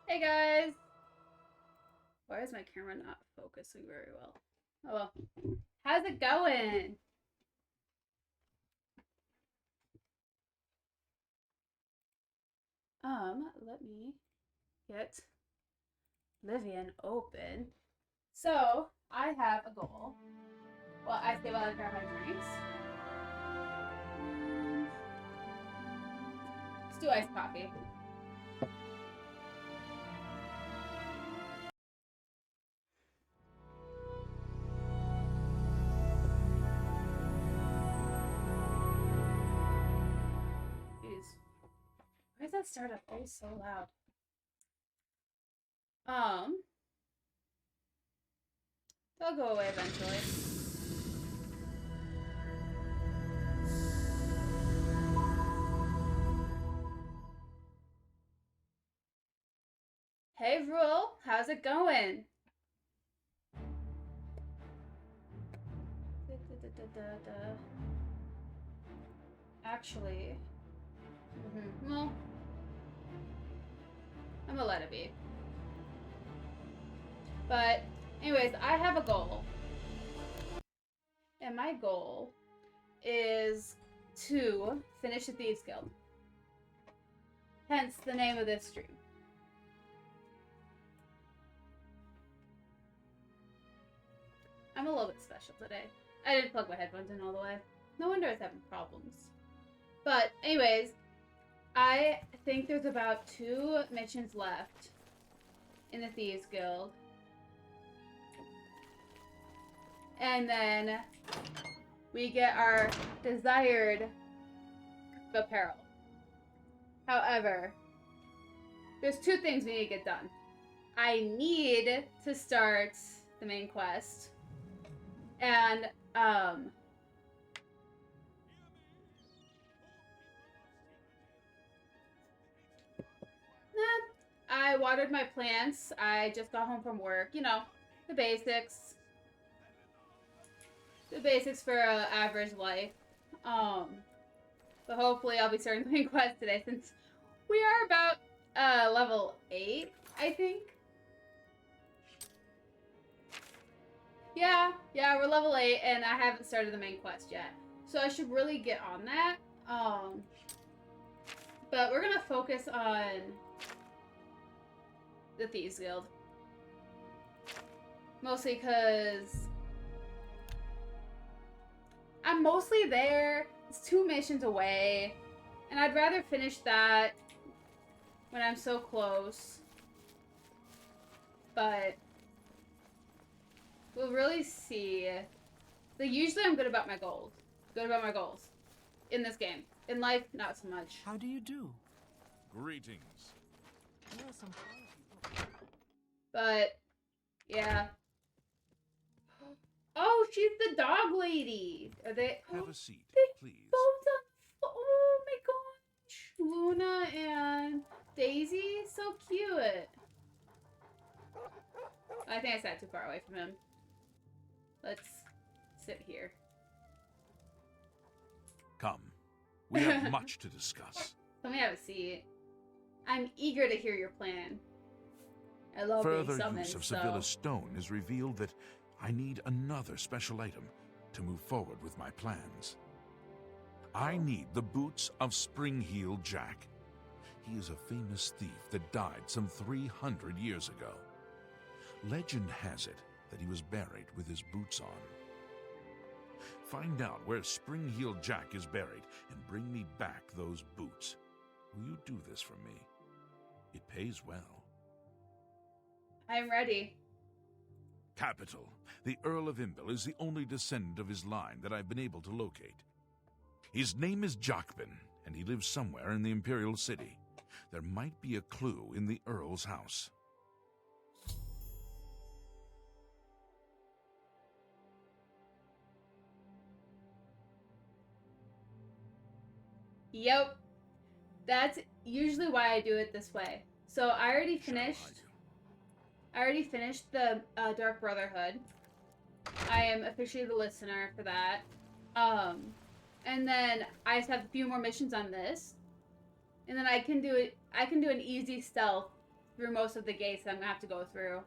Hey guys! Why is my camera not focusing very well? Oh well. How's it going? Let me get Livian open. So, I have a goal. Well, I say while I grab my drinks. Let's do iced coffee. Jeez. Why is that startup always so loud? They'll go away eventually. Hey, Rule, how's it going? Actually, well, I'm gonna let it be. But, anyways, I have a goal. And my goal is to finish the Thieves Guild. Hence the name of this stream. I'm a little bit special today. I didn't plug my headphones in all the way. No wonder I was having problems. But, anyways, I think there's about 2 missions left in the Thieves Guild. And then we get our desired apparel. However, there's 2 things we need to get done. I need to start the main quest. And, I watered my plants. I just got home from work. You know, the basics. The basics for an average life. But hopefully I'll be starting the main quest today since we are about level 8, I think. Yeah, we're level 8 and I haven't started the main quest yet. So I should really get on that. But we're gonna focus on the Thieves Guild. Mostly because I'm mostly there. It's 2 missions away. And I'd rather finish that when I'm so close. But we'll really see. Like, usually I'm good about my goals. Good about my goals. In this game. In life, not so much. How do you do? Greetings. But, yeah. Oh, she's the dog lady. Are they? Have a seat, please. Both on. Oh my gosh. Luna and Daisy, so cute. I think I sat too far away from him. Let's sit here. Come. We have much to discuss. Let me have a seat. I'm eager to hear your plan. I love being Further summoned, use of so. Sevilla's stone has revealed that I need another special item to move forward with my plans. I need the boots of Springheel Jack. He is a famous thief that died some 300 years ago. Legend has it that he was buried with his boots on. Find out where Springheel Jack is buried and bring me back those boots. Will you do this for me? It pays well. I'm ready. Capital. The Earl of Imbil is the only descendant of his line that I've been able to locate. His name is Jacbin, and he lives somewhere in the Imperial City. There might be a clue in the Earl's house. Yep. That's usually why I do it this way. So I already finished the Dark Brotherhood. I am officially the listener for that. And then I just have a few more missions on this. And then I can do an easy stealth through most of the gates that I'm gonna have to go through.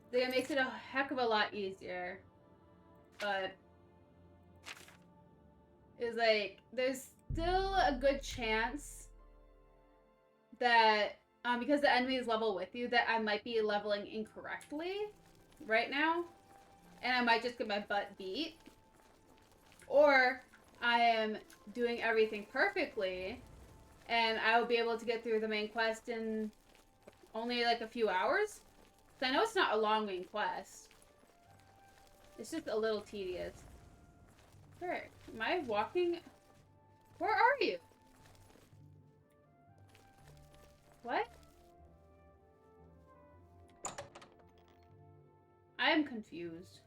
I think it makes it a heck of a lot easier. But it's like, there's still a good chance that, because the enemy is level with you, that I might be leveling incorrectly right now. And I might just get my butt beat. Or I am doing everything perfectly, and I will be able to get through the main quest in only like a few hours. So I know it's not a long main quest. It's just a little tedious. Frick, am I walking? Where are you? What? I am confused.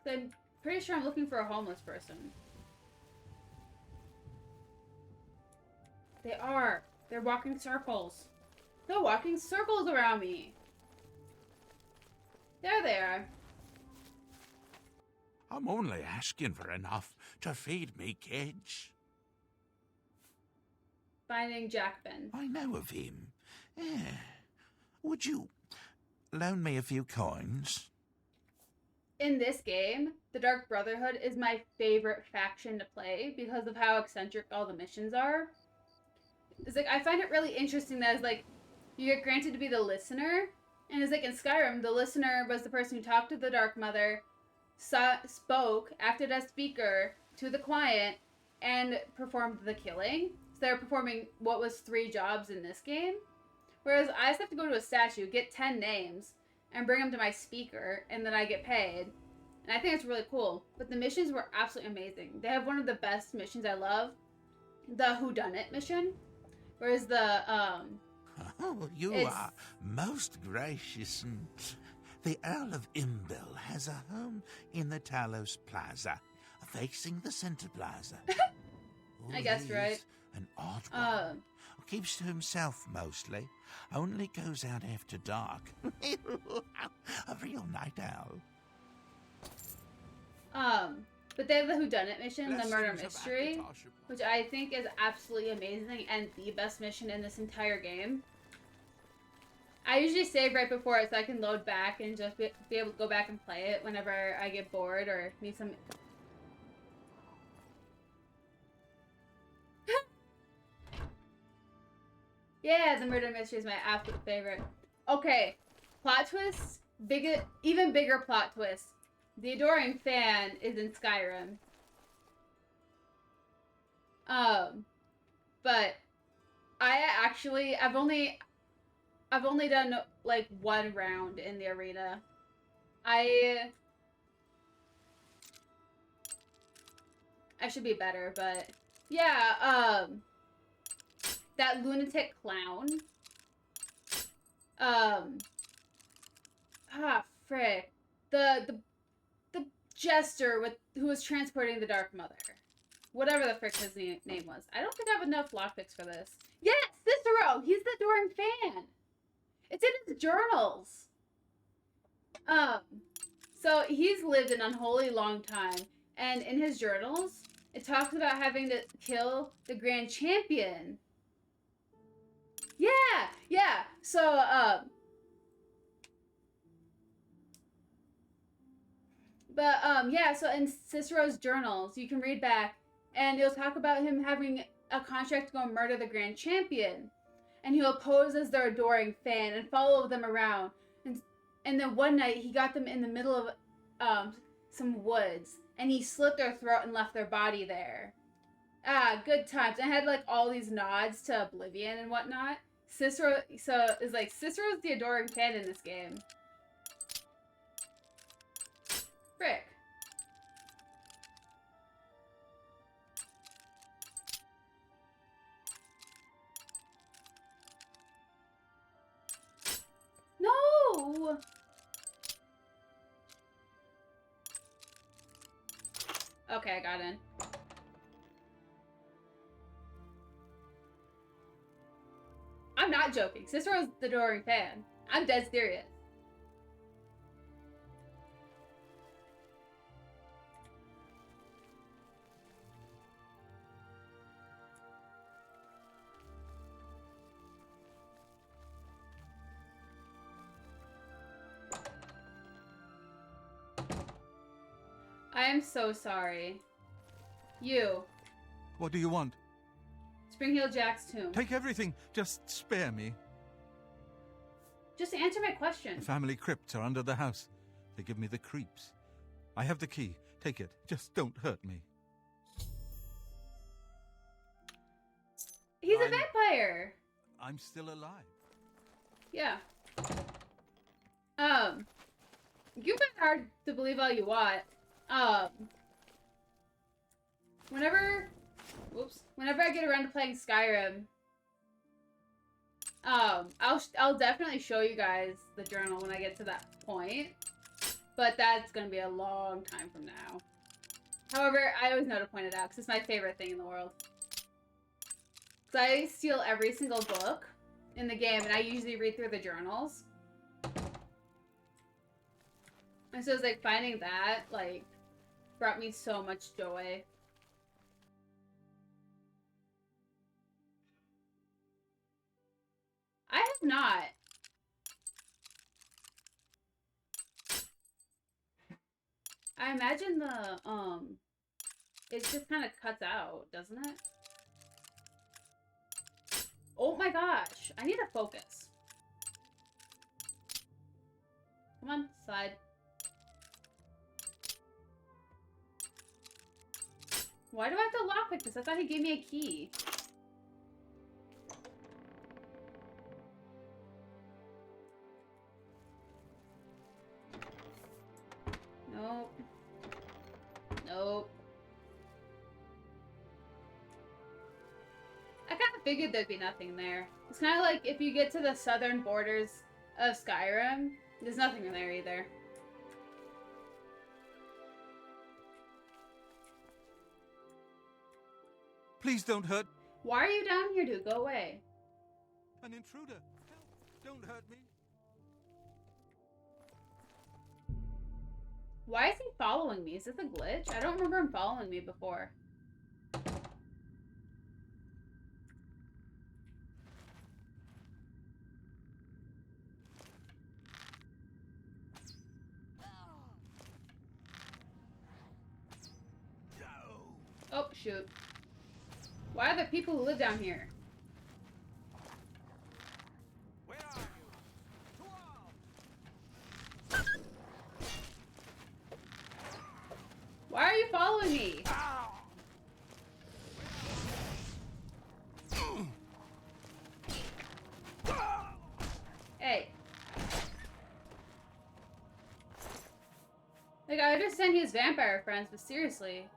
I'm pretty sure I'm looking for a homeless person. They are. They're walking circles. They're walking circles around me. There they are. I'm only asking for enough to feed me kids. Finding Jackman. I know of him. Would you loan me a few coins? In this game, the Dark Brotherhood is my favorite faction to play because of how eccentric all the missions are. It's like, I find it really interesting that it's like, you get granted to be the listener, and it's like in Skyrim, the listener was the person who talked to the Dark Mother, spoke, acted as speaker to the client, and performed the killing. So they're performing what was 3 jobs in this game. Whereas I just have to go to a statue, get 10 names, and bring them to my speaker, and then I get paid. And I think it's really cool. But the missions were absolutely amazing. They have one of the best missions I love. The Whodunit mission. Whereas the, Oh, you are most gracious. And the Earl of Imbil has a home in the Talos Plaza, facing the Center Plaza. I guess, he's right? An odd one. Keeps to himself mostly. Only goes out after dark. A real night owl. But they have the Whodunit mission, the murder mystery, which I think is absolutely amazing and the best mission in this entire game. I usually save right before it so I can load back and just be able to go back and play it whenever I get bored or need some... Yeah, the murder mystery is my absolute favorite. Okay, plot twist, even bigger plot twist. The Adoring Fan is in Skyrim. But I've only done like 1 round in the arena. I should be better, but yeah, that lunatic clown. Frick. The jester who was transporting the Dark Mother. Whatever the frick his name was. I don't think I have enough lockpicks for this. Yes, Cicero! He's the Adoring Fan! It's in his journals! So he's lived an unholy long time, and in his journals, it talks about having to kill the Grand Champion. Yeah! So, yeah, so in Cicero's journals, you can read back, and it'll talk about him having a contract to go murder the Grand Champion. And he'll pose as their adoring fan and follow them around. And then one night, he got them in the middle of some woods, and he slit their throat and left their body there. Good times. I had, like, all these nods to Oblivion and whatnot. Cicero, so it's like, Cicero's the adoring fan in this game. Frick. No! Okay, I got in. I'm not joking. Cicero's the adoring fan. I'm dead serious. I am so sorry. You. What do you want? Springheel Jack's tomb. Take everything. Just spare me. Just answer my question. The family crypts are under the house. They give me the creeps. I have the key. Take it. Just don't hurt me. He's a vampire. I'm still alive. Yeah. You find it hard to believe all you want. Whenever I get around to playing Skyrim, I'll definitely show you guys the journal when I get to that point. But that's gonna be a long time from now. However, I always know to point it out because it's my favorite thing in the world. Because I steal every single book in the game, and I usually read through the journals. And so it's like finding that, like, brought me so much joy. I have not. I imagine it just kind of cuts out, doesn't it? Oh my gosh, I need to focus. Come on, slide. Why do I have to lockpick this? I thought he gave me a key. Nope. Nope. I kind of figured there'd be nothing there. It's kind of like if you get to the southern borders of Skyrim, there's nothing there either. Please don't hurt. Why are you down here, dude? Go away. An intruder. Help. Don't hurt me. Why is he following me? Is this a glitch? I don't remember him following me before. Oh, shoot. Why are there people who live down here? Where are you? Why are you following me? Hey. Like, I understand he has vampire friends, but seriously.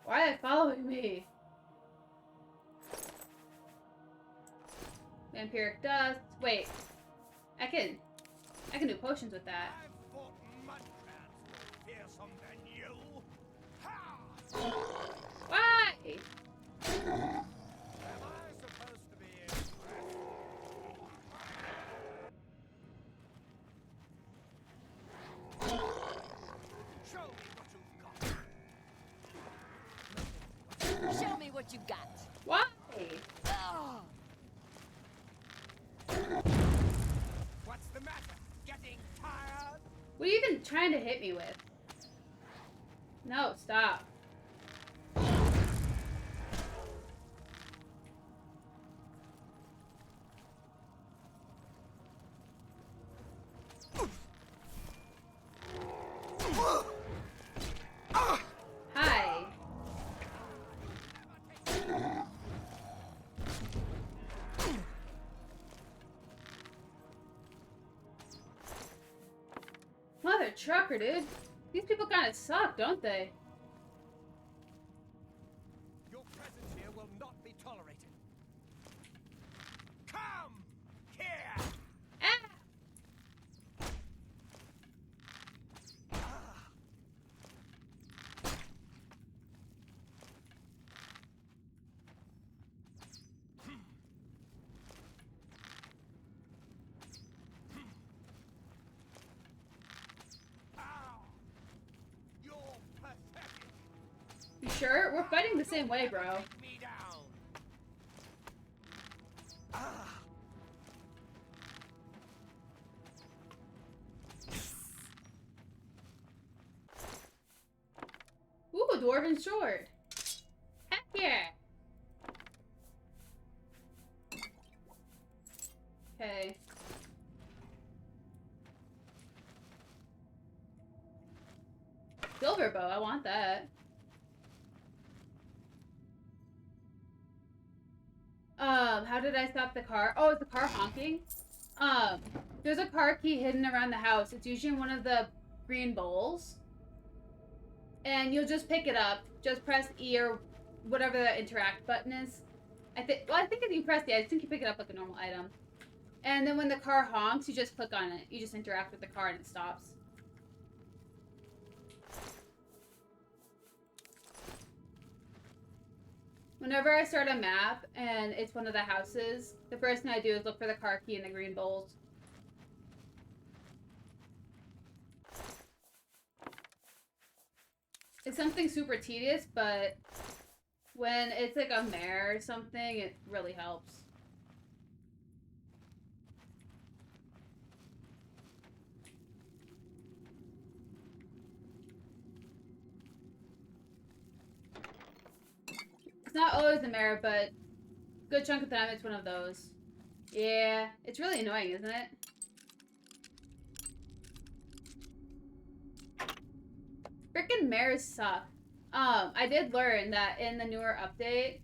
Why are they following me? Vampiric dust. Wait. I can do potions with that. Why? Show me what you got. Why? Oh. What's the matter? Getting tired? What are you even trying to hit me with? No, stop. Hi. Mother trucker, dude. These people kind of suck, don't they? Your presence here will not be tolerated. Come here. Ah! You're pathetic. You sure? We're fighting the same way, bro. Take me down. dwarven sword. Heck yeah. Okay. Silver bow, I want that. How did I stop the car? Oh, is the car honking? There's a car key hidden around the house. It's usually in one of the green bowls. And you'll just pick it up. Just press E or whatever the interact button is. I think if you press E, I think you pick it up like a normal item. And then when the car honks, you just click on it. You just interact with the car and it stops. Whenever I start a map and it's one of the houses, the first thing I do is look for the car key in the green bowls. It's something super tedious, but when it's like a mare or something, it really helps. It's not always a mare, but a good chunk of the time it's one of those. Yeah, it's really annoying, isn't it? Frickin' mares suck. I did learn that in the newer update,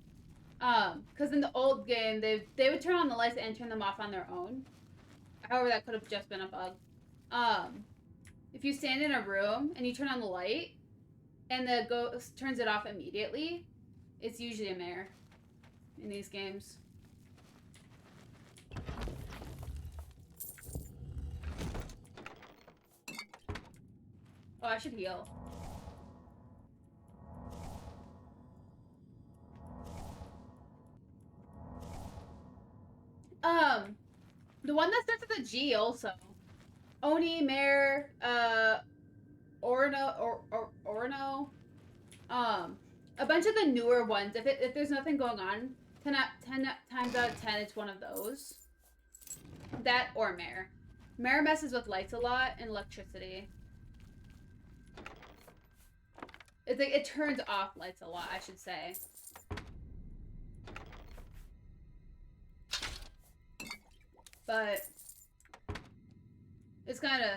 because in the old game, they would turn on the lights and turn them off on their own. However, that could have just been a bug. If you stand in a room and you turn on the light, and the ghost turns it off immediately, it's usually a mare in these games. Oh, I should heal. The one that starts with a G also. Oni, Mare, Orno. A bunch of the newer ones. If there's nothing going on, 10 times out of 10, it's one of those. That or Mare. Mare messes with lights a lot and electricity. It's like it turns off lights a lot, I should say. But it's kind of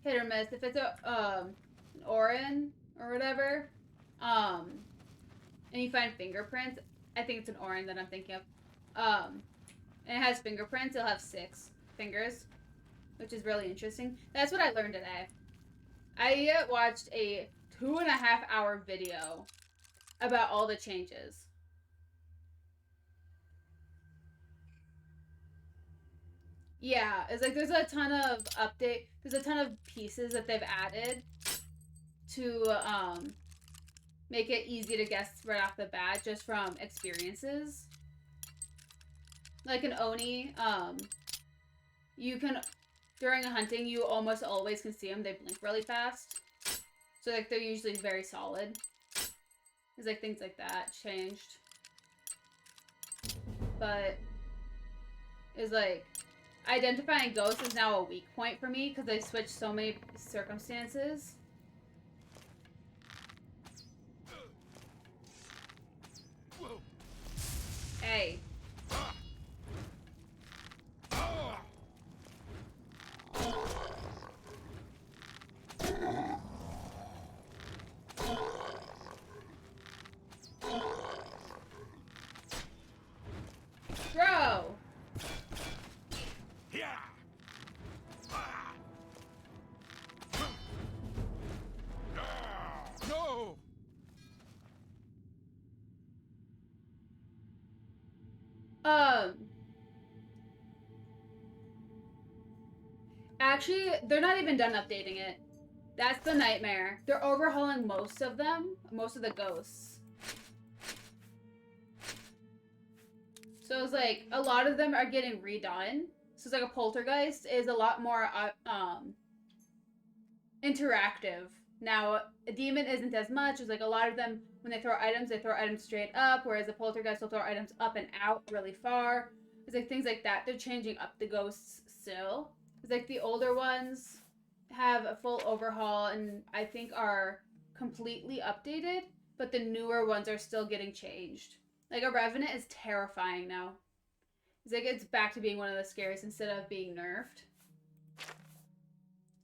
hit or miss. If it's an Orin or whatever, and you find fingerprints, I think it's an Orin that I'm thinking of. And it has fingerprints. It'll have 6 fingers, which is really interesting. That's what I learned today. I watched a 2.5-hour video about all the changes. Yeah, it's like there's a ton of there's a ton of pieces that they've added to make it easy to guess right off the bat just from experiences. Like an Oni, you can, during a hunting, you almost always can see them. They blink really fast. So like they're usually very solid. There's like things like that changed. But it's like identifying ghosts is now a weak point for me because they switched so many circumstances. Hey. Bro. No! Actually, they're not even done updating it. That's the nightmare. They're overhauling most of them, most of the ghosts. So it's like, a lot of them are getting redone. So it's like a poltergeist is a lot more, interactive. Now, a demon isn't as much. It's like a lot of them, when they throw items straight up, whereas a poltergeist will throw items up and out really far. It's like things like that. They're changing up the ghosts still. It's like the older ones have a full overhaul and I think are completely updated, but the newer ones are still getting changed. Like, a Revenant is terrifying now. It's like it's back to being one of the scariest instead of being nerfed.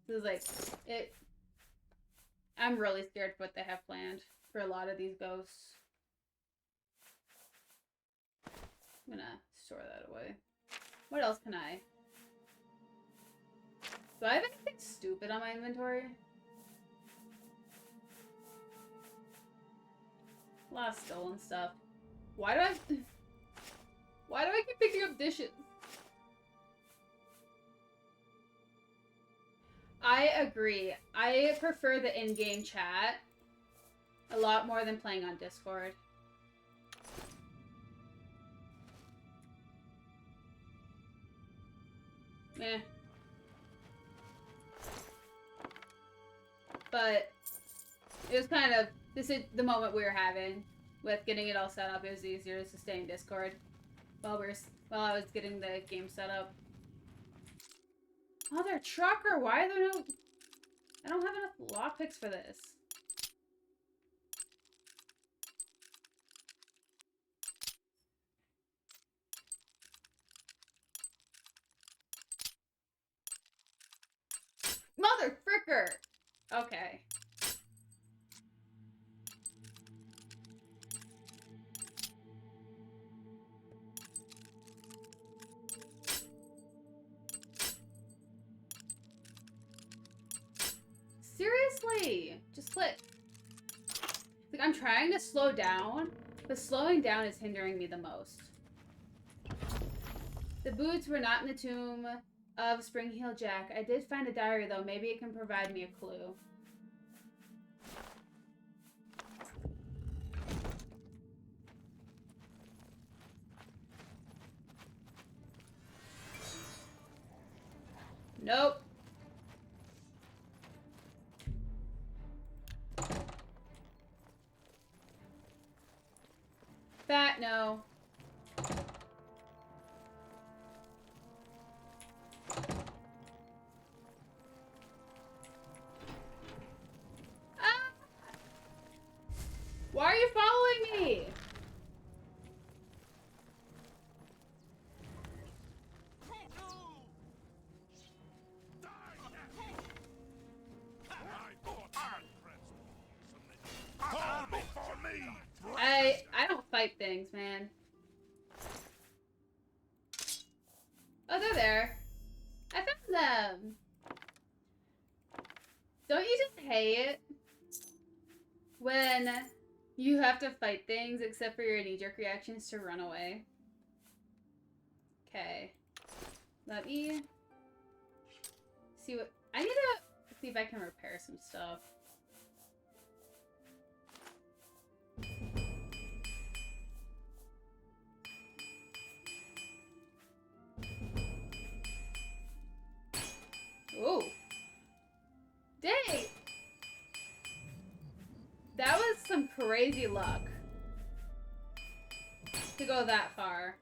So it's like, I'm really scared for what they have planned for a lot of these ghosts. I'm gonna store that away. What else can I? Do I have anything stupid on my inventory? A lot of stolen stuff. Why do I keep picking up dishes? I agree. I prefer the in-game chat a lot more than playing on Discord. Meh. But it was kind of, this is the moment we were having with getting it all set up. It was easier to stay in Discord while I was getting the game set up. Mother trucker, why are there no... I don't have enough lockpicks for this. Mother fricker! Okay. Seriously! Just click. Like, I'm trying to slow down, but slowing down is hindering me the most. The boots were not in the tomb of Springheel Jack. I did find a diary, though. Maybe it can provide me a clue. Nope. That, no. Ah! Why are you following me? I don't fight things, man. Oh, they're there. I found them. Don't you just hate it when you have to fight things except for your knee-jerk reactions to run away? Okay. Let me see what... I need to see if I can repair some stuff. Ooh. Dang! That was some crazy luck to go that far.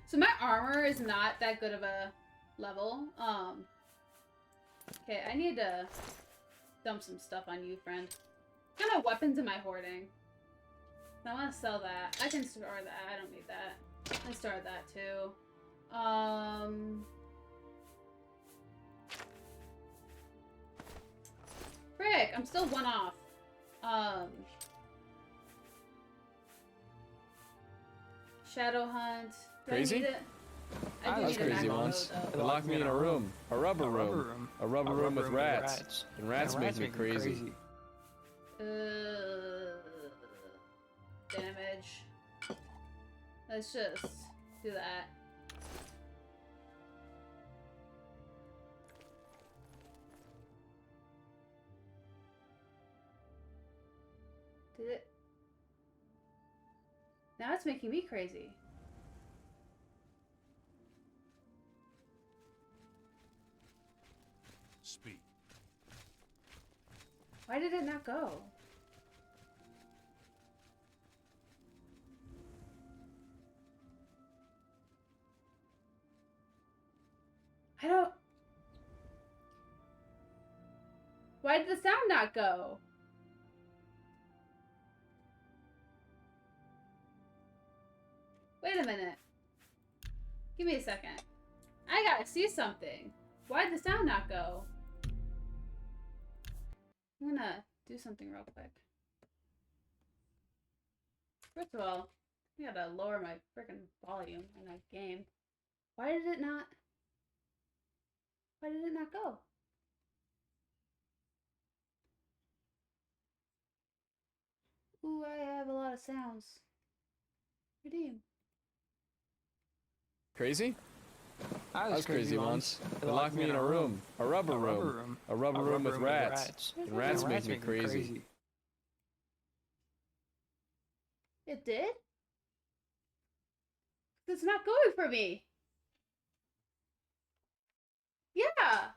So my armor is not that good of a level. Okay, I need to dump some stuff on you, friend. What kind of weapons am I hoarding? I want to sell that. I can store that. I don't need that. I can store that too. Frick, I'm still one off. Shadow hunt. Do Crazy? I need it? I do was need a crazy macro, once. though. They locked me in a room. A rubber room. A rubber room with rats. And rats make me crazy. Damage. Let's just do that. Did it? Now it's making me crazy. Speak. Why did it not go? I don't... Why did the sound not go? Wait a minute. Give me a second. I gotta see something. Why did the sound not go? I'm gonna do something real quick. First of all, I gotta lower my freaking volume in that game. Why did it not go? Ooh, I have a lot of sounds. Redeem. Crazy? I was crazy once. They locked me in a room. A rubber room. A rubber room with rats. And rats make me crazy. It did? It's not going for me. Yeah.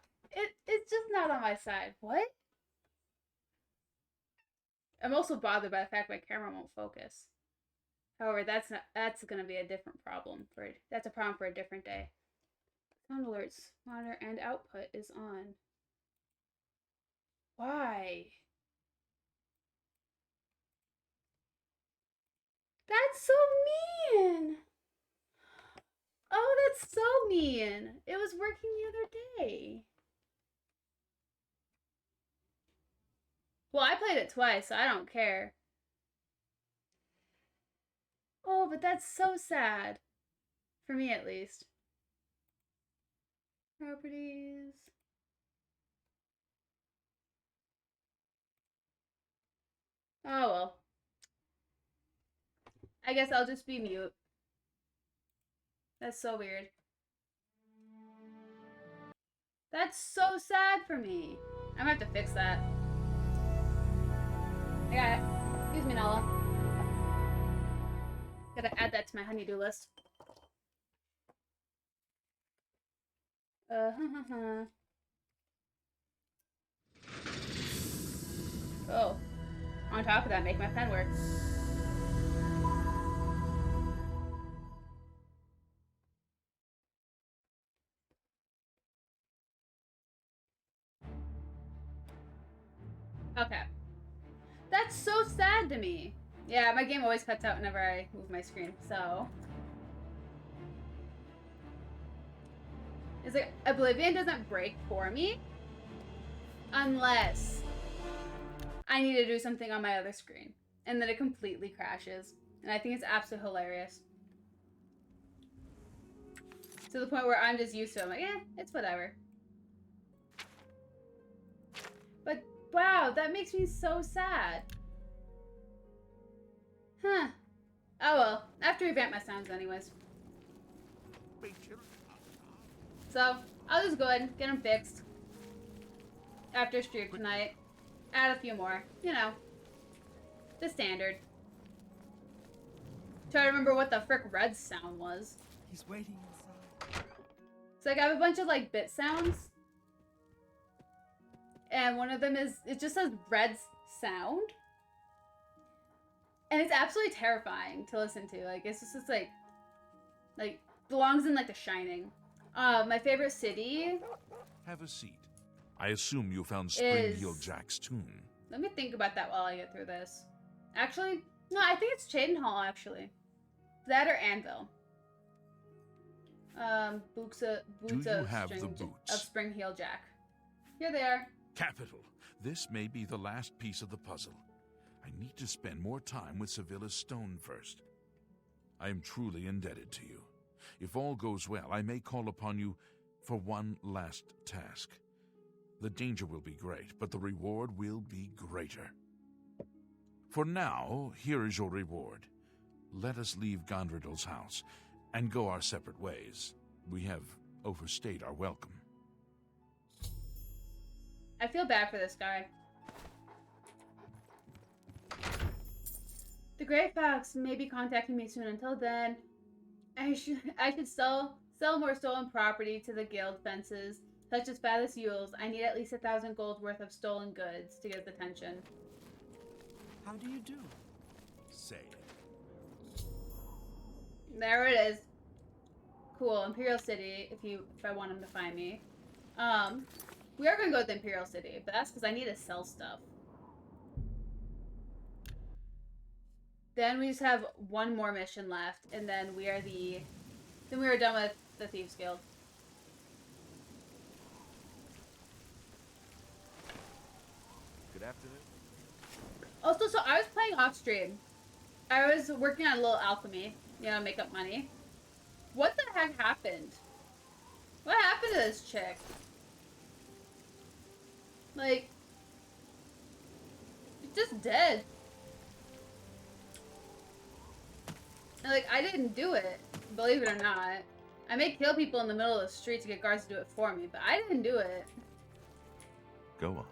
It's just not on my side. What? I'm also bothered by the fact my camera won't focus. However, that's gonna be a different problem that's a problem for a different day. Sound alerts, monitor and output is on. Why? That's so mean! Oh, that's so mean! It was working the other day. Well, I played it twice, so I don't care. Oh, but that's so sad. For me, at least. Properties. Oh, well. I guess I'll just be mute. That's so weird. That's so sad for me. I'm gonna have to fix that. I got it. Excuse me, Nala. Gotta add that to my honey-do list. Oh. On top of that, make my pen work. Okay. That's so sad to me. Yeah, my game always cuts out whenever I move my screen, so... It's like, Oblivion doesn't break for me unless I need to do something on my other screen. And then it completely crashes. And I think it's absolutely hilarious. To the point where I'm just used to it. I'm like, eh, it's whatever. But, wow, that makes me so sad. Huh. Oh well, I have to revamp my sounds anyways. So, I'll just go ahead and get them fixed. After stream tonight. Add a few more. You know. The standard. Try to remember what the frick Red's sound was. He's waiting inside. So like, I have a bunch of like bit sounds. And one of them is, it just says Red's sound. And it's absolutely terrifying to listen to. Like, it's just like belongs in like The Shining. My favorite city. Have a seat. I assume you found Spring-Heeled Jack's tomb. Let me think about that while I get through this. Actually, no, I think it's Cheydinhal, actually. That or Anvil. Boots Do you have the boots? Of Spring-Heeled Jack. Here they are. Capital. This may be the last piece of the puzzle. I need to spend more time with Sevilla's stone first. I am truly indebted to you. If all goes well, I may call upon you for one last task. The danger will be great, but the reward will be greater. For now, here is your reward. Let us leave Gondredal's house and go our separate ways. We have overstayed our welcome. I feel bad for this guy. The Great Fox may be contacting me soon. Until then, I should sell more stolen property to the guild fences, such as Phallus Yules. I need at least 1,000 gold worth of stolen goods to get his attention. How do you do? Say it. There it is. Cool, Imperial City, if I want him to find me. We are gonna go to the Imperial City, but that's because I need to sell stuff. Then we just have one more mission left, and then we are done with the Thieves Guild. Good afternoon. Also, so I was playing off stream. I was working on a little alchemy, you know, make up money. What the heck happened? What happened to this chick? Like, she's just dead. And, like, I didn't do it, believe it or not. I may kill people in the middle of the street to get guards to do it for me, but I didn't do it. Go on.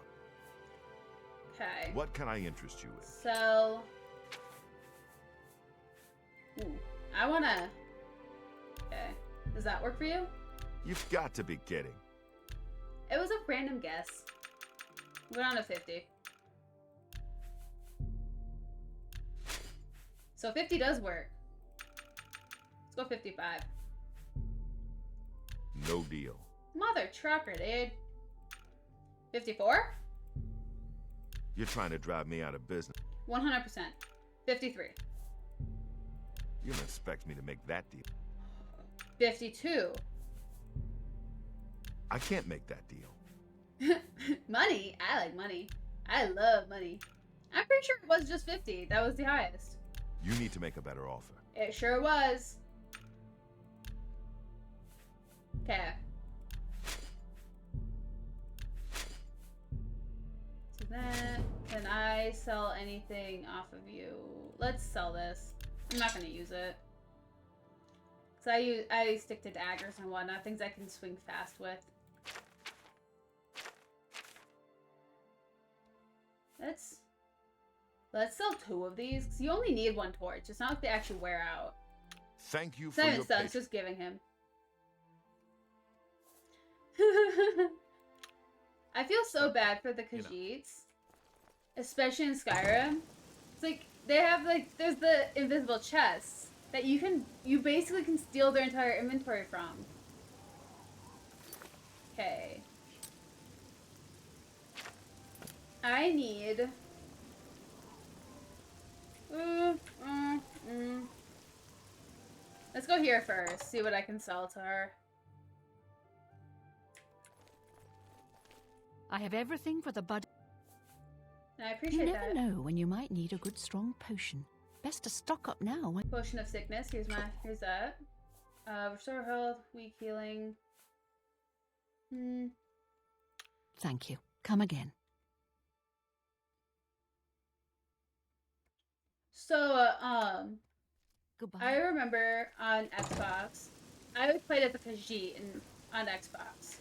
Okay. What can I interest you in? So, I wanna. Okay, does that work for you? You've got to be kidding. It was a random guess. Went on to 50. So 50 does work. Let's go 55. No deal. Mother trucker, dude. 54? You're trying to drive me out of business. 100%. 53. You don't expect me to make that deal. 52. I can't make that deal. Money? I like money. I love money. I'm pretty sure it was just 50. That was the highest. You need to make a better offer. It sure was. Okay. So then, can I sell anything off of you? Let's sell this. I'm not gonna use it. Cause I stick to daggers and whatnot, things I can swing fast with. Let's sell 2 of these, because you only need 1 torch. It's not like they actually wear out. Thank you It's for not your even stuff, patience. it's just giving him. I feel so bad for the Khajiits. Especially in Skyrim. It's like, they have like, there's the invisible chests that you basically can steal their entire inventory from. Okay. I need... Let's go here first, see what I can sell to her. I have everything for the bud. I You appreciate never that. know when you might need a good strong potion. Best to stock up now. When... Potion of sickness, here's that. Restore health, weak healing. Thank you. Come again. So, Goodbye. I remember on Xbox, I played as a Khajiit on Xbox.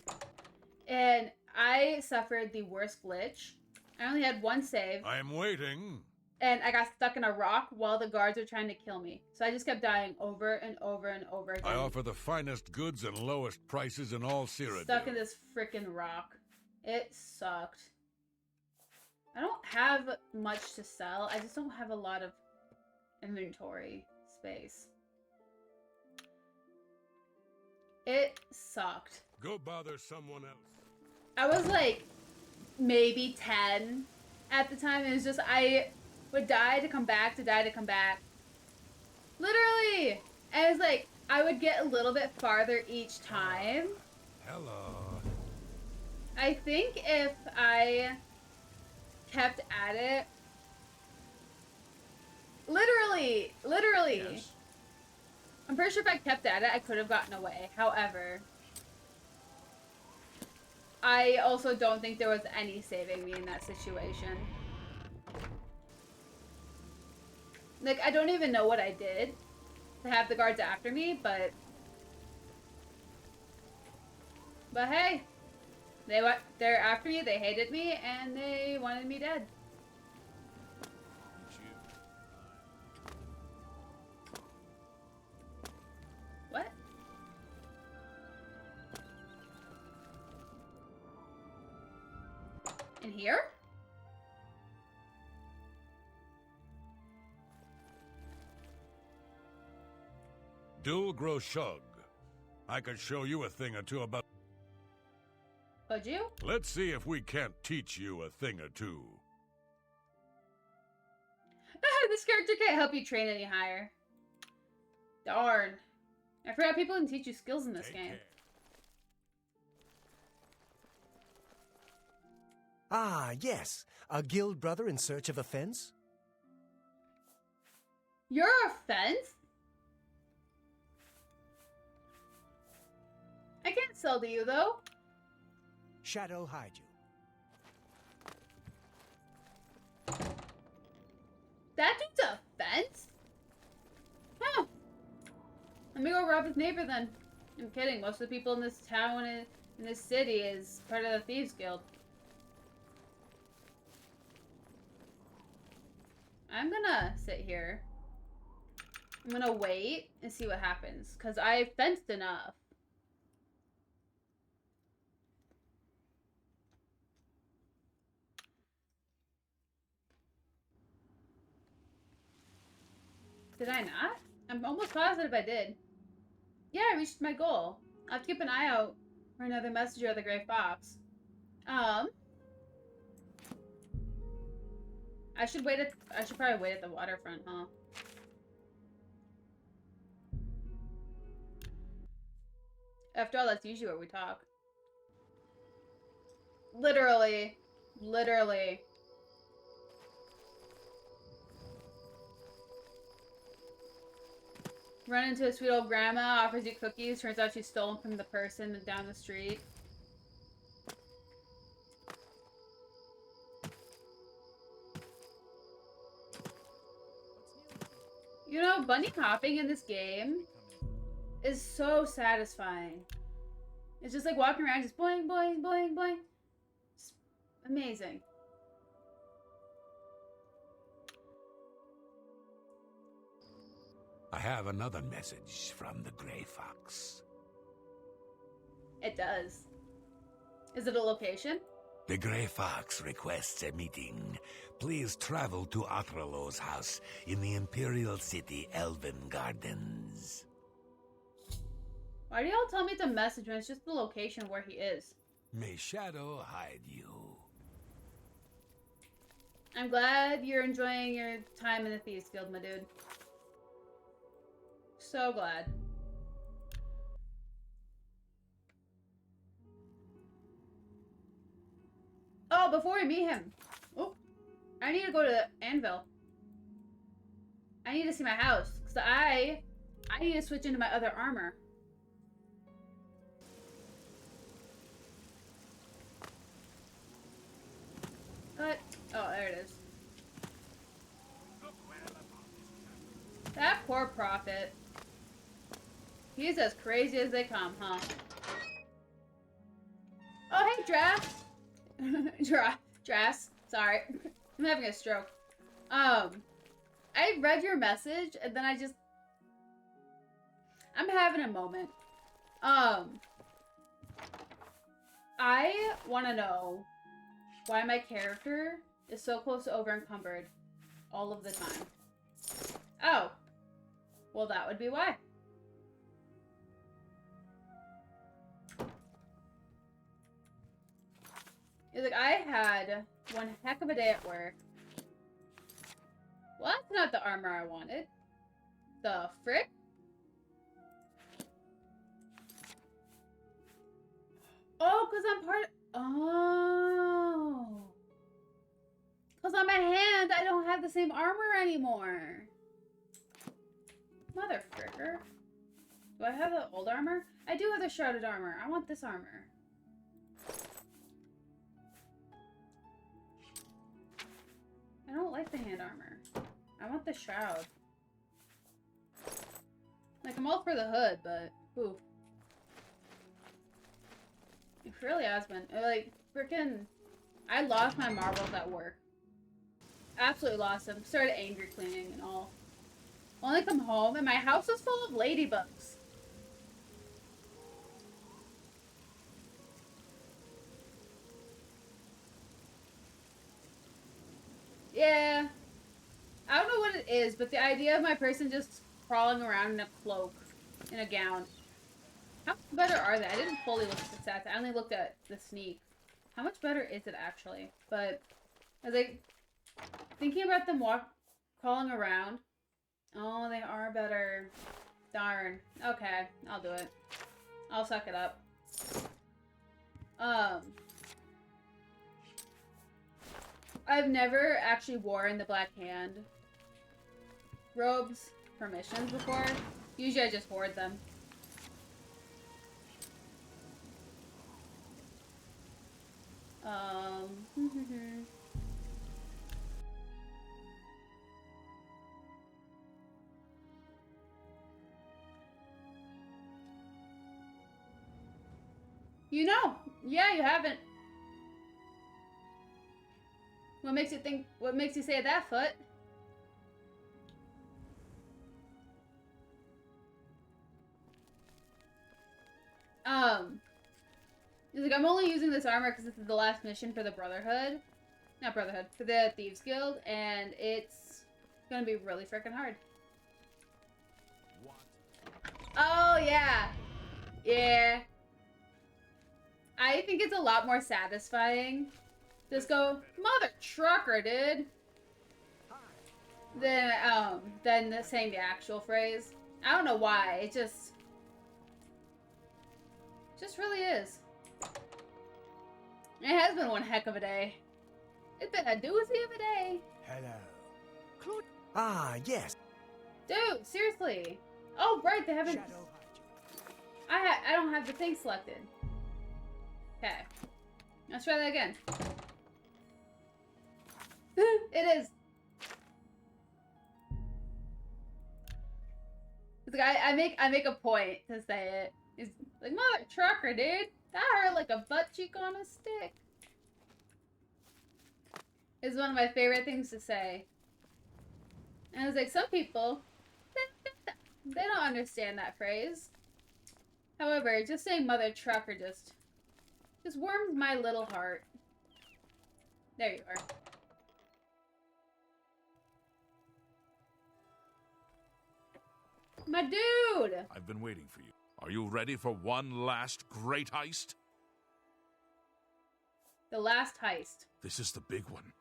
And I suffered the worst glitch. I only had 1 save. I am waiting. And I got stuck in a rock while the guards were trying to kill me. So I just kept dying over and over and over again. I offer the finest goods and lowest prices in all Cyrodiil. Stuck in this freaking rock. It sucked. I don't have much to sell. I just don't have a lot of inventory space. It sucked. Go bother someone else. I was like maybe 10 at the time. It was just I would die to come back, to die to come back. Literally! And it was like I would get a little bit farther each time. Hello. I think if I kept at it, literally, Yes. I'm pretty sure if I kept at it, I could have gotten away. However, I also don't think there was any saving me in that situation. Like, I don't even know what I did to have the guards after me, but hey, they're after me, they hated me, and they wanted me dead. What? In here? Dul Groshug, I could show you a thing or two about... Could you? Let's see if we can't teach you a thing or two. This character can't help you train any higher. Darn. I forgot people can teach you skills in this Take game. care. Ah, yes. A guild brother in search of a fence? You're a fence? I can't sell to you, though. Shadow hide you. That dude's a fence? Huh. Let me go rob his neighbor then. I'm kidding. Most of the people in this town and in this city is part of the Thieves Guild. I'm gonna sit here. I'm gonna wait and see what happens. Because I fenced enough. Did I not? I'm almost positive I did. Yeah, I reached my goal. I'll have to keep an eye out for another messenger of the Gray Fox. I should probably wait at the waterfront, huh? After all, that's usually where we talk. Literally. Literally. Run into a sweet old grandma, offers you cookies, turns out she's stolen from the person down the street. You know, bunny hopping in this game is so satisfying. It's just like walking around, just boing, boing, boing, boing. It's amazing. I have another message from the Gray Fox. It does. Is it a location? The Gray Fox requests a meeting. Please travel to Atralo's house in the Imperial City Elven Gardens. Why do y'all tell me it's a message when it's just the location where he is? May Shadow hide you. I'm glad you're enjoying your time in the Thieves Guild, my dude. So glad. Oh, before we meet him. Oh, I need to go to Anvil. I need to see my house. Because I need to switch into my other armor. What? Oh, there it is. That poor prophet. He's as crazy as they come, huh? Oh, hey, Draft. Drass. Sorry. I'm having a stroke. I read your message, and then I'm having a moment. I want to know why my character is so close to over-encumbered all of the time. Oh. Well, that would be why. It's like, I had one heck of a day at work. Well, that's not the armor I wanted. The frick? Oh, because I'm part of... Oh. Because on my hand, I don't have the same armor anymore. Mother fricker. Do I have the old armor? I do have the shrouded armor. I want this armor. I don't like the hand armor. I want the shroud. Like, I'm all for the hood, but... Ooh. It really has been. Like, freaking... I lost my marbles at work. Absolutely lost them. Started angry cleaning and all. Only come home and my house was full of ladybugs. Yeah. I don't know what it is, but the idea of my person just crawling around in a cloak, in a gown. How much better are they? I didn't fully look at the stats. I only looked at the sneak. How much better is it actually? But I was like thinking about them crawling around. Oh, they are better. Darn. Okay, I'll do it. I'll suck it up. I've never actually worn the Black Hand robes for missions before. Usually I just hoard them. You know, yeah, you haven't. What makes you think, what makes you say that, Foot? He's like, I'm only using this armor because this is the last mission for the Brotherhood. Not Brotherhood, for the Thieves Guild, and it's gonna be really freaking hard. Oh, yeah. Yeah. I think it's a lot more satisfying. Just go, mother trucker, dude. Than saying the actual phrase. I don't know why. It just really is. It has been one heck of a day. It's been a doozy of a day. Hello. Claude. Ah, yes. Dude, seriously. Oh, right, they haven't. Shadow I don't have the thing selected. Okay. Let's try that again. It is. It's like I make a point to say it. He's like, mother trucker, dude. That hurt like a butt cheek on a stick. It's one of my favorite things to say. And it's like, some people, they don't understand that phrase. However, just saying mother trucker just warms my little heart. There you are. My dude! I've been waiting for you. Are you ready for one last great heist? The last heist. This is the big one.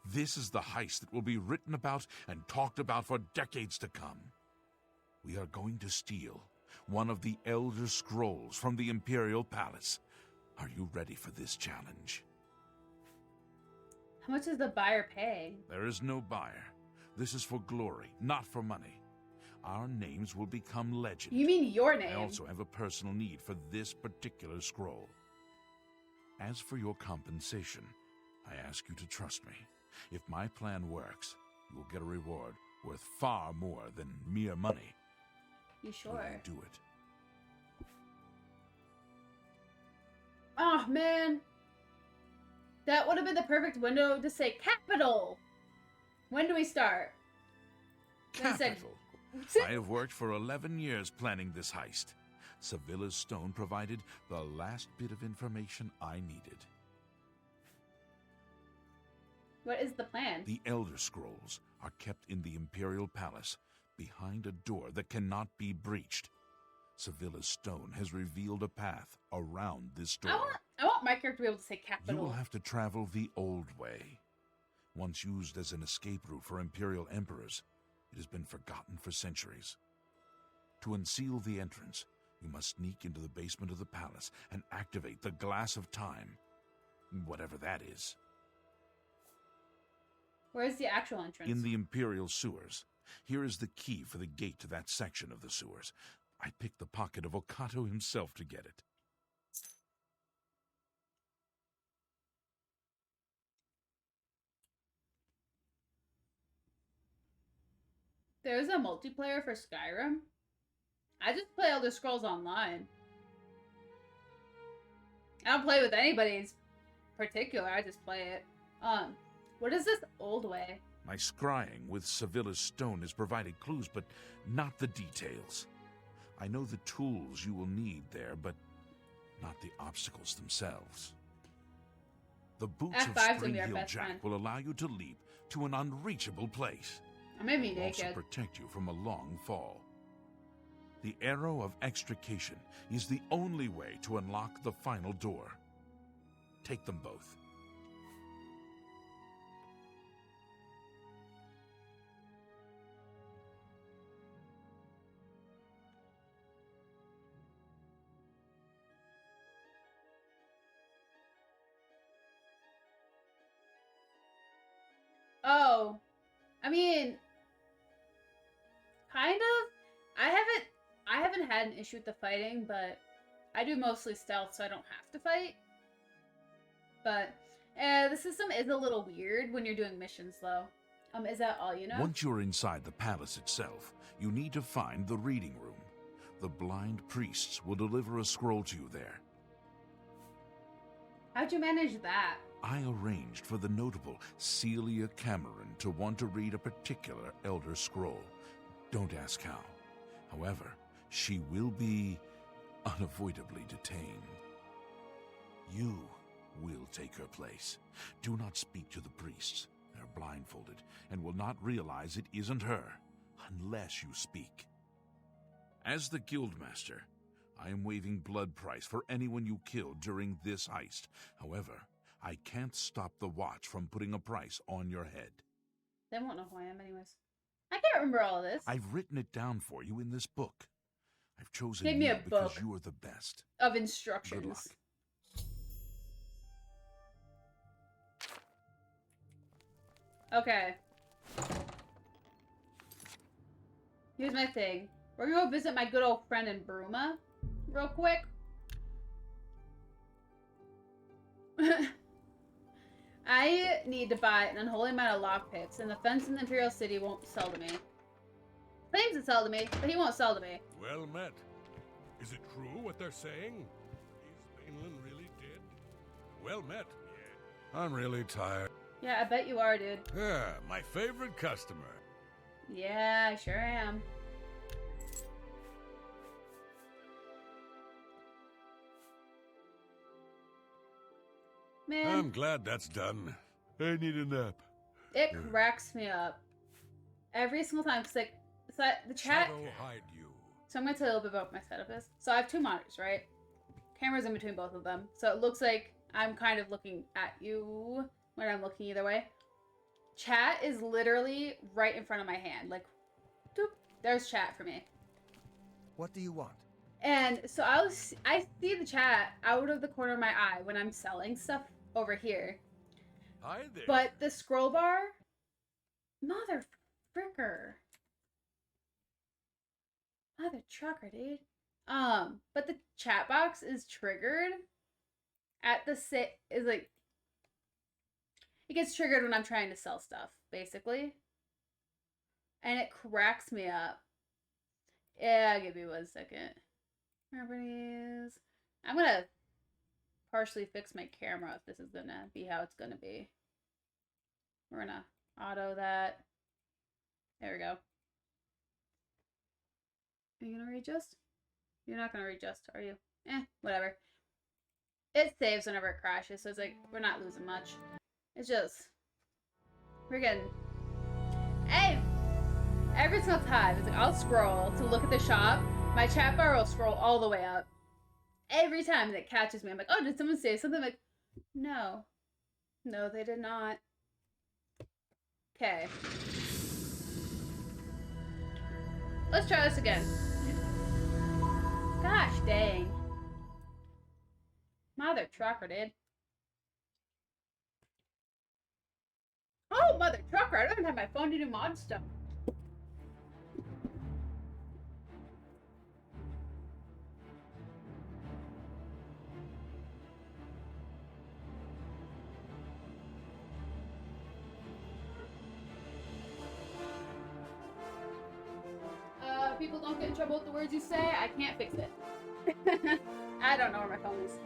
This is the heist that will be written about and talked about for decades to come. We are going to steal one of the Elder Scrolls from the Imperial Palace. Are you ready for this challenge? How much does the buyer pay? There is no buyer. This is for glory, not for money. Our names will become legend. You mean your name? I also have a personal need for this particular scroll. As for your compensation, I ask you to trust me. If my plan works, you will get a reward worth far more than mere money. You sure? Will you do it? Oh, man. That would have been the perfect window to say capital. When do we start? Capital. I have worked for 11 years planning this heist. Sevilla's stone provided the last bit of information I needed. What is the plan? The Elder Scrolls are kept in the Imperial Palace, behind a door that cannot be breached. Sevilla's stone has revealed a path around this door. I want my character to be able to say capital. You will have to travel the old way. Once used as an escape route for Imperial Emperors, it has been forgotten for centuries. To unseal the entrance, you must sneak into the basement of the palace and activate the Glass of Time. Whatever that is. Where's the actual entrance? In the Imperial sewers. Here is the key for the gate to that section of the sewers. I picked the pocket of Okato himself to get it. There's a multiplayer for Skyrim? I just play Elder Scrolls Online. I don't play with anybody in particular, I just play it. What is this old way? My scrying with Sevilla's stone has provided clues, but not the details. I know the tools you will need there, but not the obstacles themselves. The boots of Spring-Heeled Jack will allow you to leap to an unreachable place. I may be naked. Also naked. protect you from a long fall. The arrow of extrication is the only way to unlock the final door. Take them both. Oh, I mean, kind of. I haven't had an issue with the fighting, but I do mostly stealth, so I don't have to fight. But the system is a little weird when you're doing missions, though. Is that all you know? Once you're inside the palace itself, you need to find the reading room. The blind priests will deliver a scroll to you there. How'd you manage that? I arranged for the notable Celia Cameron to want to read a particular Elder Scroll. Don't ask how. However, she will be unavoidably detained. You will take her place. Do not speak to the priests. They're blindfolded and will not realize it isn't her unless you speak. As the Guildmaster, I am waiving blood price for anyone you killed during this heist. However, I can't stop the Watch from putting a price on your head. They won't know who I am anyways. I can't remember all of this. I've written it down for you in this book. I've chosen Give me you a because book you are the best. of Good luck. instructions. Okay. Here's my thing. We're gonna go visit my good old friend in Bruma real quick. I need to buy an unholy amount of lockpicks, and the fence in the Imperial City won't sell to me. Claims to sell to me, but he won't sell to me. Well met. Is it true what they're saying? Is Mainland really dead? Well met. Yeah. I'm really tired. Yeah, I bet you are, dude. Yeah, my favorite customer. Yeah, I sure am. Man, I'm glad that's done. I need a nap. it cracks me up every single time. Cause like, it's like the chat. Shadow hide you. So I'm gonna tell you a little bit about my setup is. So I have two monitors, right? Cameras in between both of them, so it looks like I'm kind of looking at you when I'm looking either way. Chat is literally right in front of my hand, like, doop, there's chat for me. What do you want? And so I see the chat out of the corner of my eye when I'm selling stuff over here. Hi there. But the scroll bar, mother fricker. Mother trucker, dude. But the chat box is triggered at the is like, it gets triggered when I'm trying to sell stuff, basically. And it cracks me up. Yeah, give me 1 second. Properties. I'm gonna partially fix my camera if this is gonna be how it's gonna be. We're gonna auto that. There we go. Are you gonna readjust? You're not gonna readjust, are you? Whatever. It saves whenever it crashes, so it's like, we're not losing much. It's just, we're getting, hey, every single time, it's like, I'll scroll to look at the shop, my chat bar will scroll all the way up. Every time that catches me, I'm like, oh, did someone say something? I'm like, no. No, they did not. Okay. Let's try this again. Gosh dang. Mother trucker, dude. Oh, mother trucker, I don't even have my phone to do mod stuff. People don't get in trouble with the words you say, I can't fix it. I don't know where my phone is.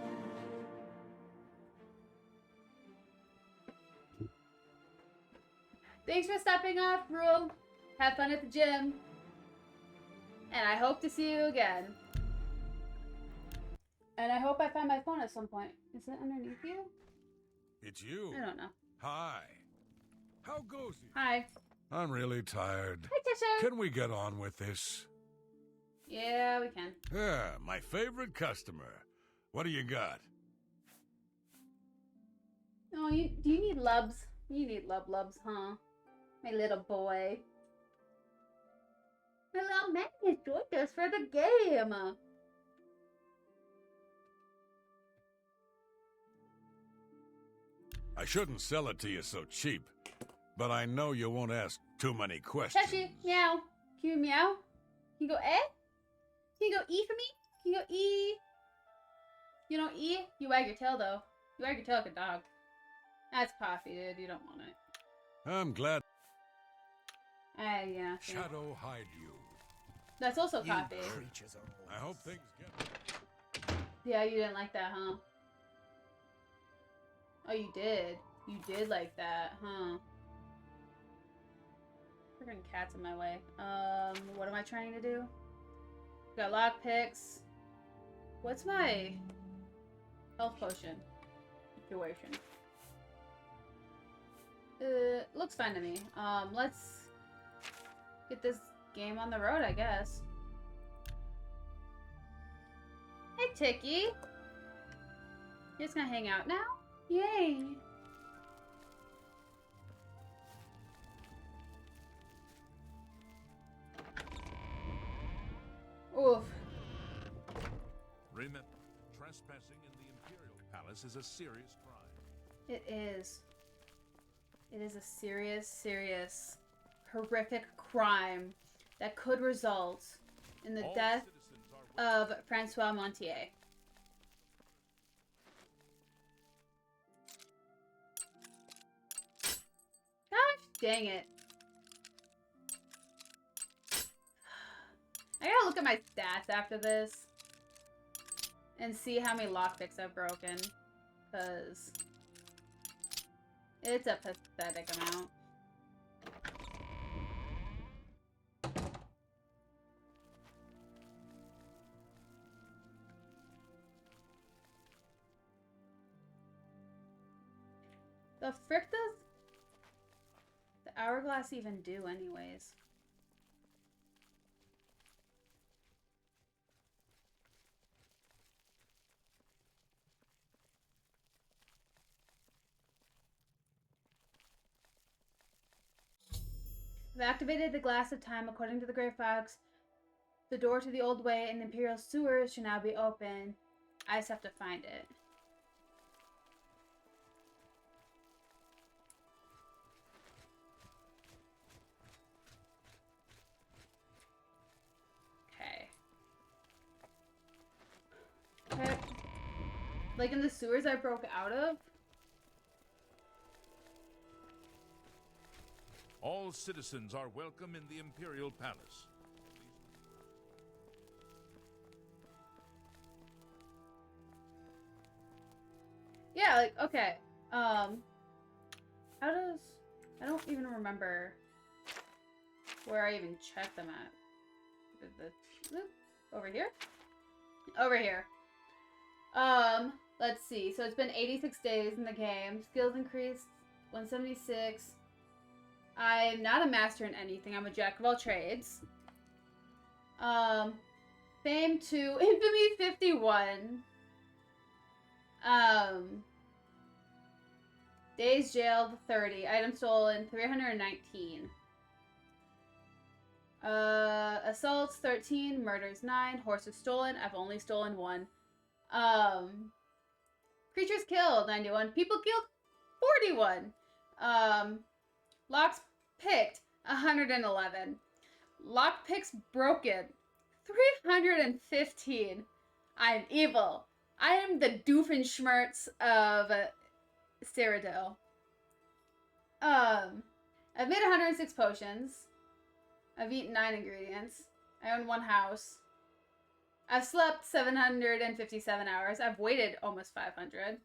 Thanks for stopping off, Rule. Have fun at the gym. And I hope to see you again. And I hope I find my phone at some point. Is it underneath you? It's you. I don't know. Hi. How goes it? Hi. I'm really tired. Hi, Tisha. Can we get on with this? Yeah, we can. Yeah, my favorite customer. What do you got? Oh, do you need lubs? You need lubs, huh? My little boy. My little man has joined us for the game. I shouldn't sell it to you so cheap, but I know you won't ask too many questions. Tashi, meow. Can you meow? Can you go eh? Can you go E for me? Can you go E? You don't E? You wag your tail, though. You wag your tail like a dog. That's coffee, dude. You don't want it. I'm glad. Yeah. Shadow hide you. That's also coffee. Creatures are I hope things get... Yeah, you didn't like that, huh? Oh, you did. You did like that, huh? Freaking cat's in my way. What am I trying to do? Got lockpicks. What's my health potion situation? Looks fine to me. Let's get this game on the road, I guess. Hey, Tiki. You're just gonna hang out now? Yay. Oof. Remember, trespassing in the Imperial Palace is a serious crime. It is. It is a serious, serious, horrific crime that could result in the death of Francois Montier. Gosh dang it. I gotta look at my stats after this and see how many lockpicks I've broken, because it's a pathetic amount. The frick does the hourglass even do anyways? I've activated the glass of time according to the Grey Fox. The door to the old way and the Imperial sewers should now be open. I just have to find it. Okay. Like in the sewers I broke out of? All citizens are welcome in the Imperial Palace. Yeah, like, okay. How does... I don't even remember where I even checked them at. Over here? Over here. Let's see. So it's been 86 days in the game. Skills increased 176. I'm not a master in anything. I'm a jack of all trades. Fame 2. Infamy 51. Days jailed 30. Items stolen 319. Assaults 13. Murders 9. Horses stolen. I've only stolen 1. Creatures killed 91. People killed 41. Locks picked 111. Lockpicks broken 315. I'm evil. I am the Doofenshmirtz of Cyrodiil. I've made 106 potions. I've eaten 9 ingredients. I own 1 house. I've slept 757 hours. I've waited almost 500.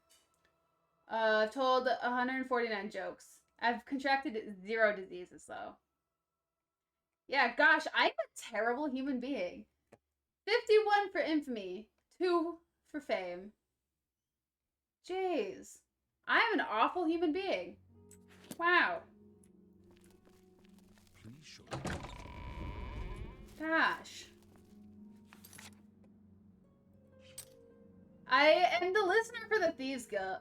I've told 149 jokes. I've contracted 0 diseases, though. Yeah, gosh, I'm a terrible human being. 51 for infamy. 2 for fame. Jeez. I'm an awful human being. Wow. Please show me. Gosh. I am the listener for the Thieves Guild.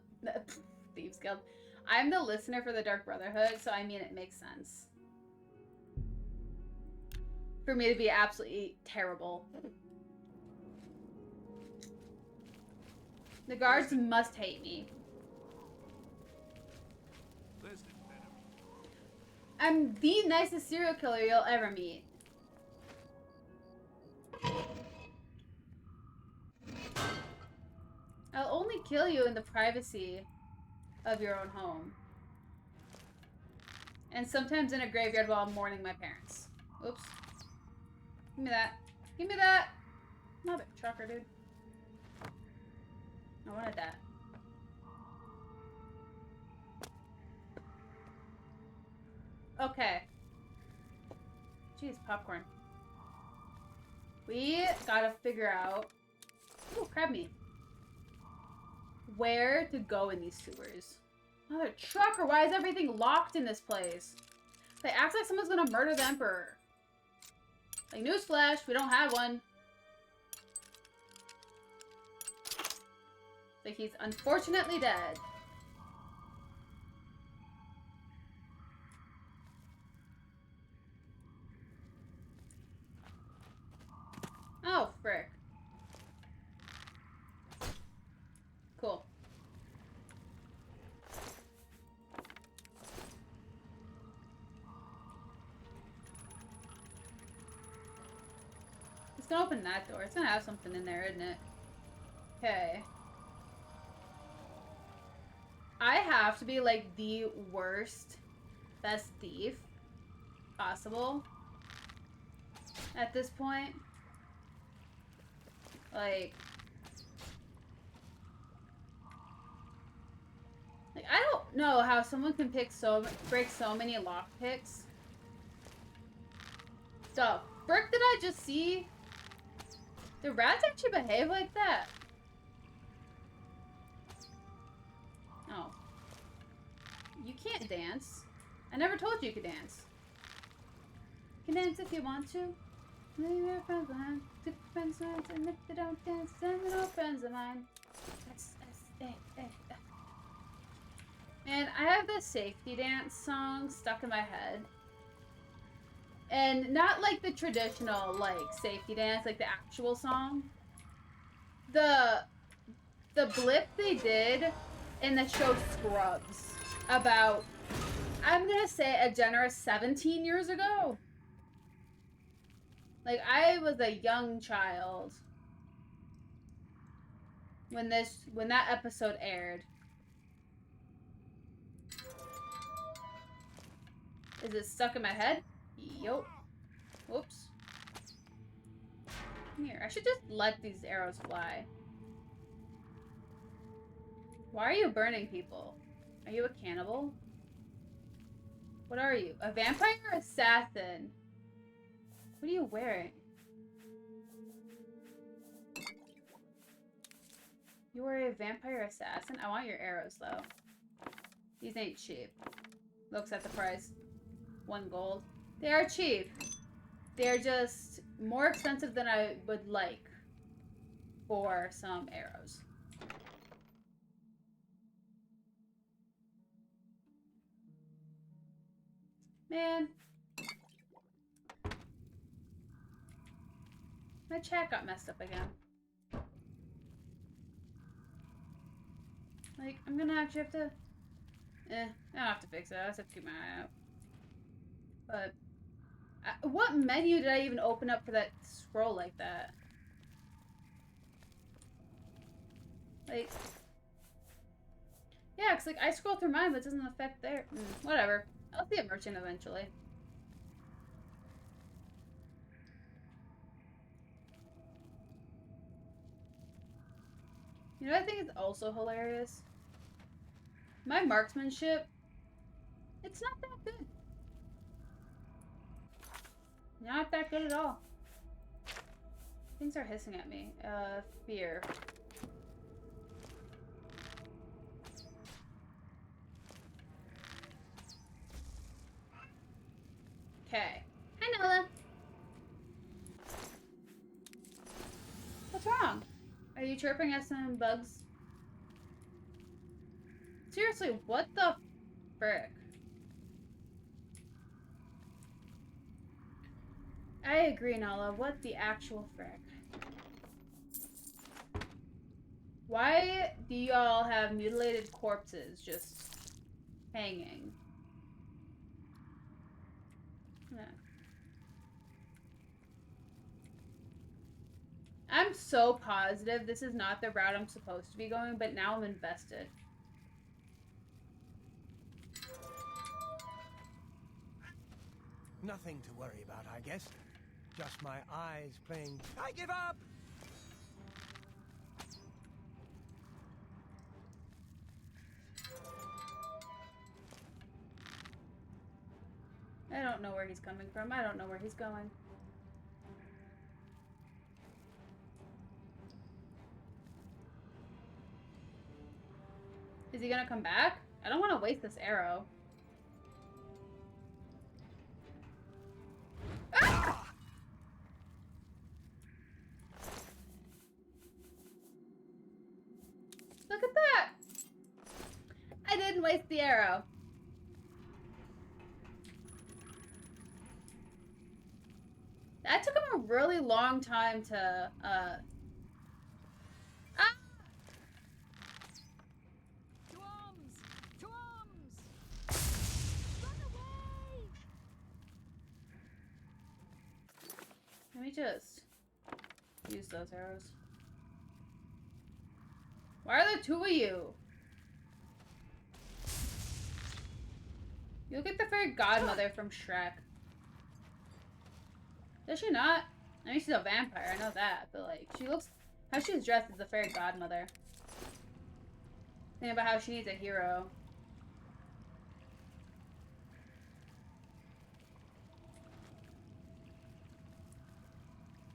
Thieves Guild. I'm the listener for the Dark Brotherhood, so I mean it makes sense for me to be absolutely terrible. The guards must hate me. I'm the nicest serial killer you'll ever meet. I'll only kill you in the privacy of your own home. And sometimes in a graveyard while I'm mourning my parents. Oops. Give me that. Give me that! Mother trucker, dude. I wanted that. Okay. Jeez, popcorn. We gotta figure out... Ooh, crab meat. Where to go in these sewers. Mother trucker, why is everything locked in this place? They act like someone's gonna murder the Emperor. Like, newsflash, we don't have one. Like, he's unfortunately dead. Oh, frick. Cool. It's gonna open that door. It's gonna have something in there, isn't it? Okay. I have to be like the worst, best thief possible at this point. Like I don't know how someone can break so many lockpicks. The frick did I just see? Do rats actually behave like that? Oh. You can't dance. I never told you could dance. You can dance if you want to. Leave your friends behind. Took friends behind, and if they don't dance, then they're no friends of mine. And I have the safety dance song stuck in my head. And not like the traditional, like, safety dance, like the actual song. The blip they did in the show Scrubs about, I'm gonna say, a generous 17 years ago. Like, I was a young child when that episode aired. Is it stuck in my head? Yup. Whoops. Come here. I should just let these arrows fly. Why are you burning people? Are you a cannibal? What are you? A vampire or assassin? What are you wearing? You are a vampire assassin? I want your arrows, though. These ain't cheap. Looks at the price. 1 gold. They are cheap. They're just more expensive than I would like for some arrows. Man. My chat got messed up again. Like, I'm gonna actually have to... I don't have to fix it. I just have to keep my eye out. But... what menu did I even open up for that scroll like that? Like... yeah, because, like, I scroll through mine, but it doesn't affect their... whatever. I'll be a merchant eventually. You know what I think is also hilarious? My marksmanship, it's not that good. Not that good at all. Things are hissing at me. Fear. Okay. Hi, Nola. What's wrong? Are you chirping at some bugs? Seriously, what the frick? I agree, Nala. What the actual frick? Why do y'all have mutilated corpses just hanging? Yeah. I'm so positive this is not the route I'm supposed to be going, but now I'm invested. Nothing to worry about, I guess. Just my eyes playing. I give up! I don't know where he's coming from. I don't know where he's going. Is he gonna come back? I don't want to waste this arrow. Ah! Look at that! I didn't waste the arrow. That took him a really long time to, Ah! To arms! To arms! Run away! Let me just use those arrows. Why are there two of you? You look like the fairy godmother from Shrek. Does she not? I mean, she's a vampire, I know that, but like, she looks, how she's dressed as the fairy godmother. Think about how she needs a hero.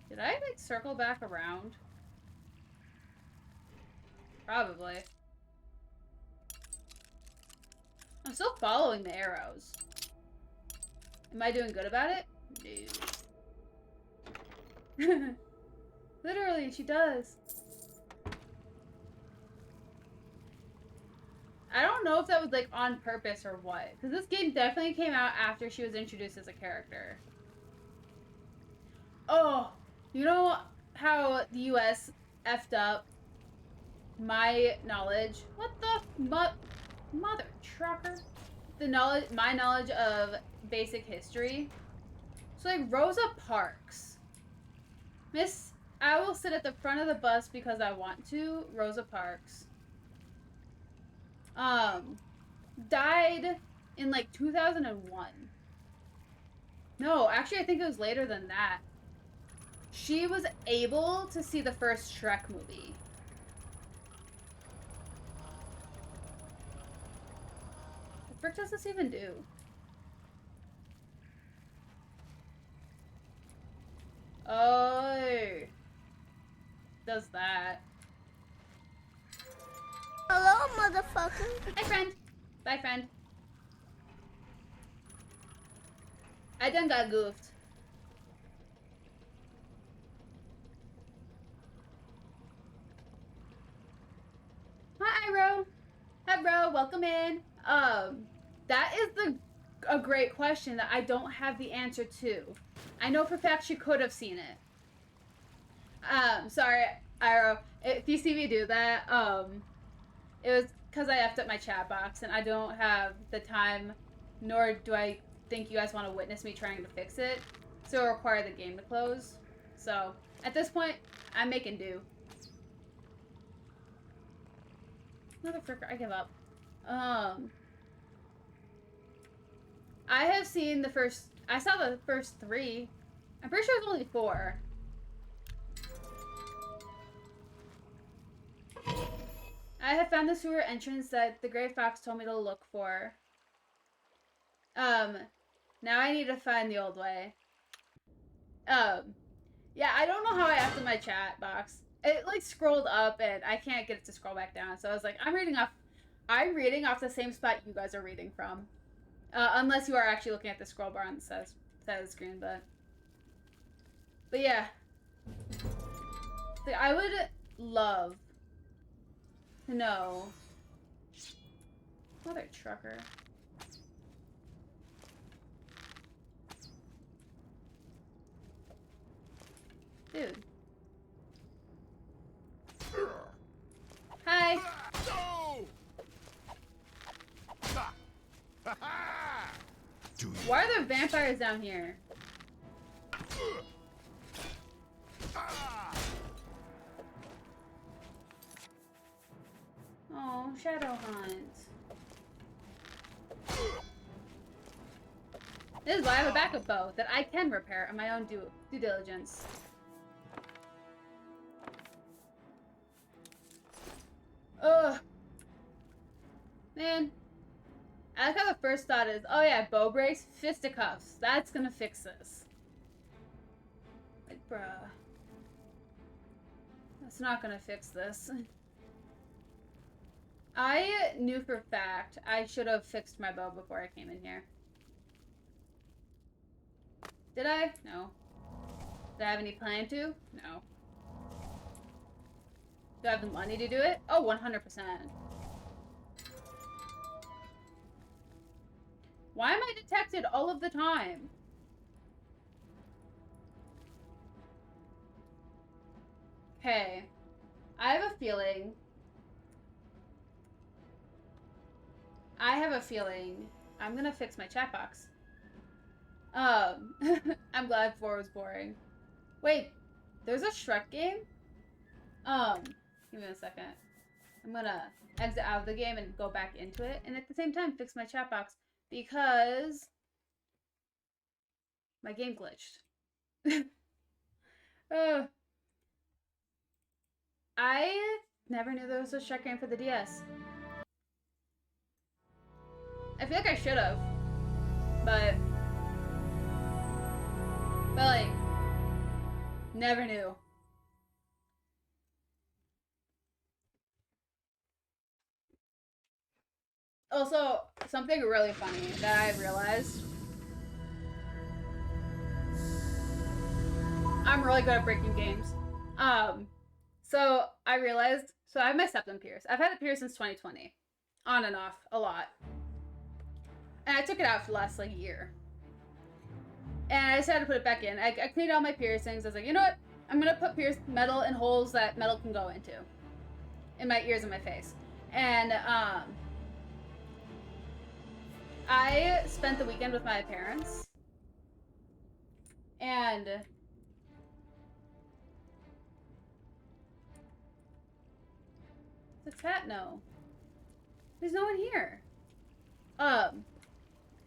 Did I, like, circle back around? Probably. I'm still following the arrows. Am I doing good about it? No. Literally, she does. I don't know if that was, like, on purpose or what. Because this game definitely came out after she was introduced as a character. Oh, you know how the US effed up my knowledge? What the mother trucker? My knowledge of basic history. So, like, Rosa Parks. Miss, I will sit at the front of the bus because I want to. Rosa Parks. Died in, like, 2001. No, actually, I think it was later than that. She was able to see the first Shrek movie. What the frick does this even do? Oh, does that? Hello, motherfucker. Hi, friend. Bye, friend. I done got goofed. Hi, Iro. Hi, bro. Welcome in. That is a great question that I don't have the answer to. I know for a fact she could have seen it. Sorry, Iro. If you see me do that, it was because I effed up my chat box and I don't have the time, nor do I think you guys want to witness me trying to fix it. So it'll require the game to close. So, at this point, I'm making do. Motherfucker, I give up. I have seen the first... I saw the first 3. I'm pretty sure it was only 4. I have found the sewer entrance that the Gray Fox told me to look for. Now I need to find the old way. Yeah, I don't know how I effed in my chat box. It, like, scrolled up, and I can't get it to scroll back down. So I was like, I'm reading off the same spot you guys are reading from. Unless you are actually looking at the scroll bar on the side of the screen, but yeah. I would love to know. Mother trucker. Dude. Hi. Why are there vampires down here? Oh, Shadow Hunt. This is why I have a backup bow that I can repair on my own due diligence. Ugh. Man. I like how the first thought is, oh yeah, bow breaks, fisticuffs. That's gonna fix this. Like, bruh. That's not gonna fix this. I knew for a fact I should have fixed my bow before I came in here. Did I? No. Did I have any plan to? No. Do I have the money to do it? Oh, 100%. Why am I detected all of the time? Okay. I have a feeling I'm gonna fix my chat box. I'm glad 4 was boring. Wait, there's a Shrek game? Give me a second. I'm gonna exit out of the game and go back into it, and at the same time fix my chat box because my game glitched. I never knew there was a Shrek game for the DS. I feel like I should have, but like, never knew. Also, something really funny that I realized. I'm really good at breaking games. So I realized, so I have my septum pierced. I've had it pierced since 2020. On and off, a lot. And I took it out for the last, like, year. And I decided to put it back in. I cleaned all my piercings. I was like, you know what? I'm gonna put pierced metal in holes that metal can go into. In my ears and my face. And, I spent the weekend with my parents. And the chat, no. There's no one here. And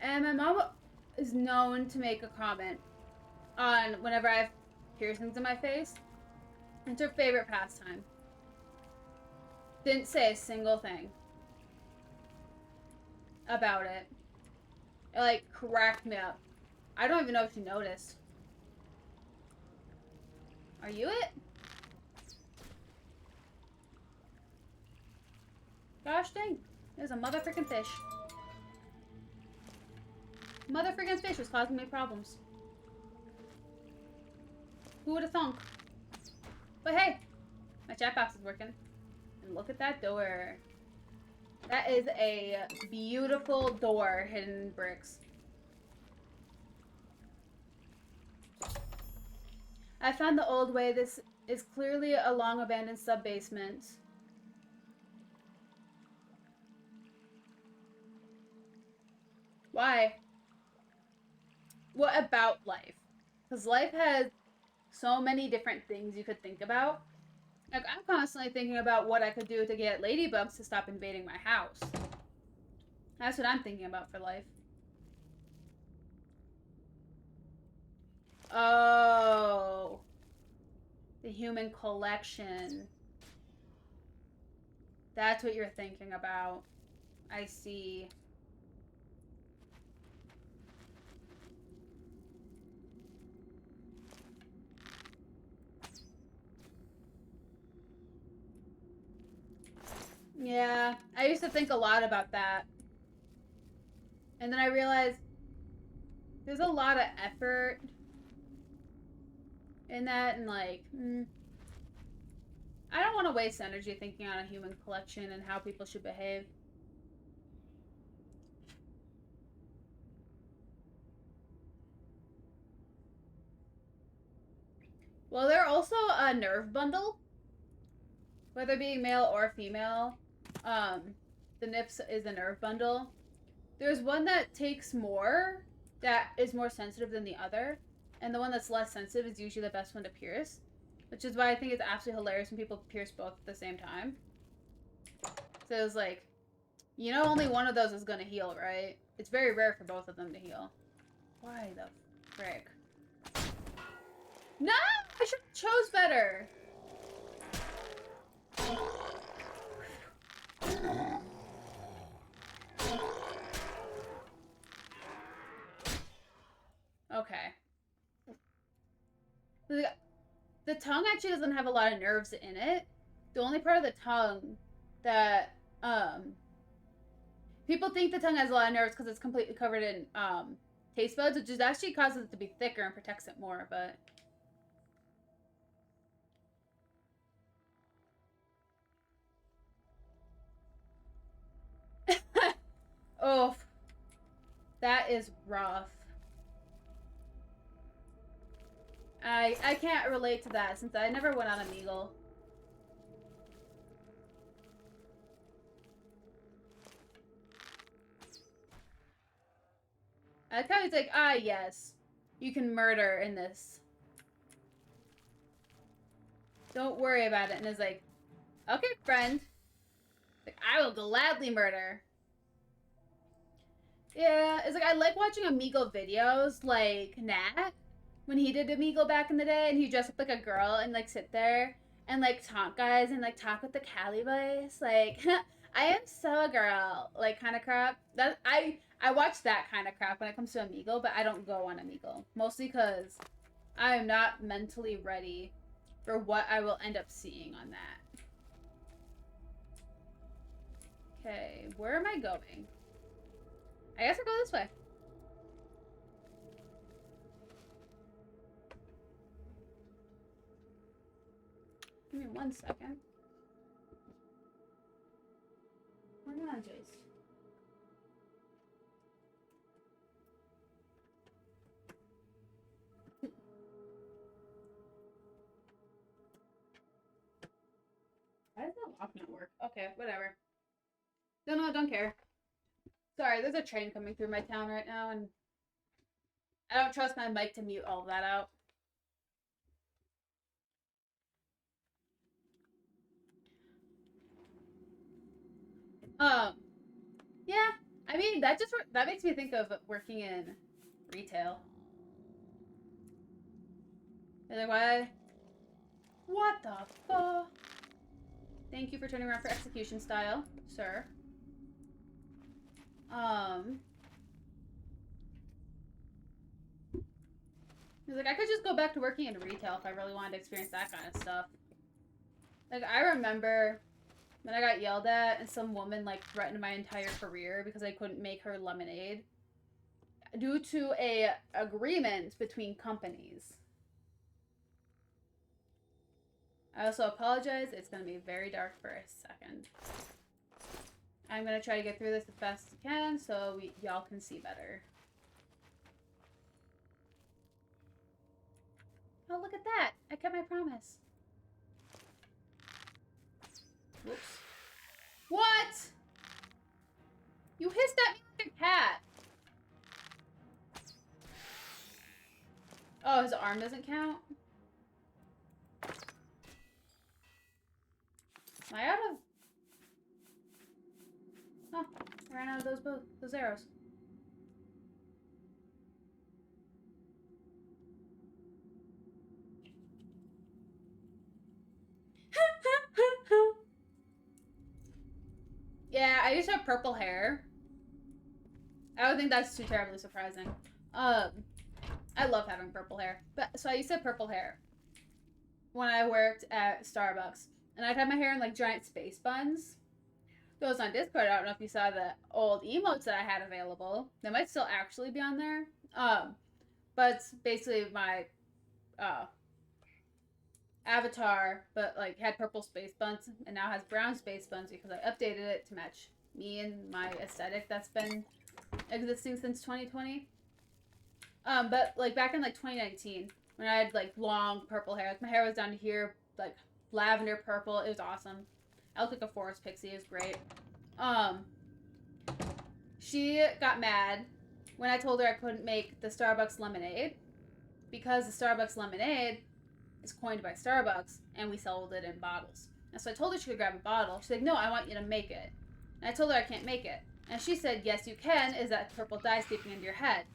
my mom is known to make a comment on whenever I have piercings in my face. It's her favorite pastime. Didn't say a single thing about it. It, like, cracked me up. I don't even know if she noticed. Are you it? Gosh dang. There's a motherfucking fish. Motherfucking fish was causing me problems. Who would have thunk? But hey, my chat box is working. And look at that door. That is a beautiful door hidden in bricks. I found the old way. This is clearly a long abandoned sub-basement. Why? What about life? Because life has so many different things you could think about. Like, I'm constantly thinking about what I could do to get ladybugs to stop invading my house. That's what I'm thinking about for life. Oh. The human collection. That's what you're thinking about. I see. Yeah, I used to think a lot about that. And then I realized there's a lot of effort in that, and like, I don't want to waste energy thinking on a human collection and how people should behave. Well, they're also a nerve bundle. Whether being male or female, the NIPS is a nerve bundle. There's one that takes more, that is more sensitive than the other, and the one that's less sensitive is usually the best one to pierce, which is why I think it's absolutely hilarious when people pierce both at the same time. So it was like, you know, only one of those is gonna heal, right? It's very rare for both of them to heal. Why the frick? No! I should have chose better! Okay. The tongue actually doesn't have a lot of nerves in it. The only part of the tongue that, people think the tongue has a lot of nerves because it's completely covered in, taste buds, which is actually causes it to be thicker and protects it more, but... Oh, that is rough. I can't relate to that since I never went on Omegle. I like how he's like, ah, yes, you can murder in this. Don't worry about it. And it's like, okay, friend. Like, I will gladly murder. Yeah, it's like, I like watching Omegle videos, like Nat, when he did Omegle back in the day, and he dressed up like a girl and, like, sit there and, like, taunt guys and, like, talk with the Cali voice. Like, I am so a girl, like, kind of crap. That I watch that kind of crap when it comes to Omegle, but I don't go on Omegle. Mostly because I am not mentally ready for what I will end up seeing on that. Okay, where am I going? I guess I'll go this way. Give me 1 second. Where am I, Jace? Why does that lock not work? Okay, whatever. Don't care. Sorry, there's a train coming through my town right now, and I don't trust my mic to mute all of that out. Yeah, I mean, that makes me think of working in retail. Like, why? What the fuck? Thank you for turning around for execution style, sir. He's like, I could just go back to working in retail if I really wanted to experience that kind of stuff. Like, I remember when I got yelled at and some woman, like, threatened my entire career because I couldn't make her lemonade due to a agreement between companies. I also apologize. It's going to be very dark for a second. I'm going to try to get through this as fast as I can so y'all can see better. Oh, look at that. I kept my promise. Whoops. What? You hissed at me like a cat. Oh, his arm doesn't count? Am I out of... Oh, I ran out of those arrows. Yeah, I used to have purple hair. I don't think that's too terribly surprising. I love having purple hair. But so I used to have purple hair when I worked at Starbucks. And I'd have my hair in like giant space buns. Those on Discord, I don't know if you saw the old emotes that I had available. They might still actually be on there. But it's basically my avatar, but like had purple space buns and now has brown space buns because I updated it to match me and my aesthetic that's been existing since 2020. But like back in like 2019 when I had like long purple hair, like my hair was down to here, like lavender purple. It was awesome. I looked like a forest pixie. It was great. She got mad when I told her I couldn't make the Starbucks lemonade because the Starbucks lemonade is coined by Starbucks and we sold it in bottles. And so I told her she could grab a bottle. She's like, no, I want you to make it. And I told her I can't make it. And she said, yes, you can. Is that purple dye seeping into your head?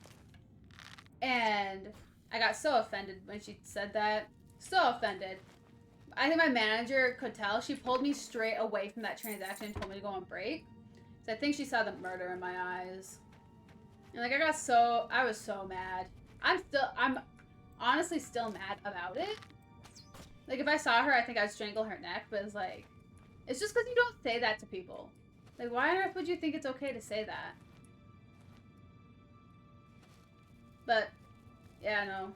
And I got so offended when she said that. So offended. I think my manager could tell. She pulled me straight away from that transaction and told me to go on break. So I think she saw the murder in my eyes. And like I was so mad. I'm honestly still mad about it. Like if I saw her, I think I'd strangle her neck, but it's like, it's just because you don't say that to people. Like why on earth would you think it's okay to say that? But, yeah, no.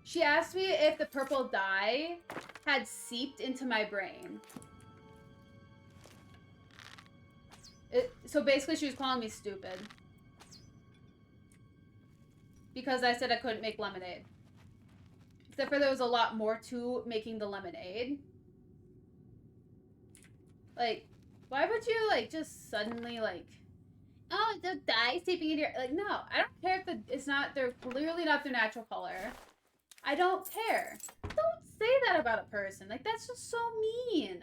She asked me if the purple dye had seeped into my brain. So basically she was calling me stupid. Because I said I couldn't make lemonade. Except for there was a lot more to making the lemonade. Like, why would you, like, just suddenly, like, oh, the dye seeping into your... Like, no, I don't care if it's not... They're clearly not their natural color. I don't care. Don't say that about a person. Like, that's just so mean.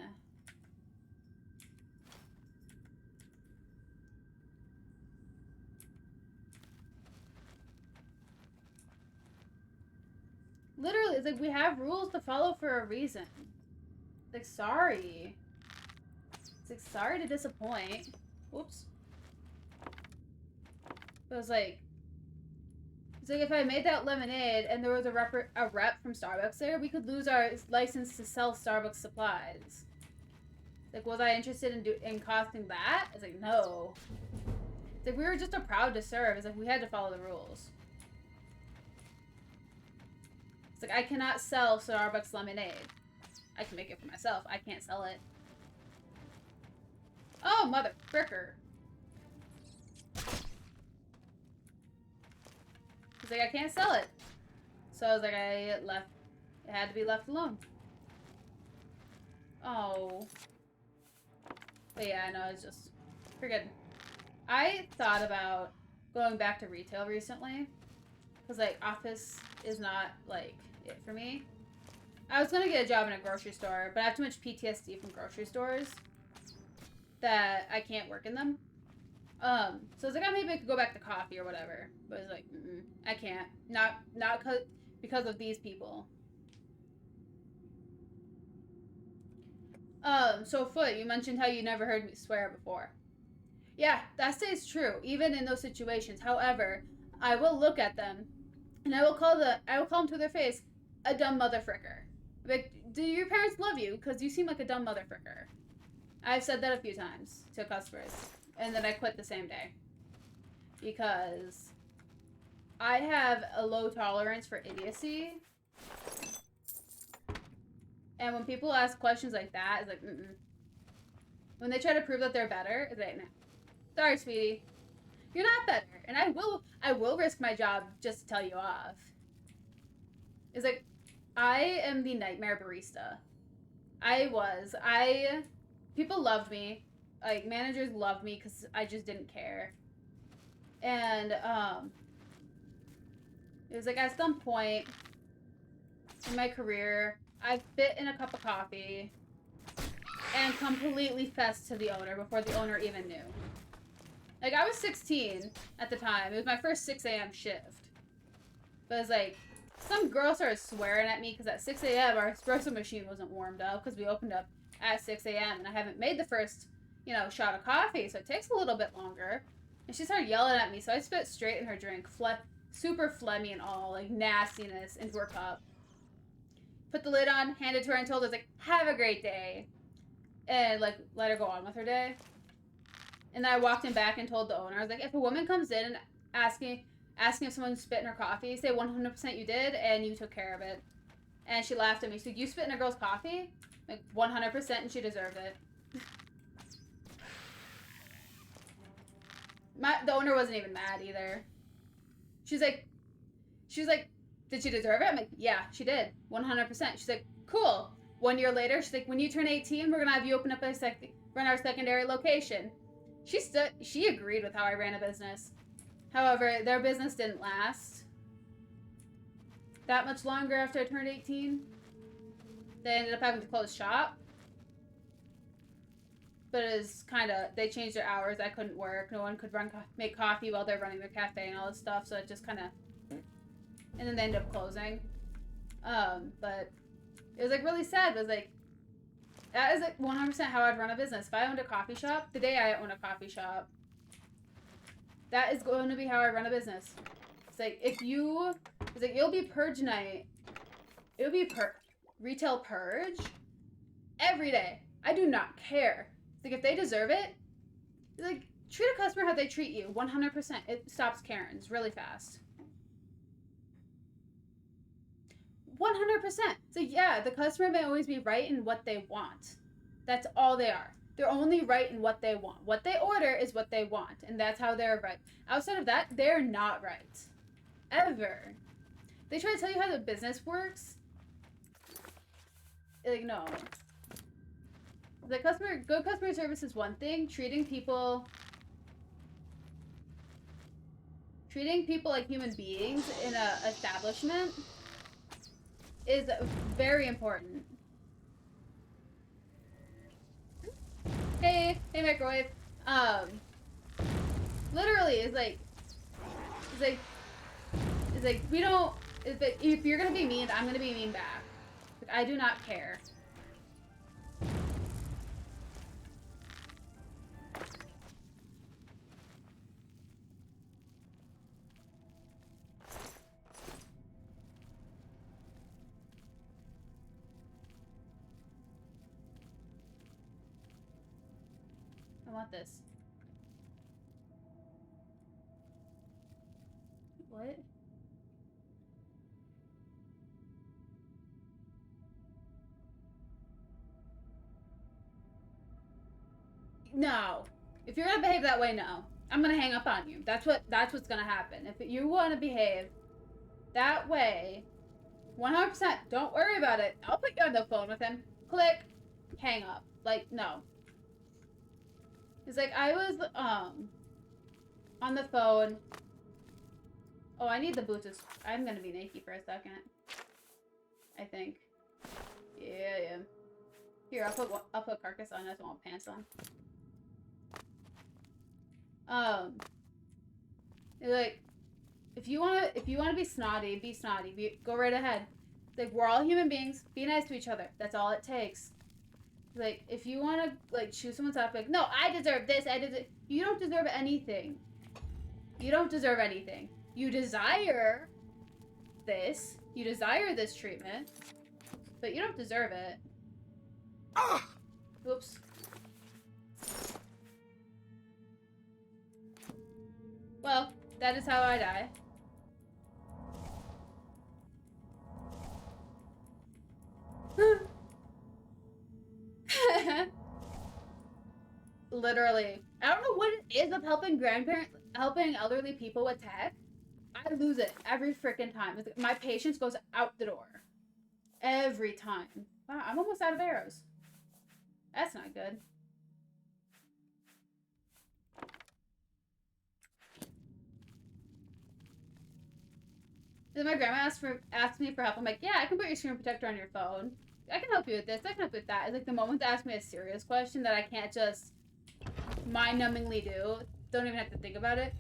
Literally, it's like we have rules to follow for a reason. Like, sorry. It's like, sorry to disappoint. Whoops. But it was like... It's like if I made that lemonade and there was a rep from Starbucks there, we could lose our license to sell Starbucks supplies. Like, was I interested in costing that? It's like, no. It's like, we were just a proud to serve. It's like, we had to follow the rules. It's like, I cannot sell Starbucks lemonade. I can make it for myself. I can't sell it. Oh, mother fricker. It's like, I can't sell it. So I was like, it had to be left alone. Oh. But yeah, no, it's just, forget it. I thought about going back to retail recently. Because, like, office is not, like, it for me. I was gonna get a job in a grocery store, but I have too much PTSD from grocery stores that I can't work in them. So I was like, oh, maybe I could go back to coffee or whatever. But it's like, I can't. Not because of these people. So Foot, you mentioned how you never heard me swear before. Yeah, that stays true, even in those situations. However, I will look at them, and I will call them to their face, a dumb motherfricker. Like, do your parents love you? Because you seem like a dumb motherfricker. I've said that a few times to customers. And then I quit the same day. Because I have a low tolerance for idiocy. And when people ask questions like that, it's like, When they try to prove that they're better, it's like, no. Sorry, sweetie. You're not better. And I will risk my job just to tell you off. It's like, I am the nightmare barista. People loved me. Like, managers loved me because I just didn't care. And, it was like at some point in my career, I bit in a cup of coffee and completely fessed to the owner before the owner even knew. Like, I was 16 at the time. It was my first 6 a.m. shift. But it was like, some girl started swearing at me because at 6 a.m. our espresso machine wasn't warmed up because we opened up at 6 a.m. and I haven't made the first, shot of coffee, so it takes a little bit longer. And she started yelling at me, so I spit straight in her drink, super phlegmy and all, like, nastiness into her cup. Put the lid on, handed it to her, and told her, like, have a great day. And, like, let her go on with her day. And then I walked in back and told the owner, I was like, if a woman comes in and asking if someone spit in her coffee, say 100% you did, and you took care of it. And she laughed at me. She's like, you spit in a girl's coffee? Like, 100%, and she deserved it. The owner wasn't even mad either. She was like, did she deserve it? I'm like, yeah, she did. 100%. She's like, cool. 1 year later, she's like, when you turn 18, we're gonna have you open up run our secondary location. She agreed with how I ran a business. However, their business didn't last that much longer after I turned 18. They ended up having to close shop. But it was kind of, they changed their hours. I couldn't work. No one could make coffee while they're running their cafe and all this stuff. So it just kind of, and then they ended up closing. But it was like really sad. It was like, that is like 100% how I'd run a business. If I owned a coffee shop, the day I own a coffee shop, that is going to be how I run a business. It's like, it's like, it'll be purge night. It'll be retail purge every day. I do not care. It's like, if they deserve it, it's like, treat a customer how they treat you. 100%. It stops Karens really fast. 100%. So yeah, the customer may always be right in what they want. That's all they are. They're only right in what they want. What they order is what they want, and that's how they're right. Outside of that, they're not right. Ever. They try to tell you how the business works. Like, no. Good customer service is one thing. Treating people like human beings in a establishment is very important. Hey microwave. Literally, it's like we don't. It's like, if you're gonna be mean, I'm gonna be mean back. Like, I do not care. I want this. What? No. If you're gonna behave that way, no. I'm gonna hang up on you. That's what's gonna happen. If you want to behave that way, 100%, don't worry about it. I'll put you on the phone with him. Click. Hang up. Like, no. It's like, I was, on the phone. Oh, I need the boots. I'm gonna be naked for a second. I think. Yeah. Here, I'll put carcass on. I just want pants on. Like, if you wanna be snotty, be snotty. Go right ahead. Like, we're all human beings. Be nice to each other. That's all it takes. Like, if you want to, like, chew someone's up, like, no, I deserve this, you don't deserve anything. You don't deserve anything. You desire this. You desire this treatment. But you don't deserve it. Ah! Oops. Well, that is how I die. Literally. I don't know what it is of helping elderly people with tech. I lose it every freaking time. My patience goes out the door. Every time. Wow, I'm almost out of arrows. That's not good. Then my grandma asked me for help. I'm like, yeah, I can put your screen protector on your phone. I can help you with this. I can help you with that. It's like the moment they ask me a serious question that I can't just mind-numbingly do. Don't even have to think about it.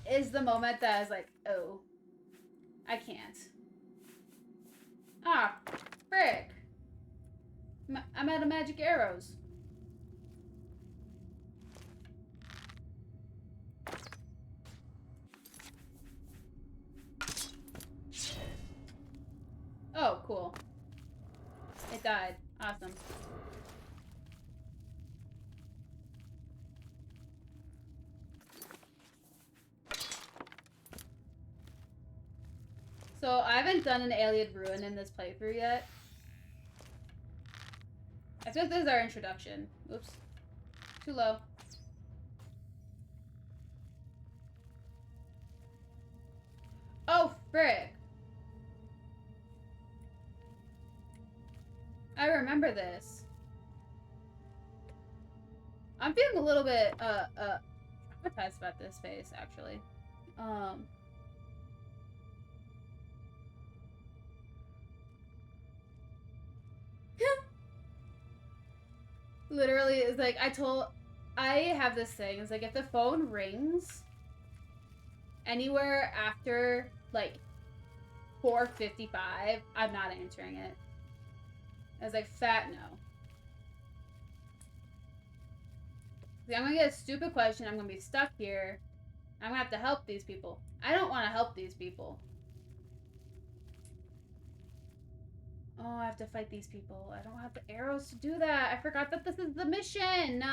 Is the moment that I was like, oh, I can't. Ah, frick. I'm out of magic arrows. Oh, cool. It died. Awesome. So I haven't done an alien ruin in this playthrough yet. I think this is our introduction. Oops. Too low. Oh, frick. I remember this. I'm feeling a little bit, traumatized about this face, actually. Literally, it's like, I have this thing, it's like, if the phone rings anywhere after, like, 4:55, I'm not answering it. I was like, fat no. I'm gonna get a stupid question, I'm gonna be stuck here, I'm gonna have to help these people. I don't want to help these people. Oh, I have to fight these people. I don't have the arrows to do that. I forgot that this is the mission.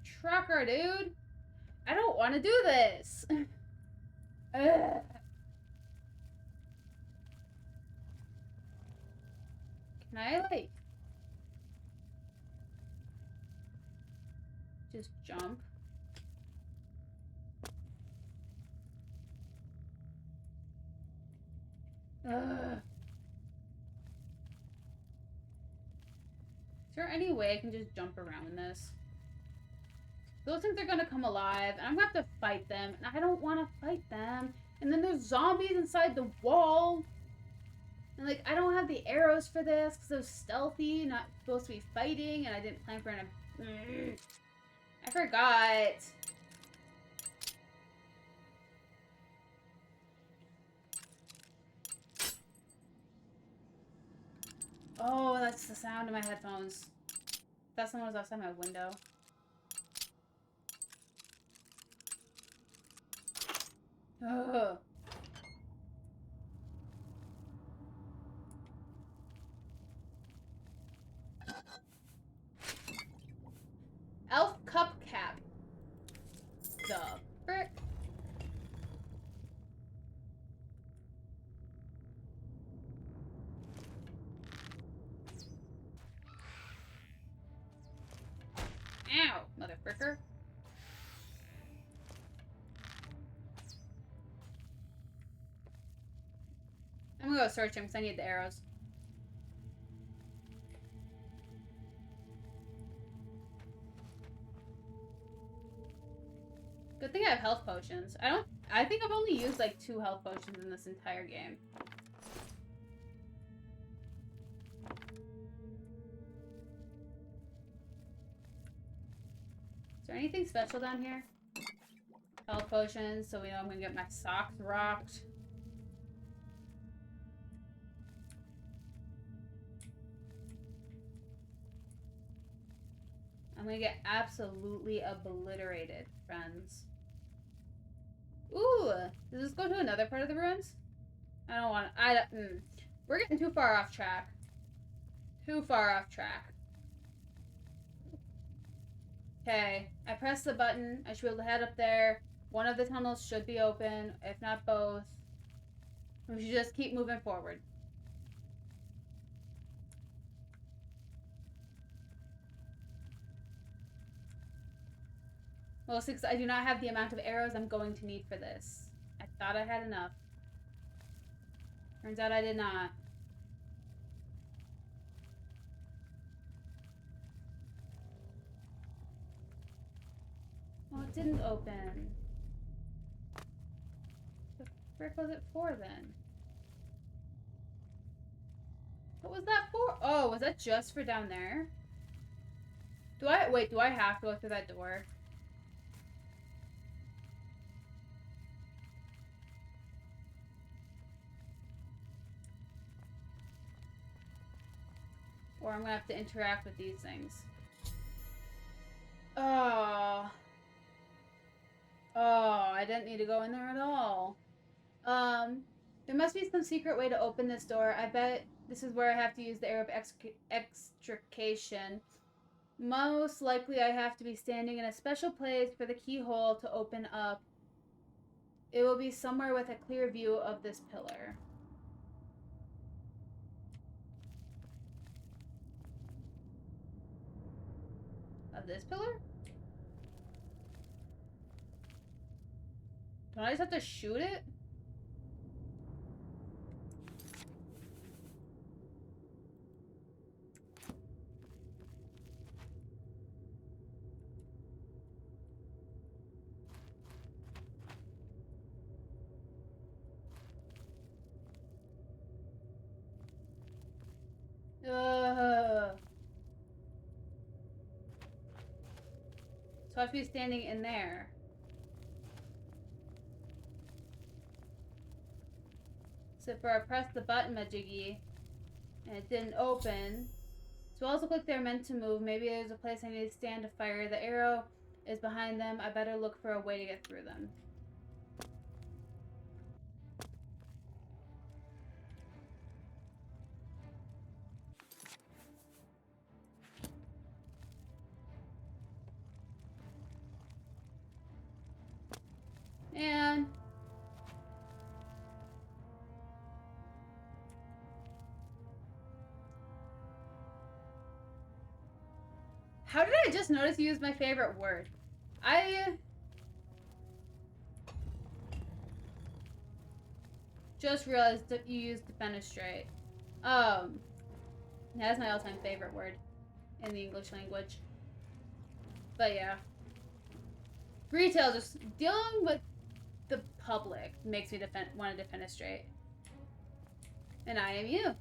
Trucker, dude. I don't want to do this. Ugh. Can I, like, just jump? Ugh. Is there any way I can just jump around in this? Those things are gonna come alive, and I'm gonna have to fight them, and I don't want to fight them. And then there's zombies inside the wall. And, like, I don't have the arrows for this, because they're stealthy, not supposed to be fighting, and I didn't plan for an... I forgot. Oh, that's the sound of my headphones. That someone was outside my window. Ugh. Elf cup cap. The frick? Ow, mother fricker. I'm gonna go search him because I need the arrows. Good thing I have health potions. I think I've only used like 2 health potions in this entire game. Is there anything special down here? Health potions, so we know I'm gonna get my socks rocked. I'm gonna get absolutely obliterated, friends. Ooh! Does this go to another part of the ruins? I don't want to. We're getting too far off track. Too far off track. Okay, I pressed the button. I should be able to head up there. One of the tunnels should be open, if not both. We should just keep moving forward. Well, since I do not have the amount of arrows I'm going to need for this. I thought I had enough. Turns out I did not. Oh, it didn't open. What the frick was it for then? What was that for? Oh, was that just for down there? Do I have to go through that door? Or I'm gonna have to interact with these things. Oh. Oh, I didn't need to go in there at all. There must be some secret way to open this door. I bet This is where I have to use the arrow of extrication. Most likely I have to be standing in a special place for the keyhole to open up. It will be somewhere with a clear view of this pillar. Of this pillar? Don't I just have to shoot it? So I have to be standing in there. So if I pressed the button, Majiggy, and it didn't open. So also click there meant to move. Maybe there's a place I need to stand to fire. The arrow is behind them. I better look for a way to get through them. And how did I just notice you used my favorite word? I just realized that you used defenestrate. That's my all-time favorite word in the English language. But yeah. Retail, just dealing with the public makes me want to defenestrate. And I am you.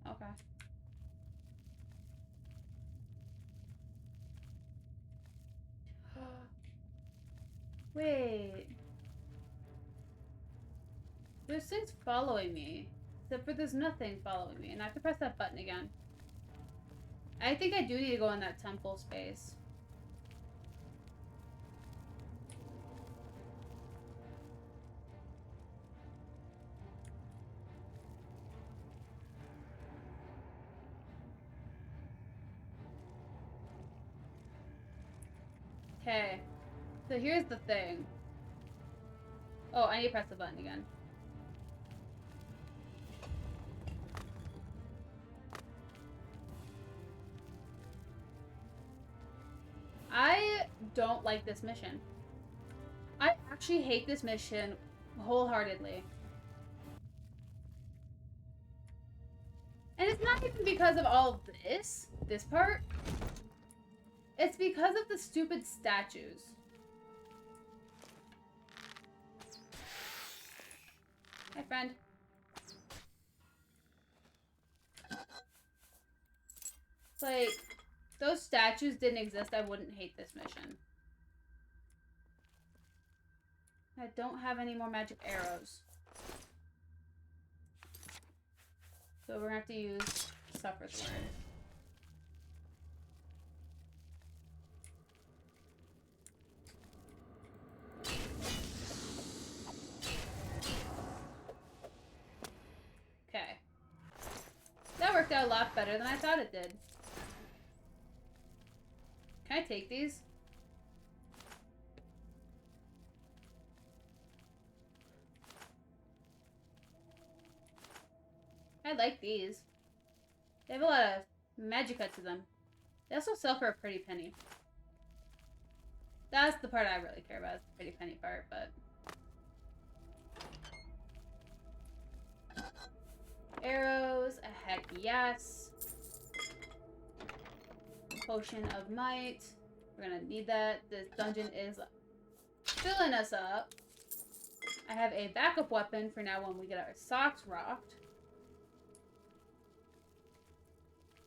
Okay. Wait. There's things following me. Except for there's nothing following me. And I have to press that button again. I think I do need to go in that temple space. Okay. So here's the thing. Oh, I need to press the button again. I don't like this mission. I actually hate this mission wholeheartedly. And it's not even because of all of this part. It's because of the stupid statues. Hi, friend. It's like, those statues didn't exist, I wouldn't hate this mission. I don't have any more magic arrows. So we're gonna have to use Suffer's Word. Okay. That worked out a lot better than I thought it did. Can I take these? I like these. They have a lot of magicka to them. They also sell for a pretty penny. That's the part I really care about, is the pretty penny part, but... Arrows, a heck yes. Potion of Might. We're gonna need that. This dungeon is filling us up. I have a backup weapon for now when we get our socks rocked.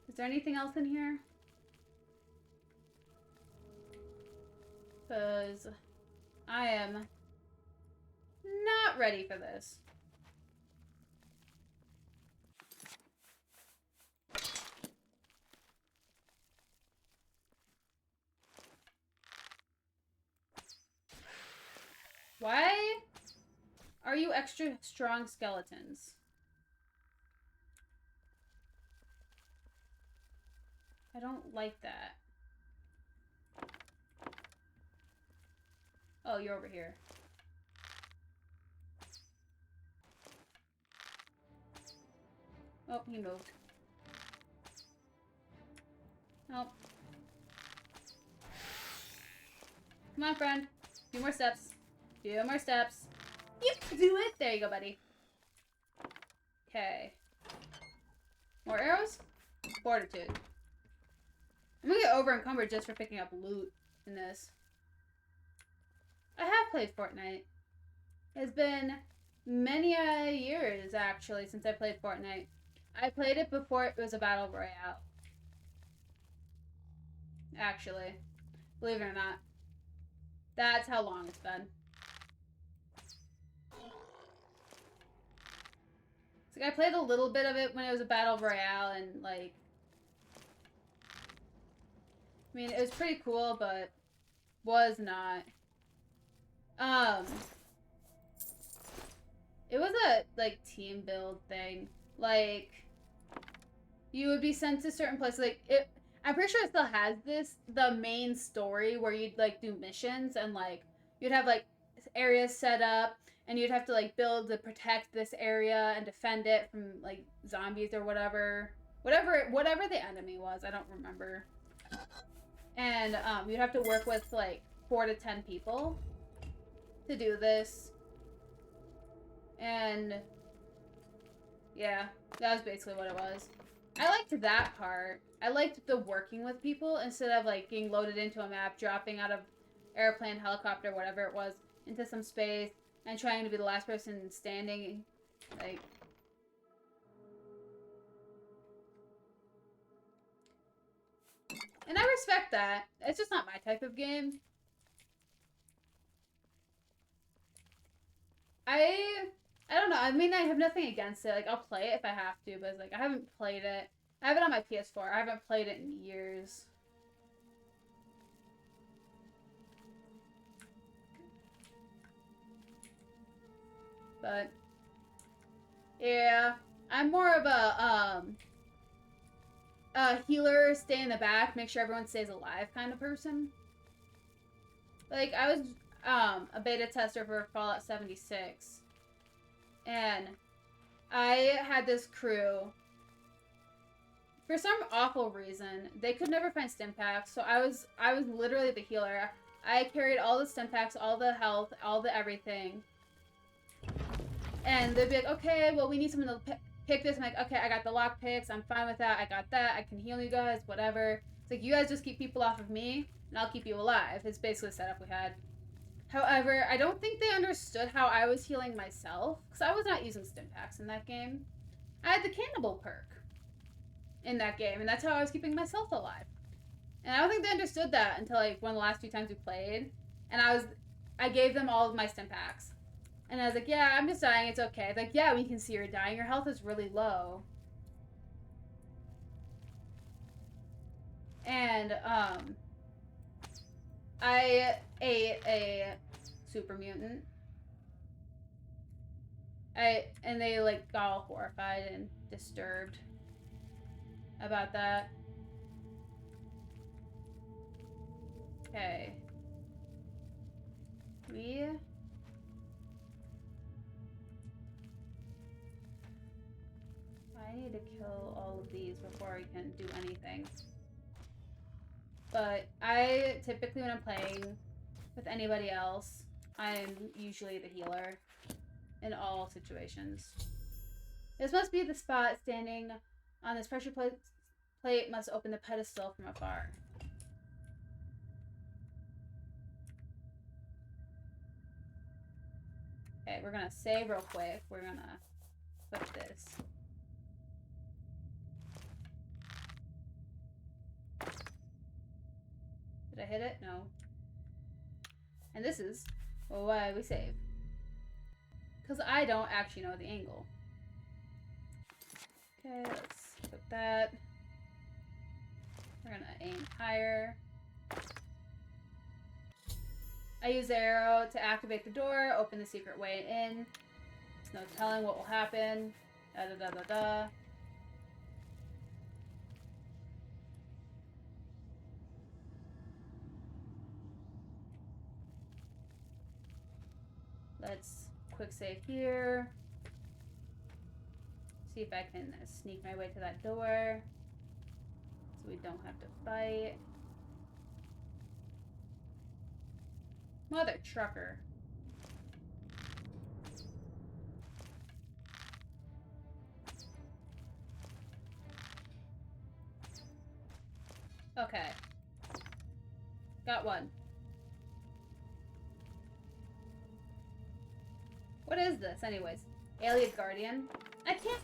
Is there anything else in here? Because I am not ready for this. extra strong skeletons. I don't like that. Oh, you're over here. Oh, he moved. Nope. Come on, friend. Few more steps. Few more steps. You can do it! There you go, buddy. Okay. More arrows? Fortitude. I'm gonna get over encumbered just for picking up loot in this. I have played Fortnite. It's been many years, actually, since I played Fortnite. I played it before it was a battle royale. Actually. Believe it or not. That's how long it's been. It's like I played a little bit of it when it was a battle royale, and like, I mean, it was pretty cool, but was not. It was a like team build thing. Like, you would be sent to certain places. Like it. I'm pretty sure it still has this, the main story where you'd like do missions and like you'd have like areas set up and you'd have to like build to protect this area and defend it from like zombies or whatever the enemy was. I don't remember. And you'd have to work with like 4 to 10 people to do this. And yeah, that was basically what it was. I liked that part. I liked the working with people instead of like getting loaded into a map, dropping out of airplane, helicopter, whatever it was, into some space and trying to be the last person standing. Like, and I respect that. It's just not my type of game. I don't know. I mean, I have nothing against it. Like, I'll play it if I have to, but it's like I haven't played it. I have it on my PS4. I haven't played it in years. But yeah, I'm more of a healer, stay in the back, make sure everyone stays alive kind of person. Like, I was a beta tester for Fallout 76, and I had this crew. For some awful reason, they could never find stim packs, so I was literally the healer. I carried all the stim packs, all the health, all the everything. And they'd be like, okay, well, we need someone to pick this. I'm like, okay, I got the lock picks. I'm fine with that. I got that. I can heal you guys, whatever. It's like, you guys just keep people off of me, and I'll keep you alive. It's basically the setup we had. However, I don't think they understood how I was healing myself, because I was not using stim packs in that game. I had the cannibal perk in that game, and that's how I was keeping myself alive. And I don't think they understood that until like one of the last few times we played, and I gave them all of my stim packs, and I was like, yeah, I'm just dying, it's okay. Like, yeah, we can see you're dying, your health is really low. And I ate a super mutant. And they like got all horrified and disturbed about that. Okay. I need to kill all of these before I can do anything. But I typically, when I'm playing with anybody else, I'm usually the healer in all situations. This must be the spot. Standing on this pressure plate must open the pedestal from afar. Okay, we're gonna save real quick. We're gonna put this. Did I hit it? No. And this is why we save. Because I don't actually know the angle. Okay, let's put that. We're gonna aim higher. I use the arrow to activate the door, open the secret way in. There's no telling what will happen. Da da da da da. Let's quick save here. See if I can sneak my way to that door so we don't have to fight. Mother trucker. Okay. Got one. What is this, anyways? Alien Guardian? I can't...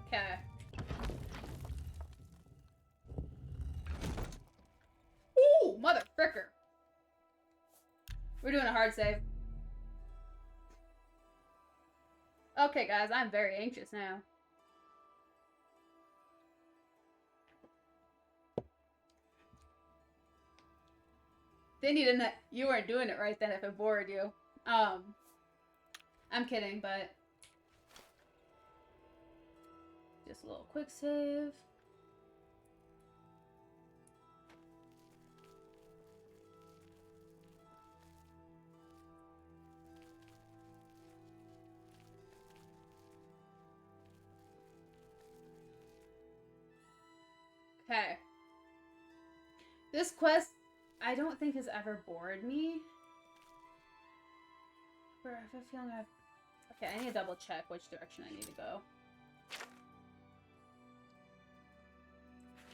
Okay. Ooh, mother fricker. We're doing a hard save. Okay, guys, I'm very anxious now. Then you didn't. You weren't doing it right then. If it bored you, I'm kidding, but just a little quick save. Okay. This quest, I don't think has ever bored me. But I have a feeling I've... Okay, I need to double check which direction I need to go.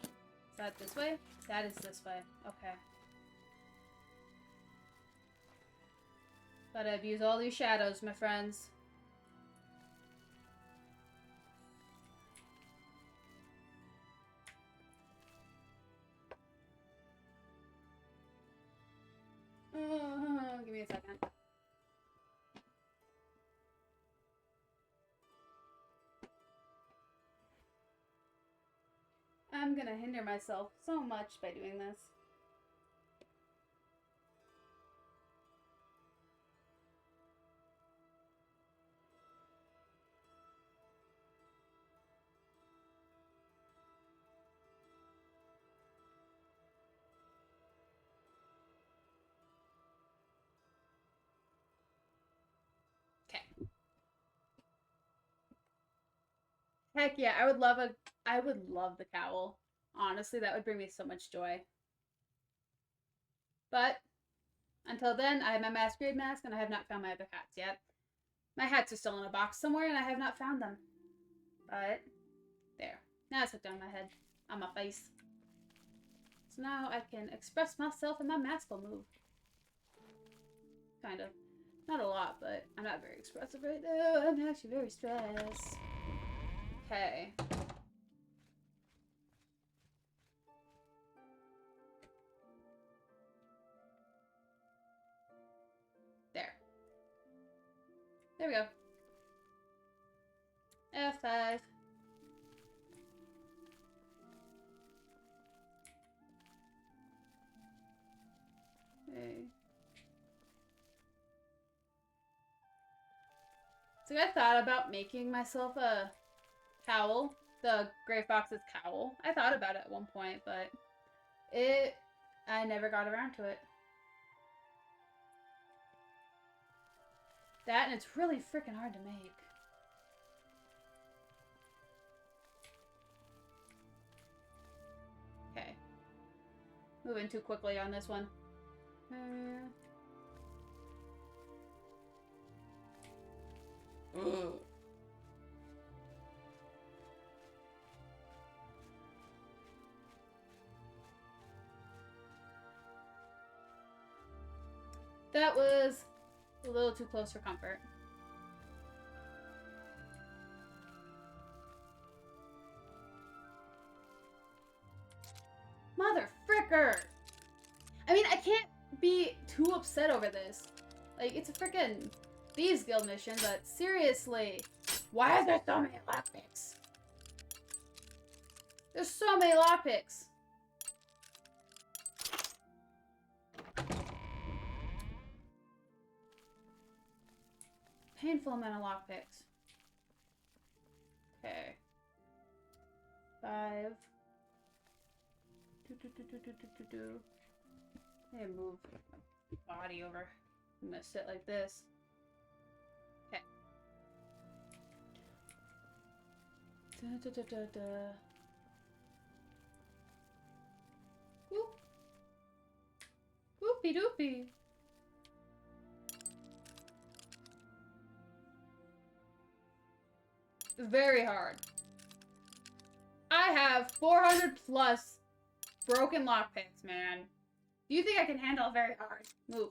Is that this way? That is this way. Okay. Gotta abuse all these shadows, my friends. Give me a second. I'm gonna hinder myself so much by doing this. Heck yeah, I would love the cowl. Honestly, that would bring me so much joy. But until then, I have my masquerade mask and I have not found my other hats yet. My hats are still in a box somewhere and I have not found them. But there. Now it's hooked on my head. On my face. So now I can express myself and my mask will move. Kind of. Not a lot, but I'm not very expressive right now. I'm actually very stressed. Okay. There. There we go. F5. Okay. So I thought about making myself a cowl, the Gray Fox's cowl. I thought about it at one point, but I never got around to it. That, and it's really freaking hard to make. Okay. Moving too quickly on this one. Ugh. That was a little too close for comfort. Mother fricker! I mean, I can't be too upset over this. Like, it's a freaking Thieves Guild mission, but seriously, why are there so many lockpicks? There's so many lockpicks. painful amount of lockpicks. Okay. 5. I need to move my body over. I'm gonna sit like this. Okay. Whoop. Whoopie doopie. Very hard. I have 400 plus broken lockpicks, man. Do you think I can handle very hard? Move.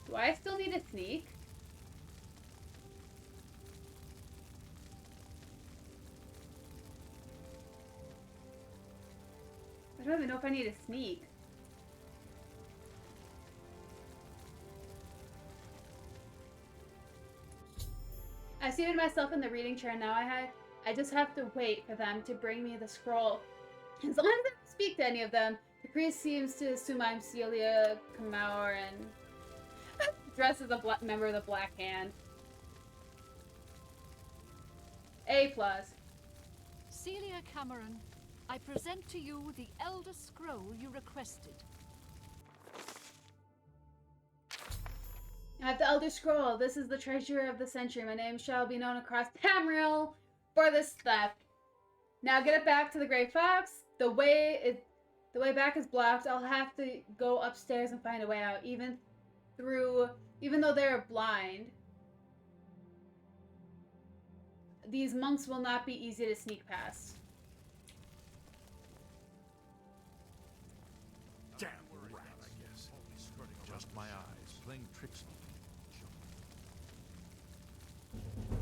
Do I still need to sneak? I don't even know if I need to sneak. I seated myself in the reading chair and now I just have to wait for them to bring me the scroll. As long as I don't speak to any of them, the priest seems to assume I'm Celia Kamauer and dressed as a member of the Black Hand. A+. Celia Cameron, I present to you the Elder Scroll you requested. I have the Elder Scroll. This is the treasure of the century. My name shall be known across Tamriel for this theft. Now get it back to the Grey Fox. The way back is blocked. I'll have to go upstairs and find a way out, even though they're blind. These monks will not be easy to sneak past. Damn rat, I guess. Just my eyes playing tricks on me.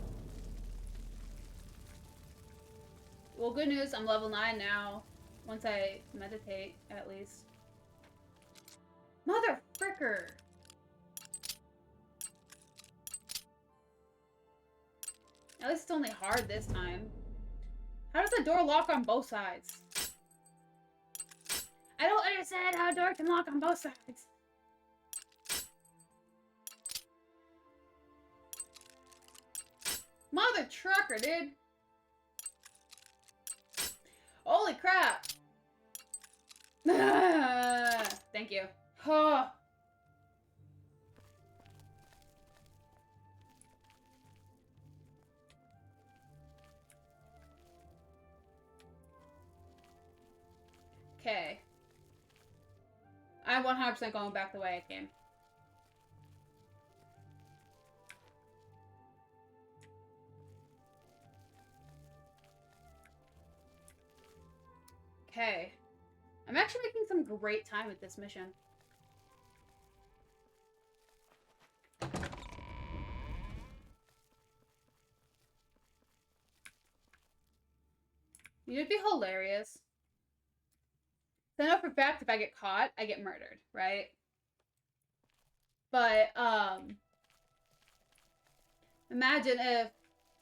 Well, good news, I'm level 9 now. Once I meditate, at least. Mother fricker! At least it's only hard this time. How does the door lock on both sides? I don't understand how a door can lock on both sides. Mother trucker, dude! Holy crap! Thank you. Oh. Okay. I'm 100% going back the way I came. Okay. I'm actually making some great time with this mission. It'd be hilarious. I know for a fact if I get caught, I get murdered, right? But, imagine if,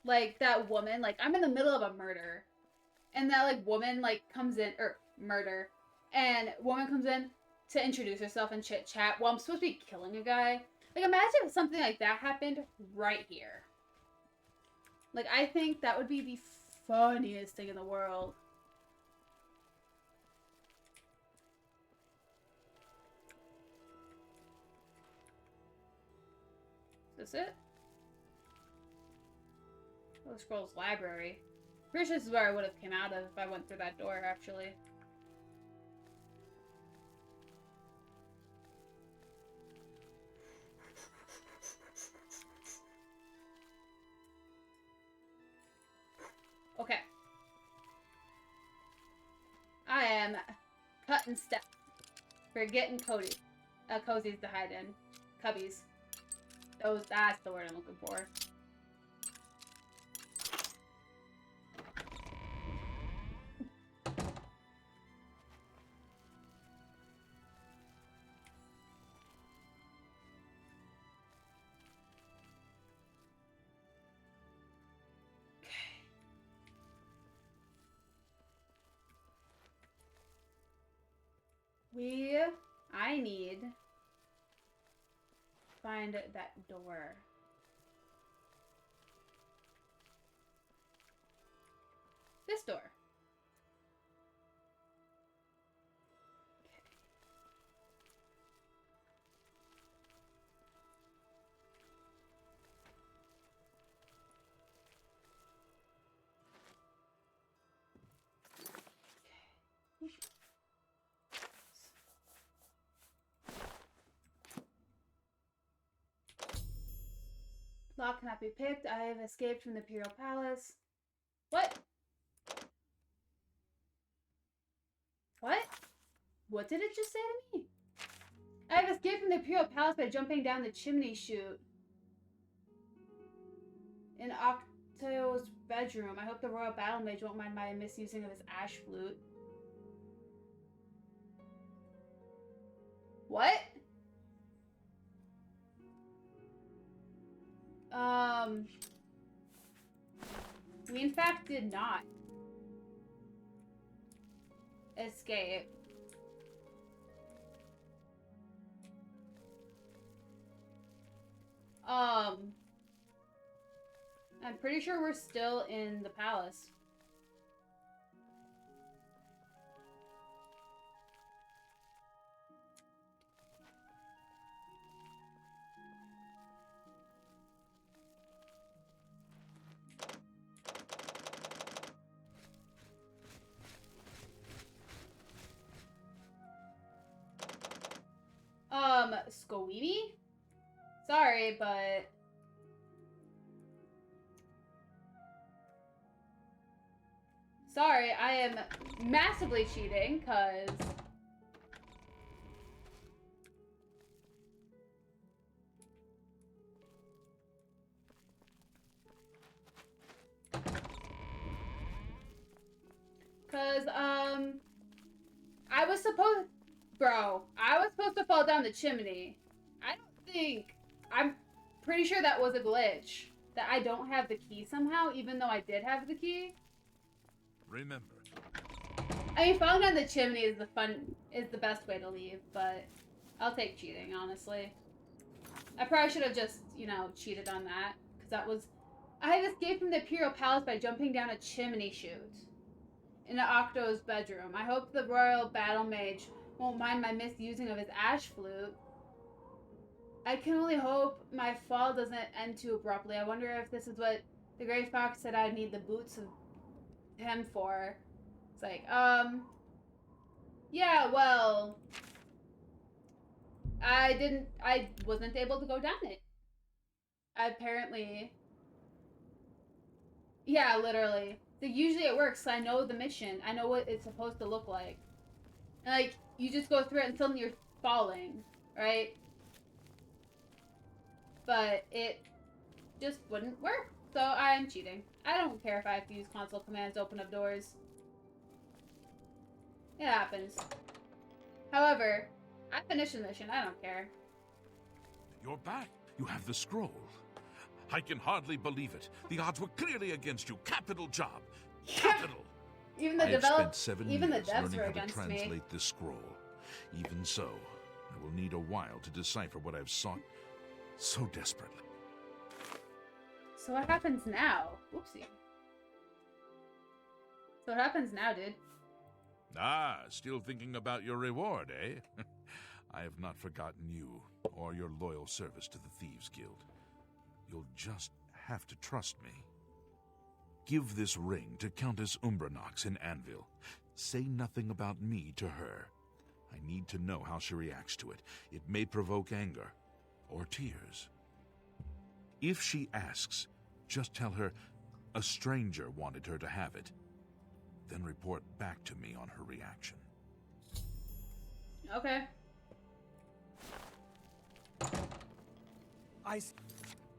like, that woman, like, I'm in the middle of a murder, and that, like, woman, like, comes in, or, murder, and woman comes in to introduce herself and chit-chat while I'm supposed to be killing a guy. Like, imagine if something like that happened right here. Like, I think that would be the funniest thing in the world. Is this it? Oh, Scrolls Library. Pretty sure this is where I would have came out of if I went through that door, actually. Okay. I am cutting steps for getting cozies to hide in. Cubbies. That's the word I'm looking for. I need to find that door. This door. Lock cannot be picked. I have escaped from the Imperial Palace. What? What? What did it just say to me? I have escaped from the Imperial Palace by jumping down the chimney chute. In Octo's bedroom. I hope the Royal Battle Mage won't mind my misusing of his ash flute. What? We in fact did not escape. I'm pretty sure we're still in the palace. Scoweeby? Sorry, but... Sorry, I am massively cheating, because... I was supposed... Bro, I was supposed to fall down the chimney. I don't think... I'm pretty sure that was a glitch. That I don't have the key somehow, even though I did have the key. Remember. I mean, falling down the chimney is the best way to leave, but I'll take cheating, honestly. I probably should have just, you know, cheated on that, because that was... I had escaped from the Imperial Palace by jumping down a chimney chute in Octo's bedroom. I hope the Royal Battle Mage won't mind my misusing of his ash flute. I can only hope my fall doesn't end too abruptly. I wonder if this is what the Grey Fox said I'd need the boots of him for. It's like, yeah, well, I wasn't able to go down it. Apparently. Yeah, literally. So usually it works, so I know the mission. I know what it's supposed to look like. And, like, you just go through it until you're falling, right? But it just wouldn't work. So I'm cheating. I don't care if I have to use console commands to open up doors. It happens. However, I finished the mission. I don't care. You're back. You have the scroll. I can hardly believe it. The odds were clearly against you. Capital job. Capital. Even the even the devs were learning how to against me. translate this scroll. Even so, I will need a while to decipher what I've sought so desperately. So what happens now? Whoopsie. So what happens now, dude? Ah, still thinking about your reward, eh? I have not forgotten you or your loyal service to the Thieves Guild. You'll just have to trust me. Give this ring to Countess Umbranox in Anvil. Say nothing about me to her. I need to know how she reacts to it. It may provoke anger or tears. If she asks, just tell her a stranger wanted her to have it. Then report back to me on her reaction. Okay. I...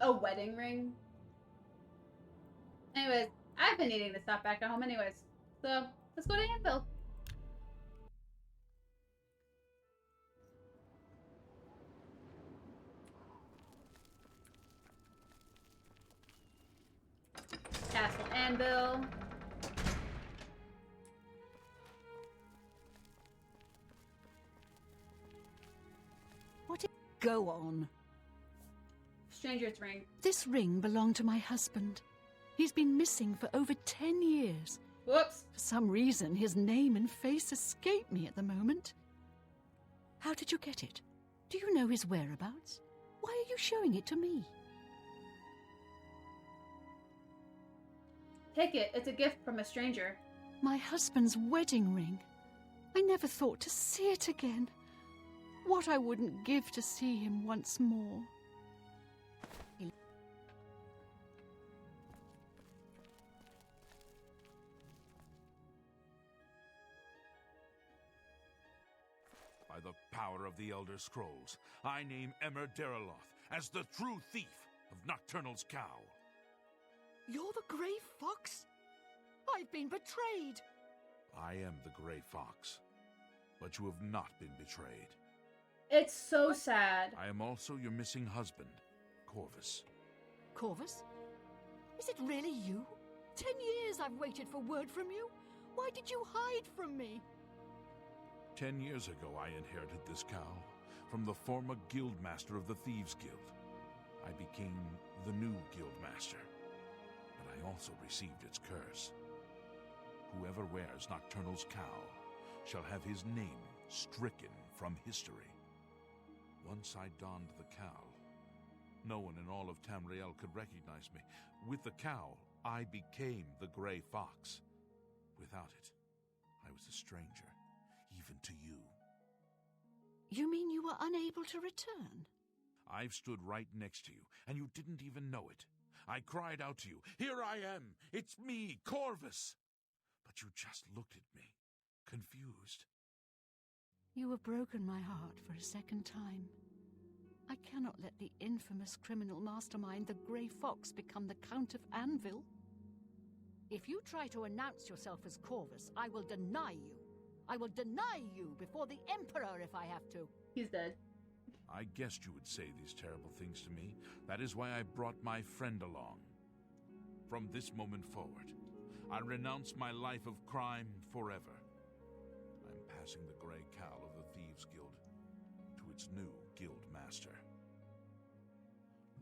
A wedding ring? Anyways, I've been needing to stop back at home anyways. So, let's go to Anvil. Castle Anvil. go on. Stranger's ring. This ring belonged to my husband. He's been missing for over 10 years. Whoops. For some reason, his name and face escape me at the moment. How did you get it? Do you know his whereabouts? Why are you showing it to me? Take it. It's a gift from a stranger. My husband's wedding ring. I never thought to see it again. What I wouldn't give to see him once more. By the power of the Elder Scrolls, I name Emmer Deriloth as the true thief of Nocturnal's cow. You're the Grey Fox? I've been betrayed. I am the Grey Fox, but you have not been betrayed. It's so sad. I am also your missing husband, Corvus. Corvus? Is it really you? 10 years I've waited for word from you. Why did you hide from me? 10 years ago, I inherited this cow from the former guildmaster of the Thieves Guild. I became the new guildmaster, but I also received its curse. Whoever wears Nocturnal's cow shall have his name stricken from history. Once I donned the cowl, no one in all of Tamriel could recognize me. With the cowl, I became the Grey Fox. Without it, I was a stranger, even to you. You mean you were unable to return? I've stood right next to you, and you didn't even know it. I cried out to you, "Here I am! It's me, Corvus!" But you just looked at me, confused. You have broken my heart for a second time. I cannot let the infamous criminal mastermind, the Grey Fox, become the Count of Anvil. If you try to announce yourself as Corvus, I will deny you. I will deny you before the Emperor if I have to. He's dead. I guessed you would say these terrible things to me. That is why I brought my friend along. From this moment forward, I renounce my life of crime forever. I'm passing the gray cowl of the Thieves Guild to its new guild master.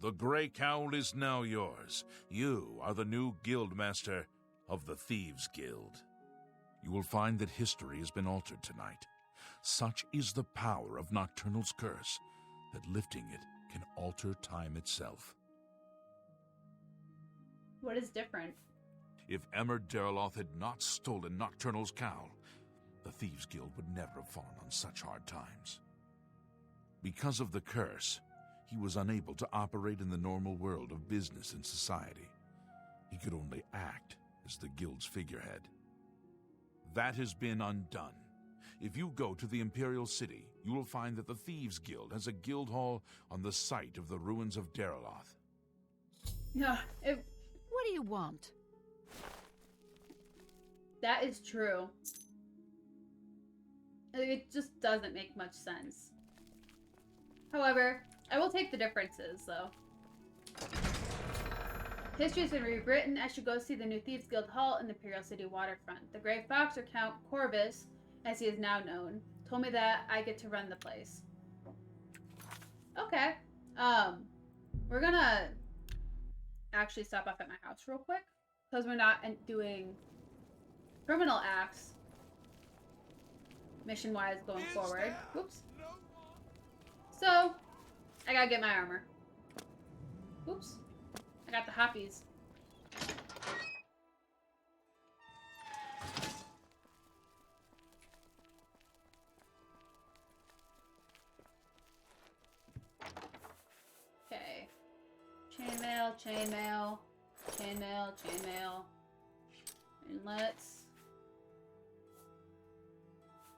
The gray cowl is now yours. You are the new guild master of the Thieves Guild. You will find that history has been altered tonight. Such is the power of Nocturnal's curse that lifting it can alter time itself. What is different? If Emmer Deriloth had not stolen Nocturnal's cowl, the Thieves Guild would never have fallen on such hard times. Because of the curse, he was unable to operate in the normal world of business and society. He could only act as the Guild's figurehead. That has been undone. If you go to the Imperial City, you will find that the Thieves Guild has a guild hall on the site of the ruins of Deriloth. No, What do you want? that is true. It just doesn't make much sense. However, I will take the differences, though. History's been rewritten. I should go see the new Thieves Guild Hall in the Imperial City waterfront. The Grey Fox, or Count Corvus, as he is now known, told me that I get to run the place. Okay. We're gonna actually stop off at my house real quick, because we're not doing criminal acts mission-wise going forward. Whoops. So, I gotta get my armor. Whoops. I got the hoppies. Okay. Chainmail, chainmail, chainmail, chainmail. And let's...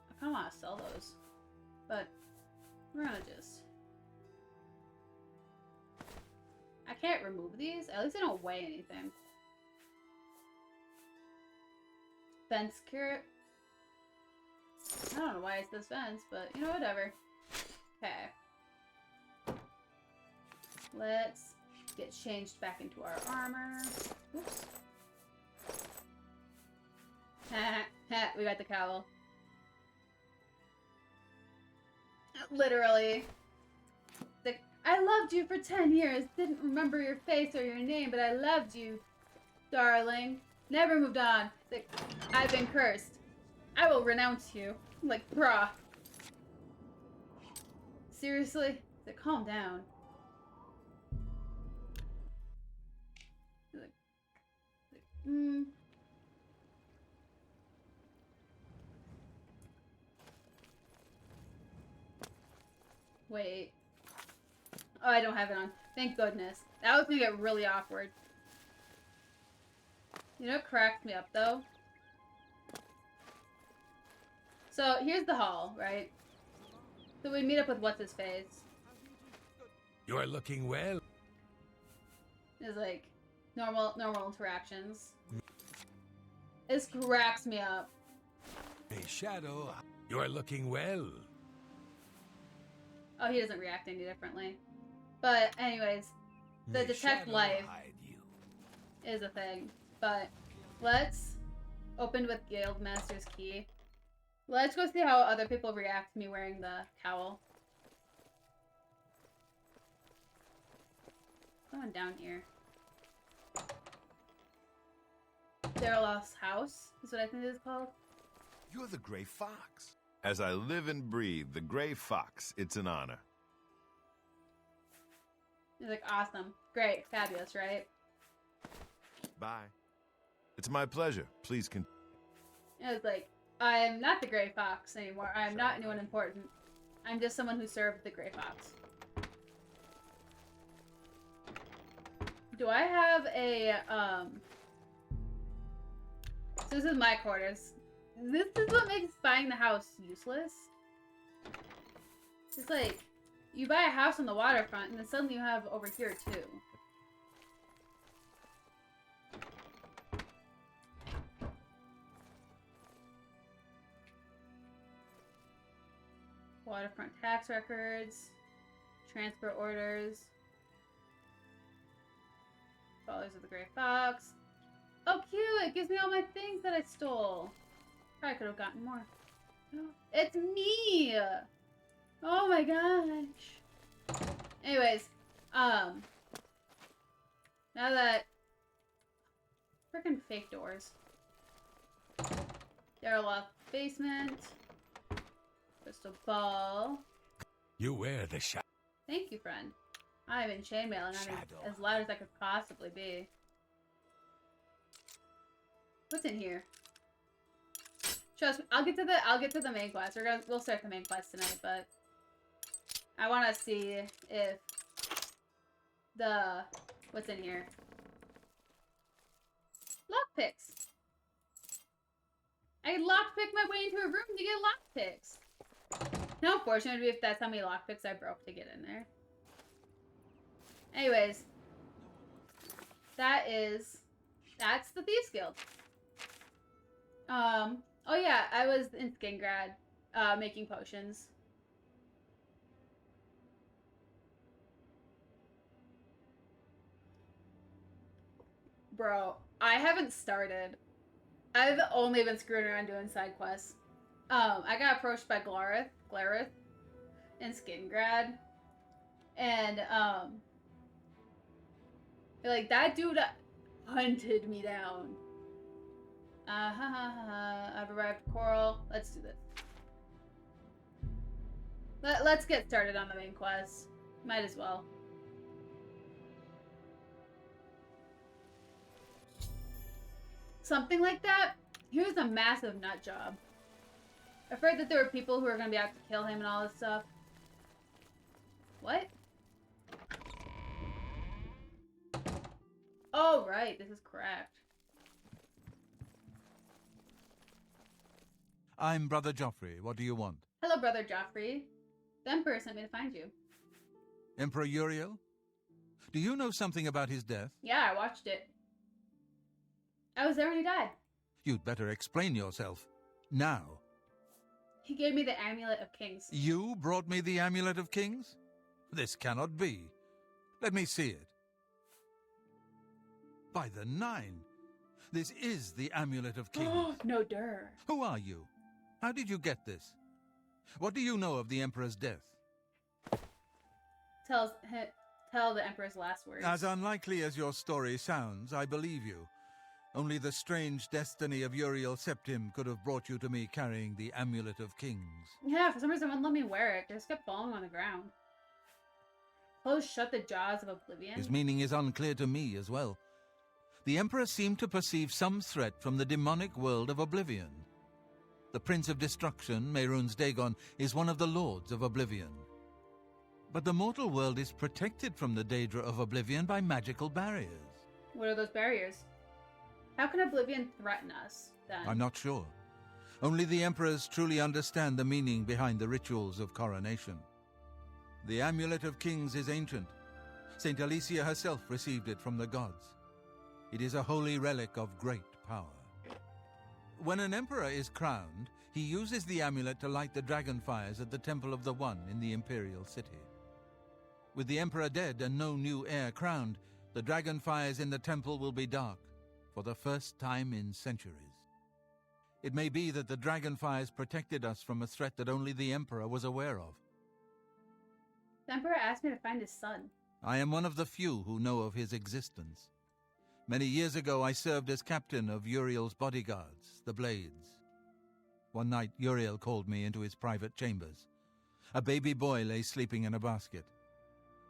I kinda wanna sell those. But we're gonna just... I can't remove these. At least they don't weigh anything. Fence carrot. I don't know why it's this fence, but you know, whatever. Okay. Let's get changed back into our armor. Oops. We got the cowl. Literally. I loved you for 10 years. Didn't remember your face or your name, but I loved you, darling. Never moved on. Like, I've been cursed. I will renounce you. Like, bruh. Seriously? Like, calm down. Like, Wait. Oh, I don't have it on. Thank goodness. That was gonna get really awkward. You know what cracked me up, though? So, here's the hall, right? So we meet up with what's-his-face. You're looking well. It's like, normal interactions. This cracks me up. A shadow. You're looking well. Oh, he doesn't react any differently. But anyways, the detect life is a thing. But let's open with Guildmaster's key. Let's go see how other people react to me wearing the cowl. Going down here. ErissKhaos house is what I think it is called. You're the Gray Fox. As I live and breathe, the Gray Fox, it's an honor. He's like, awesome. Great. Fabulous, right? Bye. It's my pleasure. Please continue. It was like, I'm not the Gray Fox anymore. I'm not anyone important. I'm just someone who served the Gray Fox. Do I have a, So this is my quarters. This is what makes buying the house useless. It's like, you buy a house on the waterfront, and then suddenly you have over here, too. Waterfront tax records, transfer orders, Followers of the Gray Fox. Oh, cute! It gives me all my things that I stole. Probably could have gotten more. It's me! Oh my gosh. Anyways, now that freaking fake doors. ErissKhaos basement. Crystal ball. You wear the shadow. Thank you, friend. I'm in chainmail and I'm as loud as I could possibly be. What's in here? Trust me, I'll get to the main quest. We'll start the main quest tonight, but I want to see if what's in here. Lockpicks. I can lockpick my way into a room to get lockpicks. How unfortunate it would be if that's how many lockpicks I broke to get in there. Anyways, that's the Thieves Guild. Oh yeah, I was in Skingrad, making potions. Bro, I haven't started. I've only been screwing around doing side quests. I got approached by Glareth in Skingrad. And, like, that dude hunted me down. I've arrived at Coral. Let's do this. Let's get started on the main quest. Might as well. Something like that. He was a massive nut job. I've heard that there were people who were going to be out to kill him and all this stuff. What? Oh, right. This is correct. I'm Brother Joffrey. What do you want? Hello, Brother Joffrey. The Emperor sent me to find you. Emperor Uriel? Do you know something about his death? Yeah, I watched it. I was there when he died. You'd better explain yourself. Now. He gave me the Amulet of Kings. You brought me the Amulet of Kings? This cannot be. Let me see it. By the Nine. This is the Amulet of Kings. No dir. Who are you? How did you get this? What do you know of the Emperor's death? tell the Emperor's last words. As unlikely as your story sounds, I believe you. Only the strange destiny of Uriel Septim could have brought you to me carrying the Amulet of Kings. Yeah, for some reason, wouldn't let me wear it. I just kept falling on the ground. Close shut the jaws of oblivion. His meaning is unclear to me as well. The Emperor seemed to perceive some threat from the demonic world of oblivion. The Prince of Destruction, Mehrunes Dagon, is one of the Lords of Oblivion. But the mortal world is protected from the Daedra of Oblivion by magical barriers. What are those barriers? How can Oblivion threaten us, then? I'm not sure. Only the Emperors truly understand the meaning behind the rituals of coronation. The Amulet of Kings is ancient. Saint Alicia herself received it from the gods. It is a holy relic of great power. When an emperor is crowned, he uses the amulet to light the dragon fires at the Temple of the One in the imperial city. With the emperor dead and no new heir crowned, the dragon fires in the temple will be dark, for the first time in centuries. It may be that the dragon fires protected us from a threat that only the emperor was aware of. The Emperor asked me to find his son. I am one of the few who know of his existence. Many years ago, I served as captain of Uriel's bodyguards, the Blades. One night, Uriel called me into his private chambers. A baby boy lay sleeping in a basket.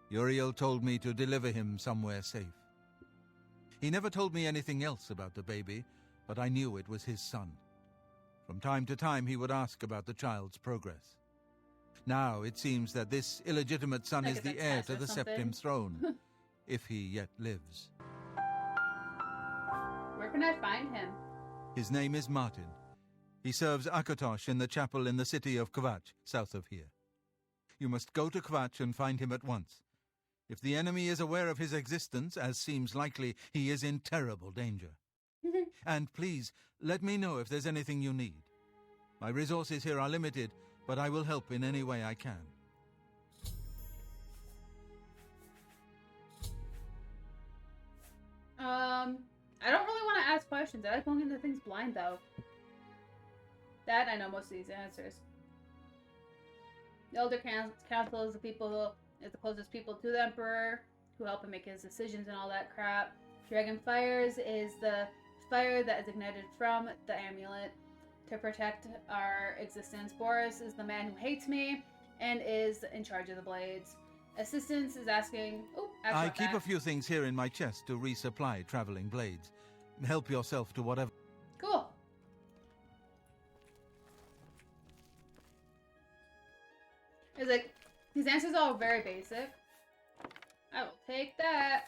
Uriel told me to deliver him somewhere safe. He never told me anything else about the baby, but I knew it was his son. From time to time, he would ask about the child's progress. Now, it seems that this illegitimate son is the heir to the Septim throne, if he yet lives. Where can I find him? His name is Martin. He serves Akatosh in the chapel in the city of Kvatch, south of here. You must go to Kvatch and find him at once. If the enemy is aware of his existence, as seems likely, he is in terrible danger. And please, let me know if there's anything you need. My resources here are limited, but I will help in any way I can. I don't really want to ask questions. I like going into things blind, though. That, I know most of these answers. The Elder Council is the closest people to the Emperor, who help him make his decisions and all that crap. Dragon Fires is the fire that is ignited from the amulet to protect our existence. Boris is the man who hates me and is in charge of the Blades. Assistance is asking... I keep a few things here in my chest to resupply traveling blades. Help yourself to whatever... Cool. It's like, these answers are all very basic. I will take that.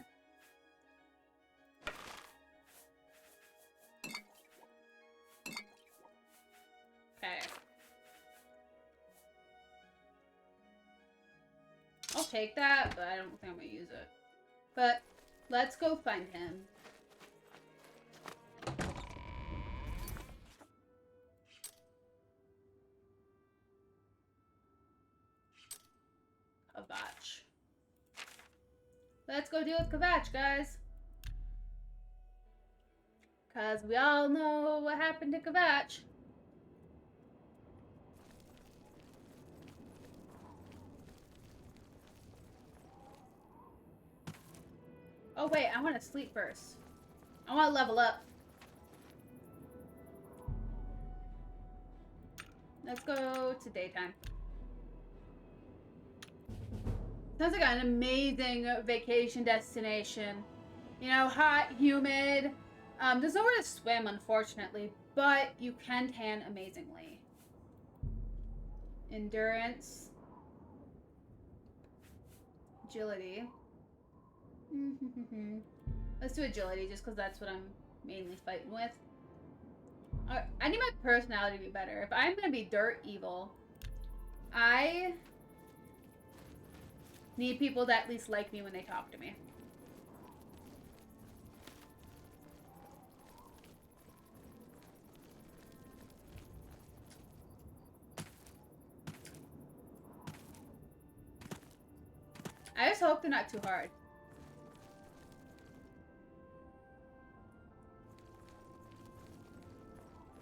Okay. I'll take that, but I don't think I'm gonna use it. But let's go find him. Kvatch. Let's go deal with Kvatch, guys. Because we all know what happened to Kvatch. Oh wait, I want to sleep first. I want to level up. Let's go to daytime. Sounds like an amazing vacation destination. You know, hot, humid. There's nowhere to swim, unfortunately, but you can tan amazingly. Endurance. Agility. Let's do agility, just because that's what I'm mainly fighting with. I need my personality to be better. If I'm going to be dirt evil, I need people to at least like me when they talk to me. I just hope they're not too hard.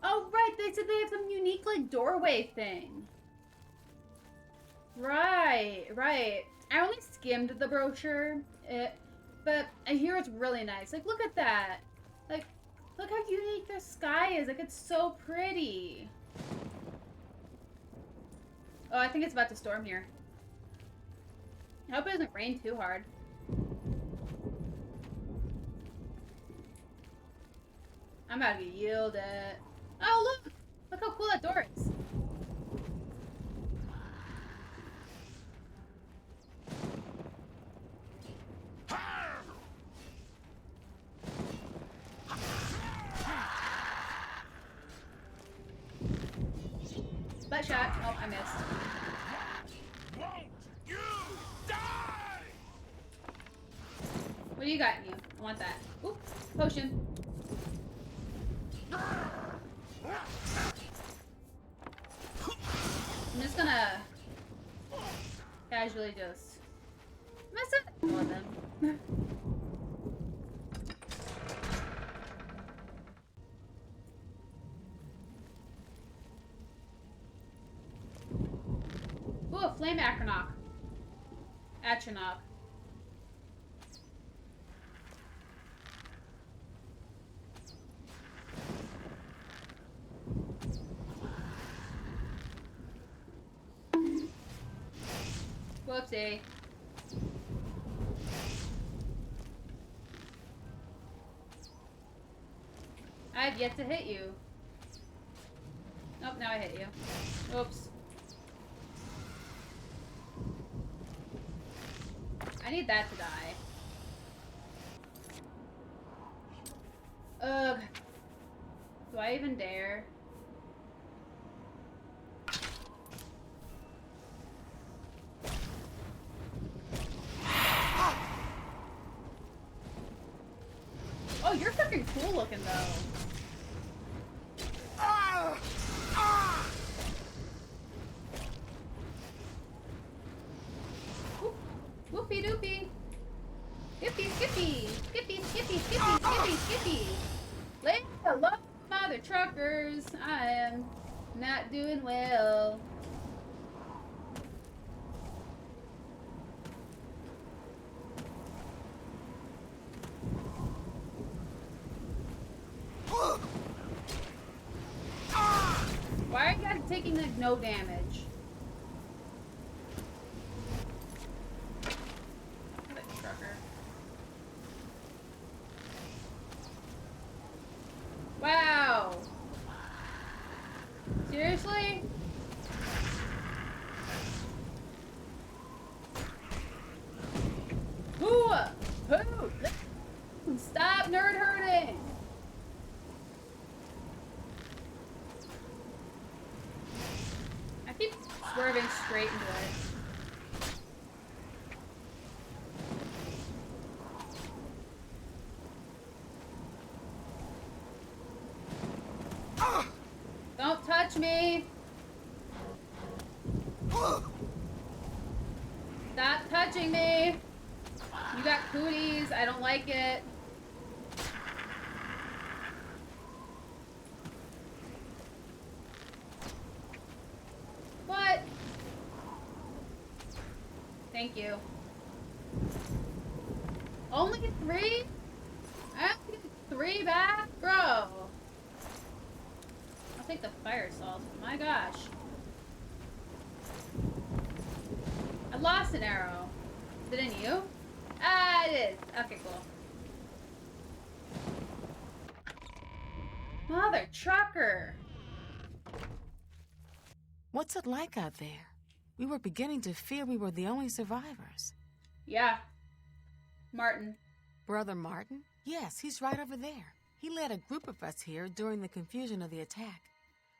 Oh, right, they said they have some unique, like, doorway thing. Right, right. I only skimmed the brochure, but I hear it's really nice. Like, look at that. Like, look how unique the sky is. Like, it's so pretty. Oh, I think it's about to storm here. I hope it doesn't rain too hard. I'm about to yield it. Oh, look! Look how cool that door is. Butt shot. Oh, I missed. Won't you die? What do you got in you? I want that. Oop, potion. I'm just gonna casually just mess up with them. Ooh, a flame Atronach. Atronach. Whoopsie. I've yet to hit you. Nope, now I hit you. Oops. I need that to die. Ugh. Do I even dare? Oh, you're freaking cool looking though. Whoopie doopie. Skippy, skippy. Skippy, skippy, skippy, skippy, skippy. Lay hello, mother truckers. I am not doing well. Why are you guys taking like no damage? Trucker. Wow. Seriously? Who? Stop nerd herding. I keep swerving straight into it. Don't touch me! Stop touching me! You got cooties, I don't like it. What? Thank you. Only 3? I have to get 3 back? Bro. I'll take the fire salt. My gosh. I lost an arrow. Is it in you? Ah, it is. Okay, cool. Mother trucker. What's it like out there? We were beginning to fear we were the only survivors. Yeah. Martin. Brother Martin? Yes, he's right over there. He led a group of us here during the confusion of the attack.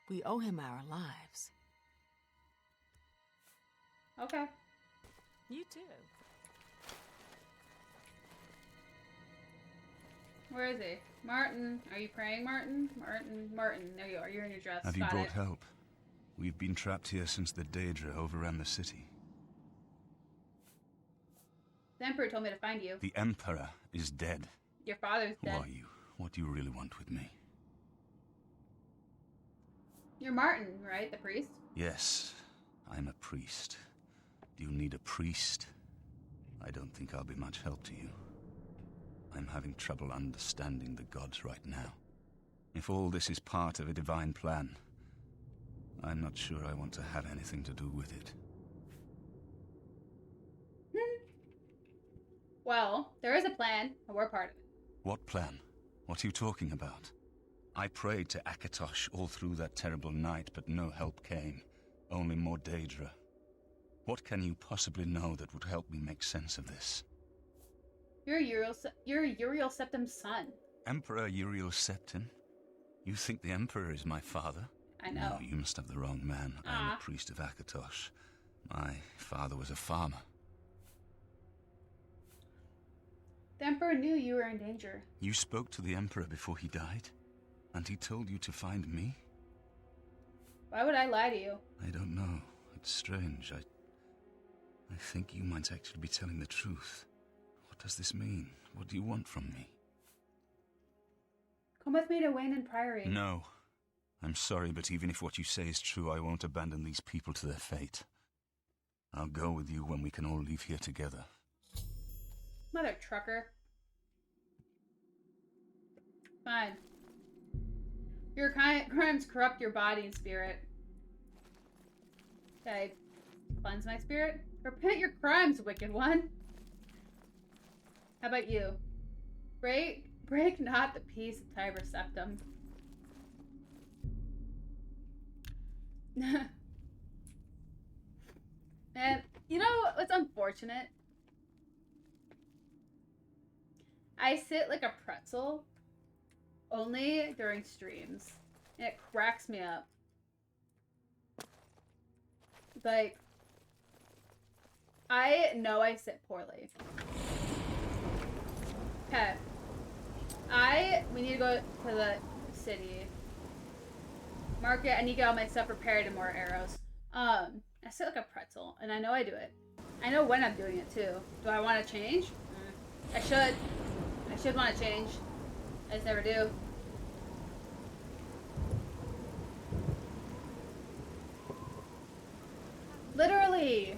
We owe him our lives. Okay. You too. Where is he? Martin. Are you praying, Martin? Martin. There you are. You're in your dress. Have you Got brought it. help? We've been trapped here since the Daedra overran the city. The Emperor told me to find you. The Emperor is dead. Your father's Who dead. are you? What do you really want with me? You're Martin, right? The priest? Yes, I'm a priest. Do you need a priest? I don't think I'll be much help to you. I'm having trouble understanding the gods right now. If all this is part of a divine plan, I'm not sure I want to have anything to do with it. Well, there is a plan, and we're part of it. What plan? What are you talking about? I prayed to Akatosh all through that terrible night, but no help came. Only more Daedra. What can you possibly know that would help me make sense of this? You're Uriel Septim's son. Emperor Uriel Septim? You think the Emperor is my father? I know. No, you must have the wrong man. I'm a priest of Akatosh. My father was a farmer. The Emperor knew you were in danger. You spoke to the Emperor before he died? And he told you to find me? Why would I lie to you? I don't know. It's strange. I think you might actually be telling the truth. What does this mean? What do you want from me? Come with me to Wayne Priory. No. I'm sorry, but even if what you say is true, I won't abandon these people to their fate. I'll go with you when we can all leave here together. Mother trucker. Fine. Your crimes corrupt your body and spirit. Should I cleanse my spirit? Repent your crimes, wicked one. How about you? Break not the peace of Tiber Septim. And you know what's unfortunate? I sit like a pretzel only during streams, and it cracks me up. Like, I know I sit poorly. Okay. We need to go to the city. Market, I need to get all my stuff prepared and more arrows. I sit like a pretzel, and I know I do it. I know when I'm doing it, too. Do I want to change? I should. I should want to change. I just never do. Literally.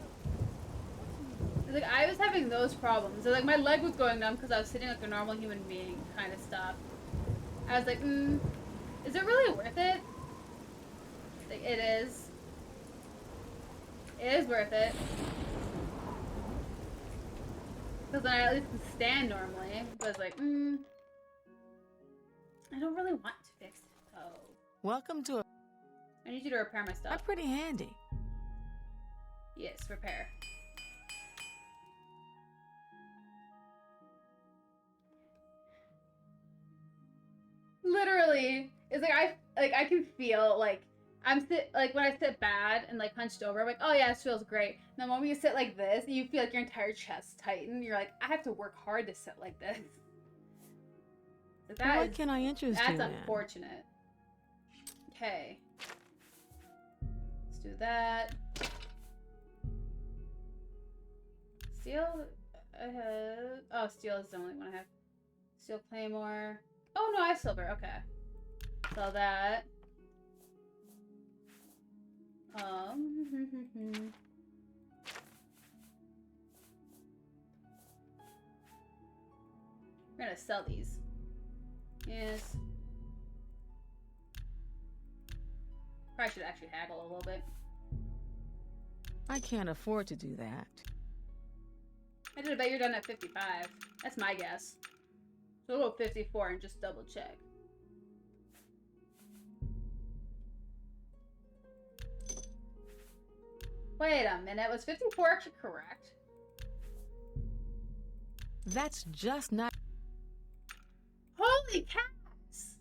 Like, I was having those problems. So, like, my leg was going numb because I was sitting like a normal human being kind of stuff. I was like, is it really worth it? Like, it is. It is worth it. Because then I at least can stand normally. But it's like, I don't really want to fix it, though. Welcome to a... I need you to repair my stuff. I'm pretty handy. Yes, repair. Literally, it's like I can feel like when I sit bad and like hunched over, I'm like, oh yeah, this feels great. And then when you sit like this, you feel like your entire chest tighten. You're like, I have to work hard to sit like this. So what can I interest you in? That's unfortunate. Okay, let's do that. Steel. Steel is the only one I have. Steel claymore. Oh no, I have silver. Okay. Sell that. I'm gonna sell these. Yes. Probably should actually haggle a little bit. I can't afford to do that. I did bet you're done at 55. That's my guess. So we'll go 54 and just double check. Wait a minute, was 54 actually correct? That's just not... Holy cats!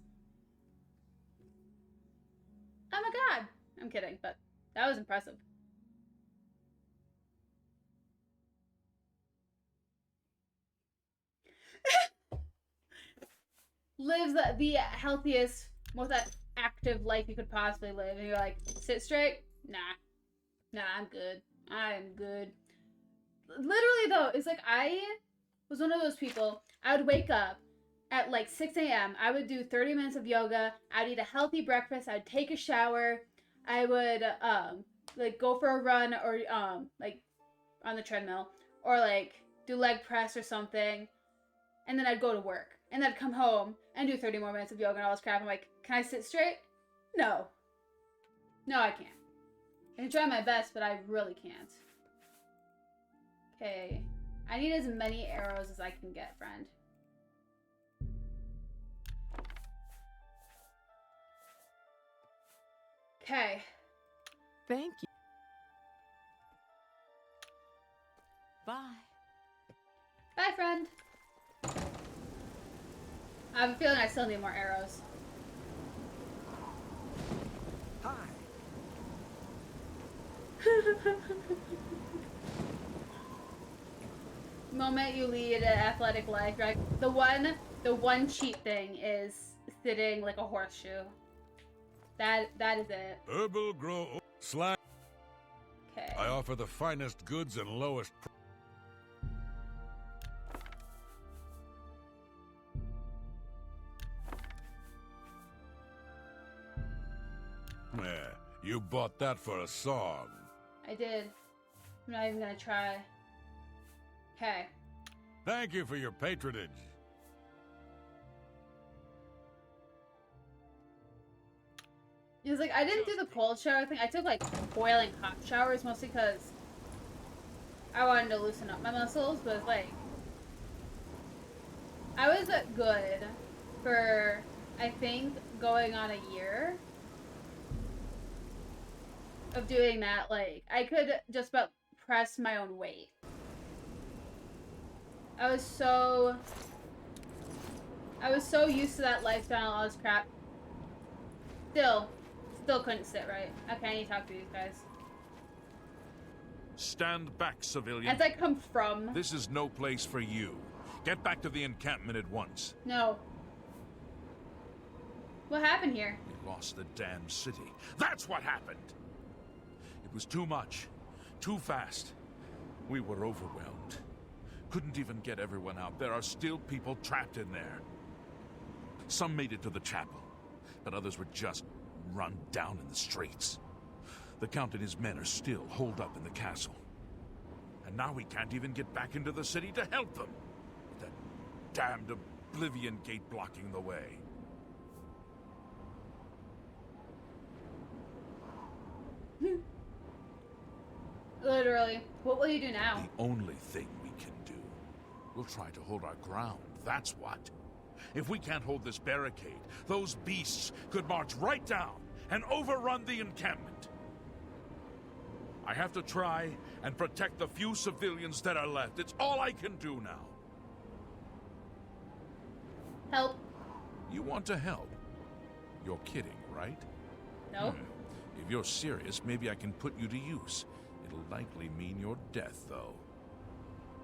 Oh my god! I'm kidding, but that was impressive. Lives the healthiest, most active life you could possibly live, and you're like, sit straight? Nah, I'm good. I'm good. Literally, though, it's like I was one of those people. I would wake up at like 6 a.m. I would do 30 minutes of yoga. I'd eat a healthy breakfast. I'd take a shower. I would like go for a run or like on the treadmill, or like do leg press or something, and then I'd go to work. And then I'd come home and do 30 more minutes of yoga and all this crap. I'm like, can I sit straight? No. No, I can't. I can try my best, but I really can't. Okay. I need as many arrows as I can get, friend. Okay. Thank you. Bye. Bye, friend. I have a feeling I still need more arrows. Hi. Moment you lead an athletic life, right? The one cheat thing is sitting like a horseshoe. That is it. Herbal grow slash. Okay. I offer the finest goods and lowest price. You bought that for a song. I did. I'm not even gonna try. Okay. Thank you for your patronage. He was like, I didn't do the cold shower thing. I took like boiling hot showers mostly because I wanted to loosen up my muscles, but it's like I was good for I think going on a year of doing that. Like I could just about press my own weight. I was so used to that lifestyle and all this crap. Still couldn't sit right. Okay, I need to talk to these guys. Stand back, civilian. As I come from. This is no place for you. Get back to the encampment at once. No. What happened here? We lost the damn city. That's what happened! It was too much. Too fast. We were overwhelmed. Couldn't even get everyone out. There are still people trapped in there. Some made it to the chapel, but others were just run down in the streets. The Count and his men are still holed up in the castle. And now we can't even get back into the city to help them. With that damned Oblivion Gate blocking the way. Literally. What will you do now? The only thing we can do. We'll try to hold our ground, that's what. If we can't hold this barricade, those beasts could march right down and overrun the encampment. I have to try and protect the few civilians that are left. It's all I can do now. Help. You want to help? You're kidding, right? No. If you're serious, maybe I can put you to use. It'll likely mean your death, though.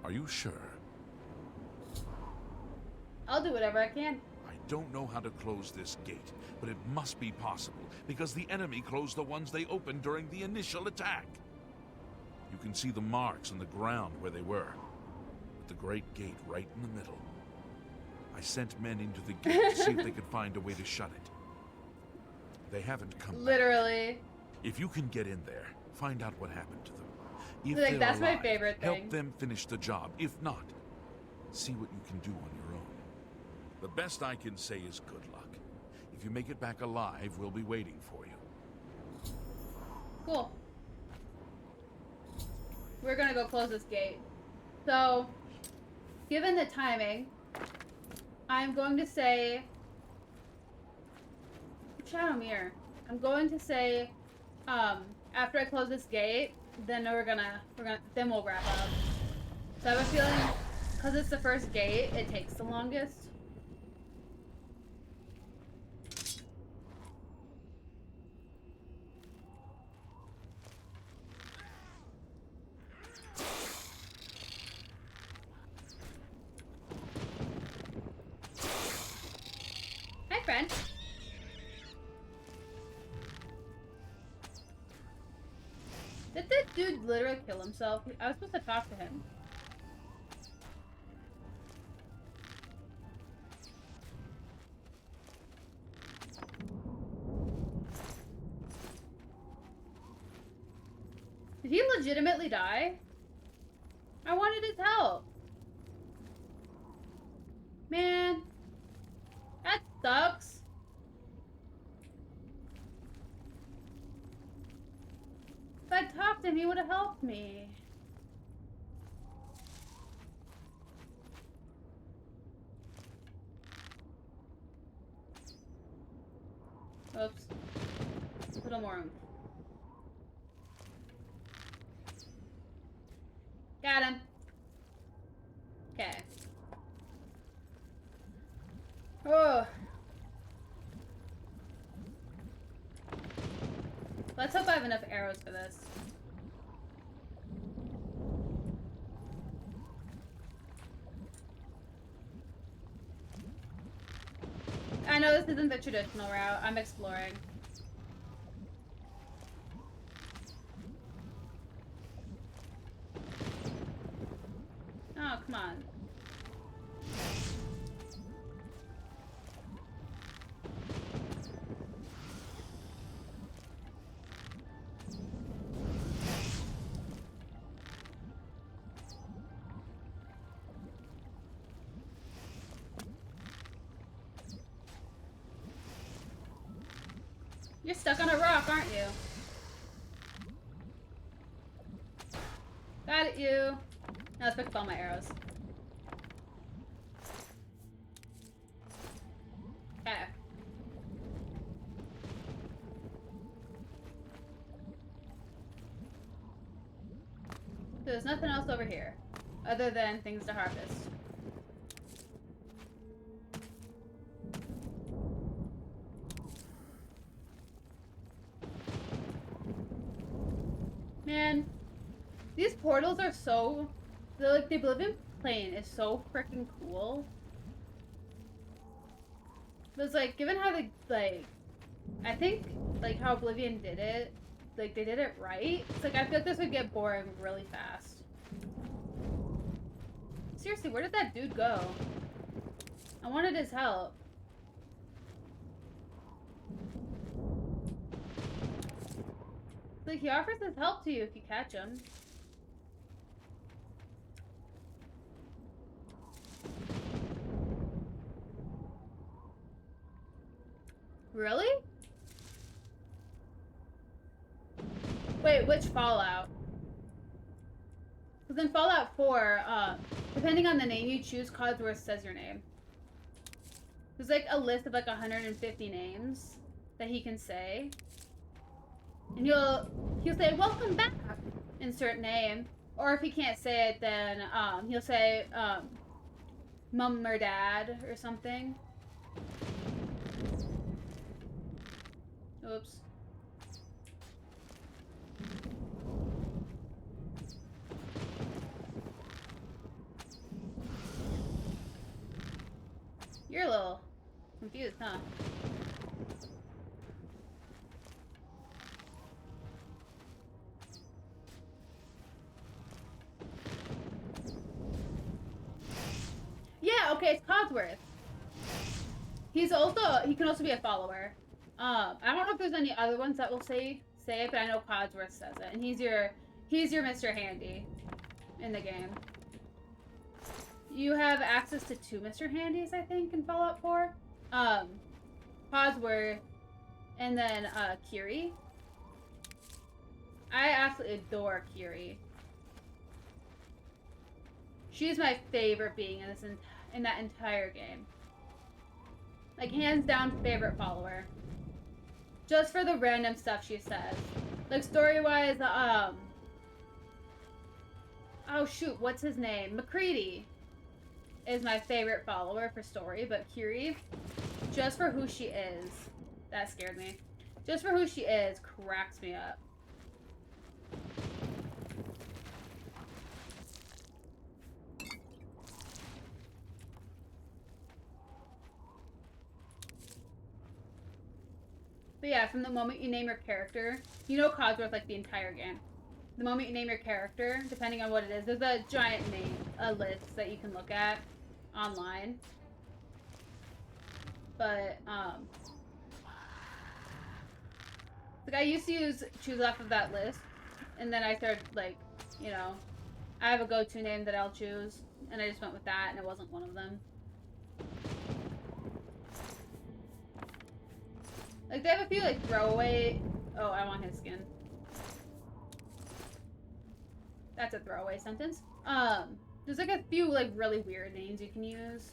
Are you sure? I'll do whatever I can. I don't know how to close this gate, but it must be possible, because the enemy closed the ones they opened during the initial attack. You can see the marks on the ground where they were, with the great gate right in the middle. I sent men into the gate to see if they could find a way to shut it. They haven't come Literally. back. If you can get in there, find out what happened to them. If like, they're that's alive, my favorite thing. help them finish the job. If not, see what you can do on your own. The best I can say is good luck. If you make it back alive, we'll be waiting for you. Cool. We're gonna go close this gate. So, given the timing, I'm going to say Shadow Mirror. I'm going to say after I close this gate, then then we'll wrap up. So I have a feeling because it's the first gate, it takes the longest. Hi, friend. Did this dude literally kill himself? I was supposed to talk to him. Did he legitimately die? I wanted his help. Man, that sucks. If I talked to him, he would have helped me. Oops. A little more room. Got him. Okay. Oh. Let's hope I have enough arrows for this. I know this isn't the traditional route. I'm exploring. Oh, come on. You're stuck on a rock, aren't you? Got it, you. Now let's pick up all my arrows. Okay. There's nothing else over here, other than things to harvest. Man, these portals are so... Like, the Oblivion plane is so freaking cool. But it's like, given how they, like... I think, like, how Oblivion did it, like, they did it right. It's like, I feel like this would get boring really fast. Seriously, where did that dude go? I wanted his help. Like, he offers his help to you if you catch him. Really? Wait, which Fallout? Because in Fallout 4, depending on the name you choose, Codsworth says your name. There's like a list of like 150 names that he can say. And he'll say, "Welcome back," insert name. Or if he can't say it, then he'll say Mum or Dad or something. Oops. You're a little confused, huh? Yeah, okay, it's Codsworth. He can also be a follower. I don't know if there's any other ones that will say it, but I know Codsworth says it, and he's your Mr. Handy in the game. You have access to 2 Mr. Handys, I think, in Fallout 4. Codsworth, and then Kiri. I absolutely adore Kiri. She's my favorite being in that entire game. Like, hands down favorite follower. Just for the random stuff she says. Like, story-wise, oh shoot, what's his name? McCready is my favorite follower for story, but Kiri, just for who she is, that scared me. Just for who she is, cracks me up. But yeah, from the moment you name your character, you know Codsworth like the entire game. The moment you name your character, depending on what it is, there's a giant list that you can look at online. But, like, I used to choose off of that list, and then I started, like, you know, I have a go-to name that I'll choose, and I just went with that, and it wasn't one of them. Like, they have a few, like, throwaway... Oh, I want his skin. That's a throwaway sentence. There's, like, a few, like, really weird names you can use.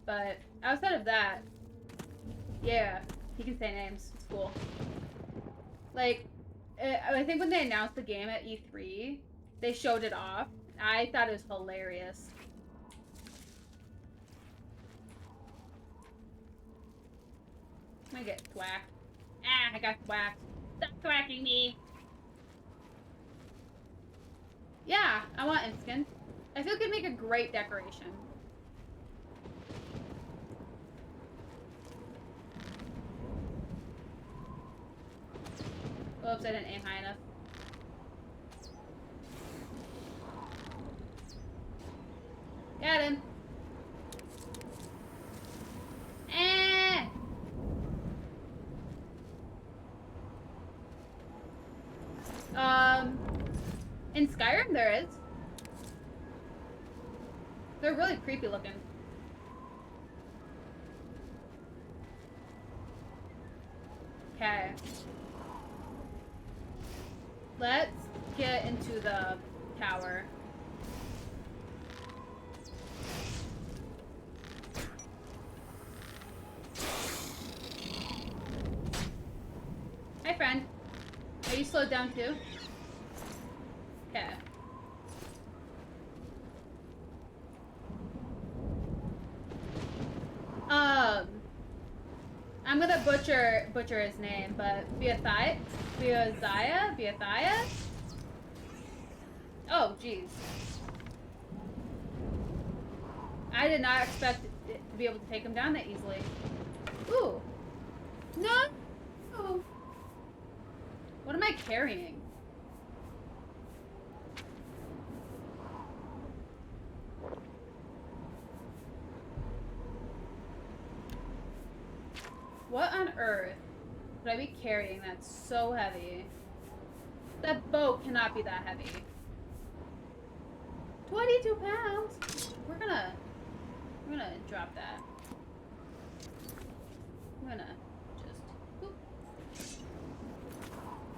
But outside of that, yeah, he can say names. It's cool. Like, I think when they announced the game at E3, they showed it off. I thought it was hilarious. I'm gonna get thwacked. Ah, I got thwacked. Stop thwacking me! Yeah, I want Imskin. I feel it could make a great decoration. Oops, I didn't aim high enough. Got him. Eh. In Skyrim there is. They're really creepy looking. Okay. Let's get into the tower. Hi, friend. Are you slowed down too? Okay. I'm gonna butcher his name, but Beathia? Oh, jeez. I did not expect it to be able to take him down that easily. Ooh. No! What am I carrying? What on earth would I be carrying that's so heavy? That boat cannot be that heavy. 22 pounds? We're gonna drop that. I'm gonna just whoop.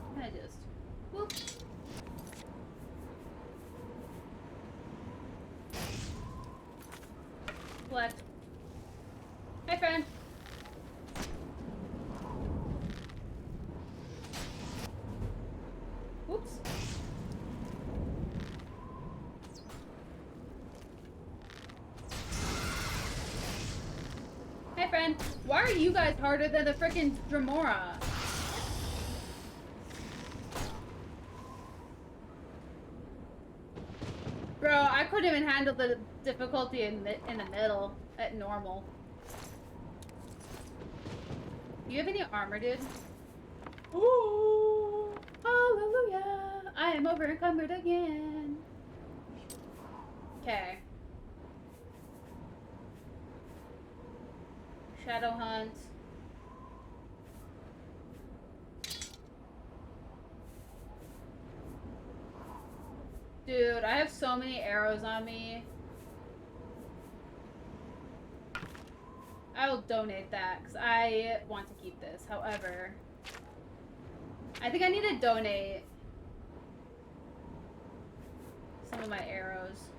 I'm gonna just whoop. Collect. Hi, friend. Oops. Hey, friend. Why are you guys harder than the frickin' Dremora? Bro, I couldn't even handle the difficulty in the middle at normal. Do you have any armor, dude? Ooh, hallelujah! I am over encumbered again. Okay. Shadow hunt. Dude, I have so many arrows on me. I will donate that because I want to keep this. However, I think I need to donate some of my arrows.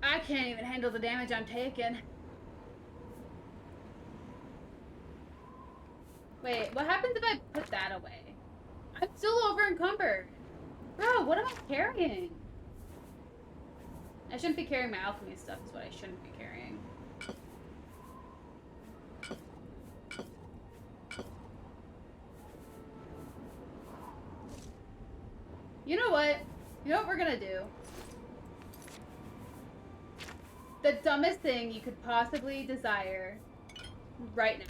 I can't even handle the damage I'm taking. Wait, what happens if I put that away? I'm still over encumbered. Bro, what am I carrying? I shouldn't be carrying my alchemy stuff is what I shouldn't be carrying. You know what? You know what we're gonna do? The dumbest thing you could possibly desire right now.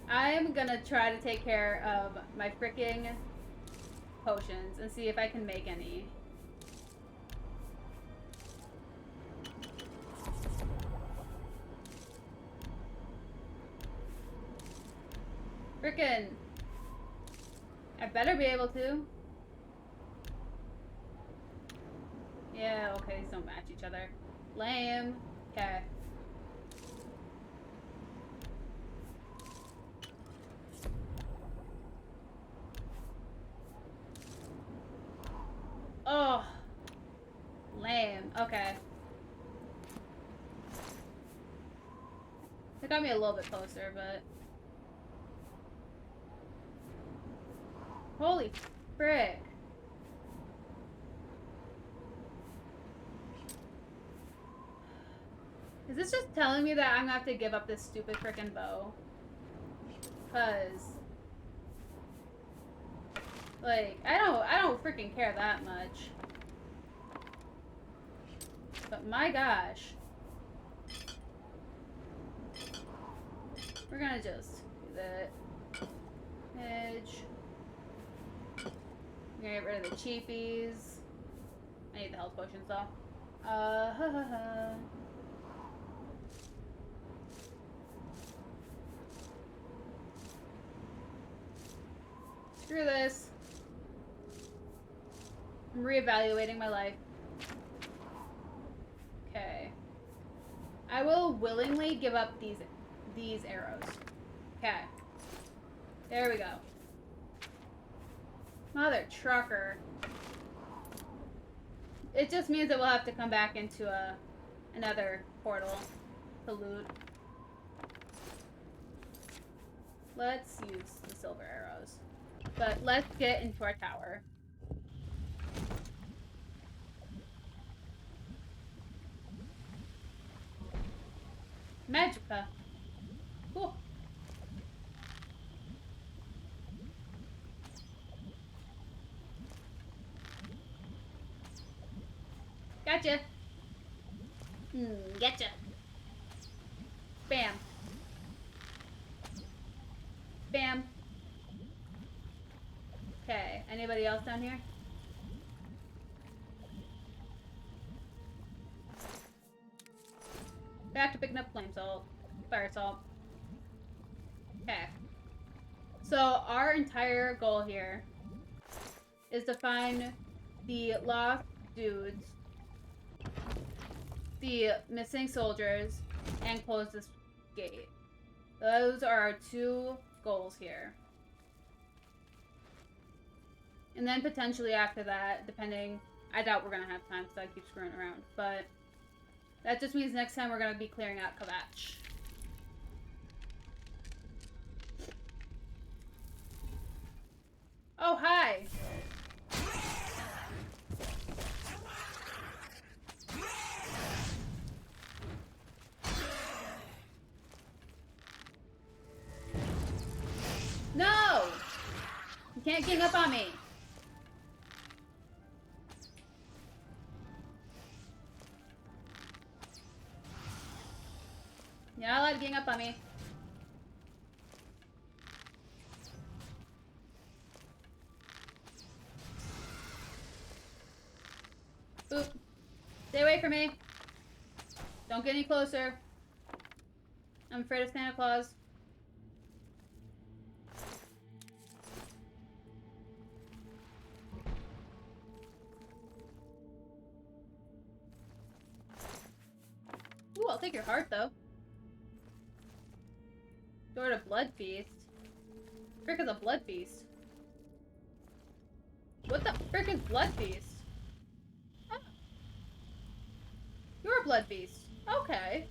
I'm gonna try to take care of my freaking potions and see if I can make any. Frickin'. I better be able to. Yeah, okay, these don't match each other. Lame. Okay. Oh. Lame. Okay. It got me a little bit closer, but... Holy frick. Is this just telling me that I'm gonna have to give up this stupid frickin' bow? Cause... Like, I don't freaking care that much. But my gosh. We're gonna just do that. Edge. I'm gonna get rid of the cheapies. I need the health potions though. Screw this. I'm reevaluating my life. Okay. I will willingly give up these arrows. Okay. There we go. Mother trucker. It just means that we'll have to come back into another portal to loot. Let's use the silver arrows. But let's get into our tower. Magica. Cool. Gotcha. Getcha. Bam. Bam. Okay, anybody else down here? Back to picking up flame salt. Fire salt. Okay. So our entire goal here is to find the lost dudes, the missing soldiers, and close this gate. Those are our two goals here. And then potentially after that, depending, I doubt we're gonna have time because I keep screwing around, but that just means next time we're gonna be clearing out Kvatch. Oh, hi! No! You can't gang up on me! You're not allowed to gang up on me. Boop. Stay away from me. Don't get any closer. I'm afraid of Santa Claus. Ooh, I'll take your heart though. Door to Blood Feast. Frick is a Blood Feast. What the frick is Blood Feast? Oh. You're a Blood Feast. Okay.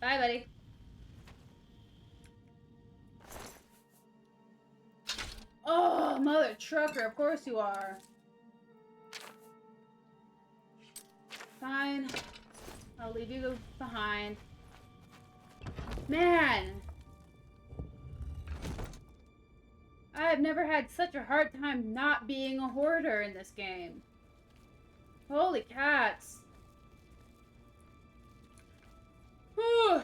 Bye, buddy. Oh, mother trucker, of course you are. Fine. I'll leave you behind. Man! I have never had such a hard time not being a hoarder in this game. Holy cats. Whew.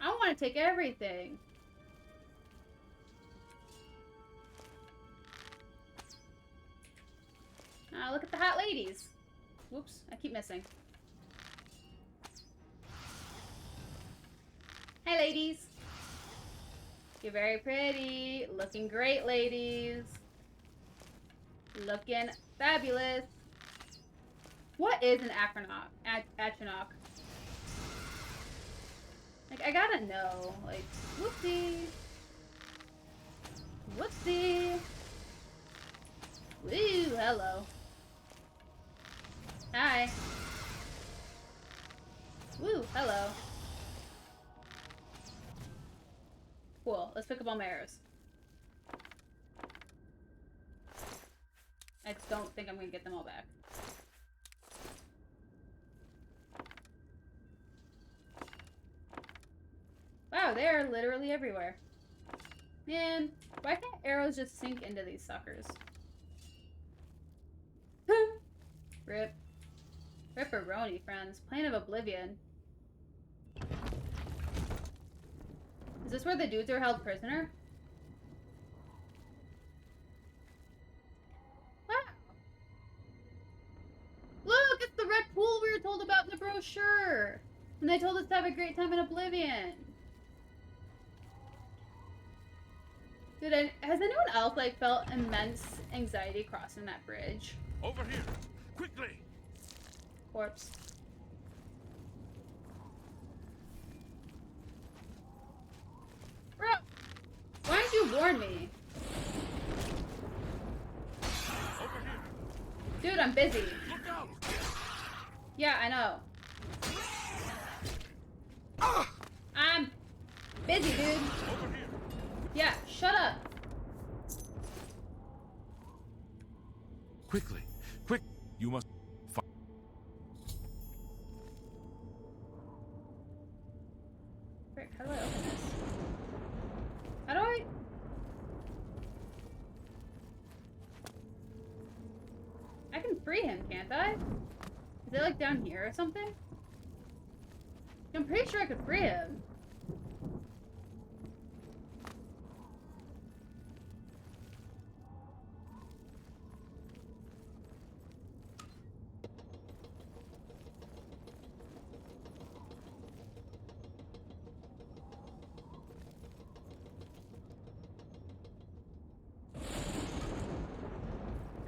I want to take everything. Look at the hot ladies. Whoops, I keep missing. Hi, ladies. You're very pretty. Looking great, ladies. Looking fabulous. What is an Atronach? Like, I gotta know. Like, whoopsie. Whoopsie. Woo, hello. Hi. Woo, hello. Cool, let's pick up all my arrows. I just don't think I'm gonna get them all back. Wow, they're literally everywhere. Man, why can't arrows just sink into these suckers? Rip. Ripperoni, friends. Plane of Oblivion. Is this where the dudes are held prisoner? Wow. Look, it's the red pool we were told about in the brochure. And they told us to have a great time in Oblivion. Dude, has anyone else, like, felt immense anxiety crossing that bridge? Over here! Quickly! Corpse. Bro! Why didn't you warn me? Over here! Dude, I'm busy. Look out! Yeah, I know. I'm busy, dude. Over here! Yeah, shut up. Quickly! Quick! You must... Frick, how do I open this? How do I... I can free him, can't I? Is it like down here or something? I'm pretty sure I could free him.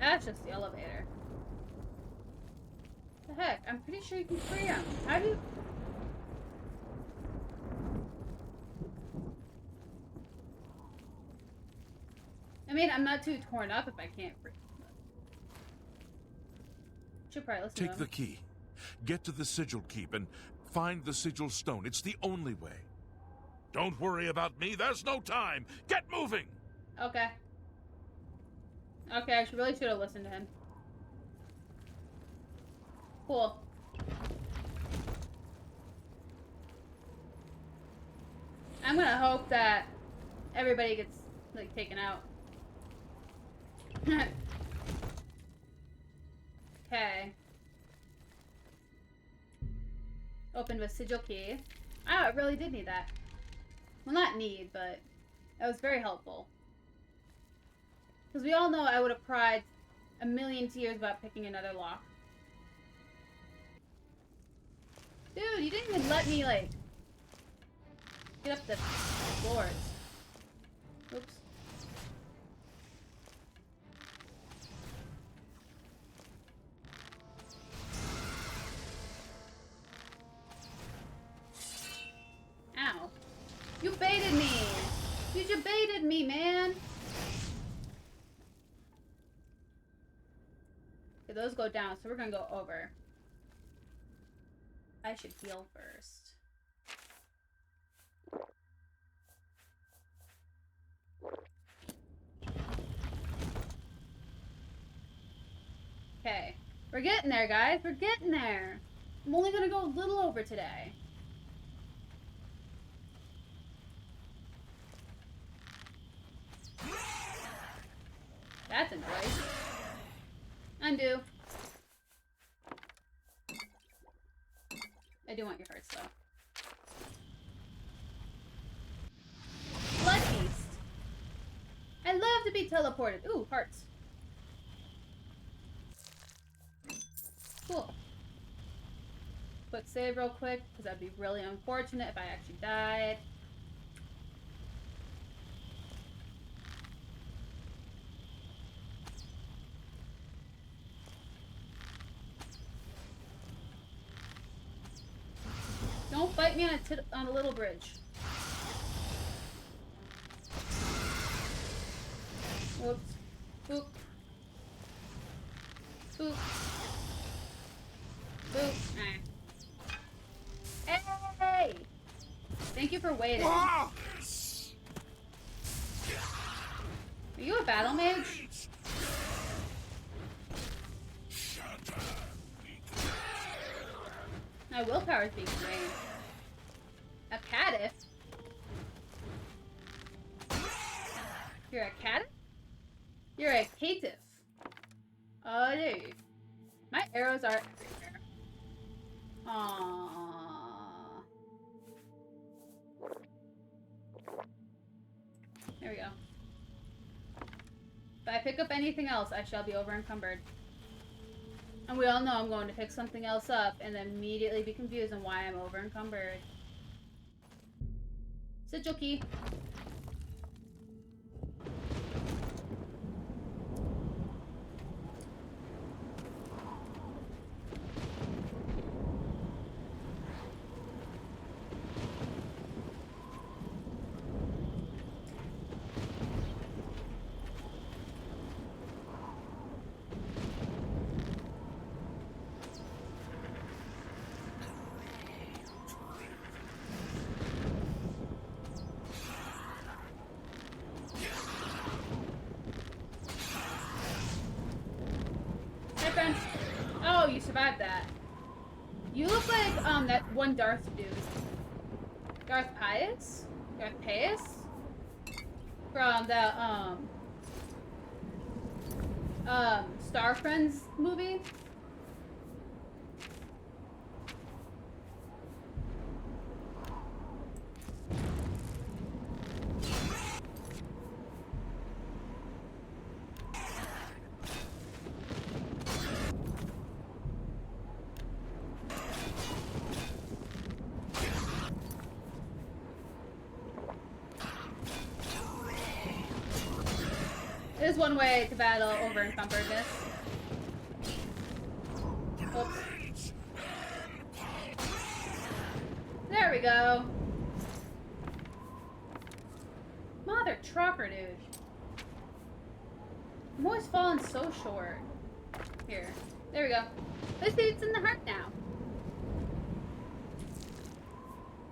That's just the elevator. What the heck? I'm pretty sure you can free him. How do you... I mean, I'm not too torn up if I can't free him. Should probably listen to Take him. the key. Get to the sigil keep and find the sigil stone. It's the only way. Don't worry about me. There's no time. Get moving! Okay. Okay, I really should have listened to him. Cool. I'm gonna hope that everybody gets, like, taken out. Okay. Opened with sigil key. Oh, I really did need that. Well, not need, but that was very helpful. Because we all know I would have cried a million tears about picking another lock. Dude, you didn't even let me, like, get up the floors. Oops. Ow. You baited me! You baited me, man! Okay, those go down, so we're gonna go over. I should heal first. Okay. We're getting there, guys. We're getting there. I'm only gonna go a little over today. That's a noise. Undo. I do want your hearts, though. Blood Feast. I love to be teleported. Ooh, hearts. Cool. quick save real quick, because that'd be really unfortunate if I actually died. Don't fight me on a little bridge. Whoops. Boop. Boop. Boop. Hey! Thank you for waiting. Are you a battle mage? My willpower is being drained. A caddis? You're a caddis? You're a caitiff. Oh, dude. My arrows are everywhere. Aww. There we go. If I pick up anything else, I shall be over encumbered. And we all know I'm going to pick something else up and then immediately be confused on why I'm over encumbered. Sigil key. Oh, you survived that. You look like that one Darth dude. Darth Pius? Darth Pius? From the Star Friends movie. There's one way to battle over encumberdness. Oops. There we go. Mother trucker, dude. I'm always falling so short. Here. There we go. This dude's in the heart now.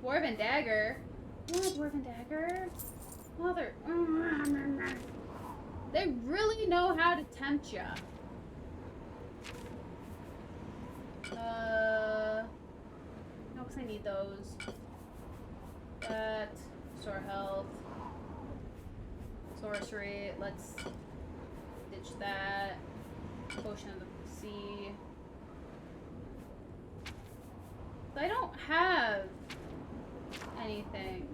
Dwarven dagger. Oh, dwarven dagger. Mother. They really know how to tempt ya. No, because I need those. That. Restore health. Sorcery. Let's ditch that. Potion of the sea. I don't have anything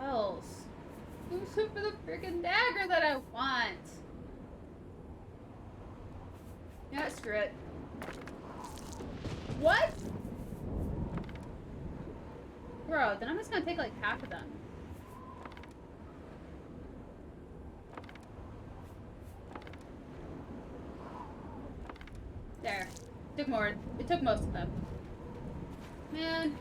else. Except for the freaking dagger that I want. Yeah, screw it. What? Bro, then I'm just gonna take like half of them. There. Took more. It took most of them. Man.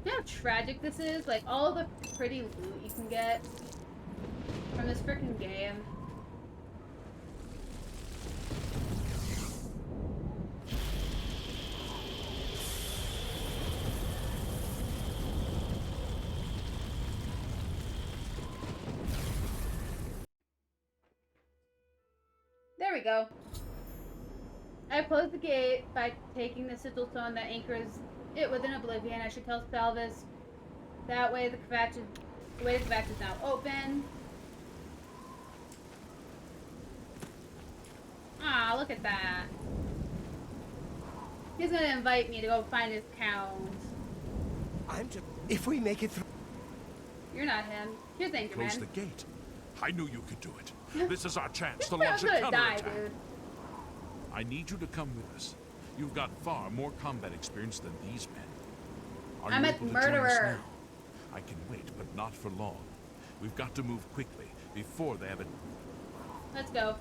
You know how tragic this is? Like, all the pretty loot you can get from this freaking game. There we go. I closed the gate by taking the sigil stone that anchors it within oblivion. I should tell Salvis. That way the Kvatch is now open. Ah, look at that. He's gonna invite me to go find his count. If we make it through. You're not him. You're Thinker Close Man. the gate. I knew you could do it. This is our chance to I'm launch a gonna die, counterattack. dude. I need you to come with us. You've got far more combat experience than these men. Are I'm you a able to murderer. join us now? I can wait, but not for long. We've got to move quickly before they have it. Let's go.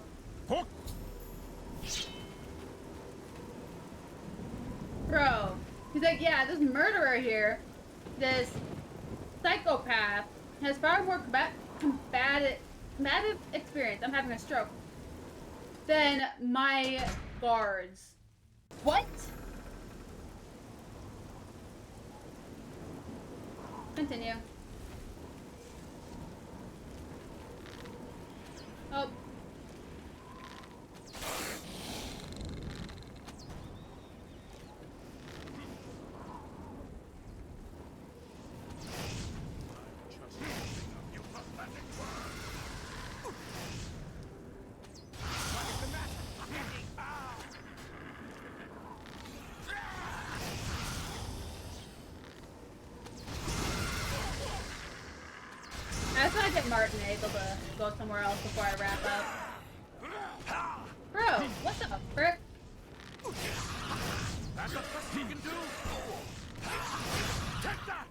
Bro, he's like, yeah, this murderer here, this psychopath, has far more combative experience. I'm having a stroke. Than my guards. What? Continue. Oh. I just want to get Martin able to go somewhere else before I wrap up. Bro, what the frick? That's the best he can do. Take that.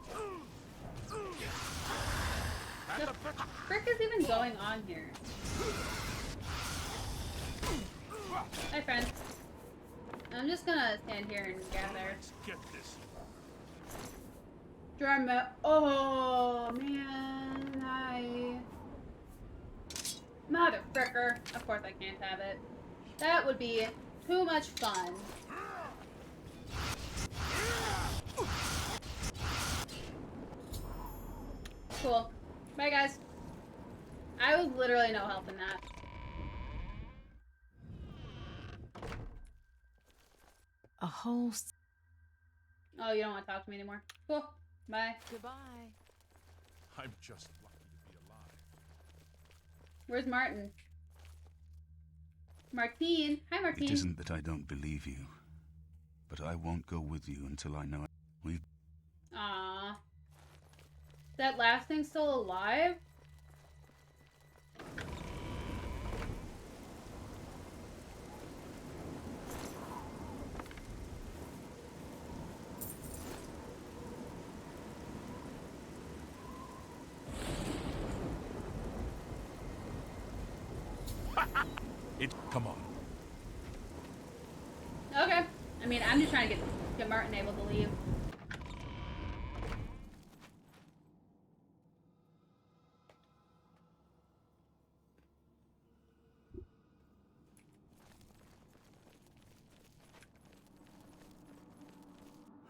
The frick is even going on here? Hi, friend. I'm just gonna stand here and gather. Let's get this. Drama. Oh man, mother fricker. Of course I can't have it. That would be too much fun. Cool. Bye guys. I was literally no help in that. A whole... Oh, you don't want to talk to me anymore? Cool. Bye. Goodbye. I'm just lucky to be alive. Where's Martin? Martine. Hi, Martine. It isn't that I don't believe you, but I won't go with you until I know we've... Aww. That last thing's still alive? Come on. Okay. I mean, I'm just trying to get Martin able to leave.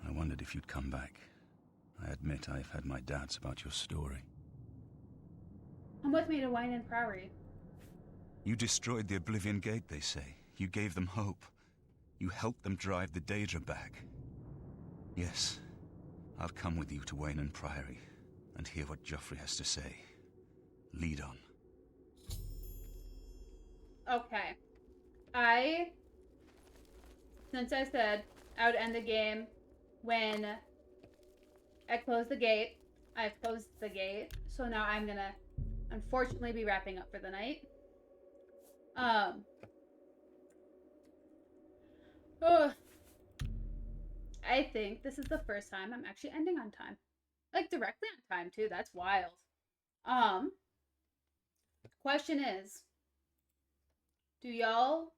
I wondered if you'd come back. I admit I've had my doubts about your story. Come with me to Wine and Priory. You destroyed the Oblivion Gate, they say. You gave them hope. You helped them drive the Daedra back. Yes, I'll come with you to Wayne and Priory and hear what Joffrey has to say. Lead on. Okay. Since I said I would end the game when I closed the gate, I've closed the gate, so now I'm gonna unfortunately be wrapping up for the night. I think this is the first time I'm actually ending on time. Like, directly on time, too. That's wild. Question is, do y'all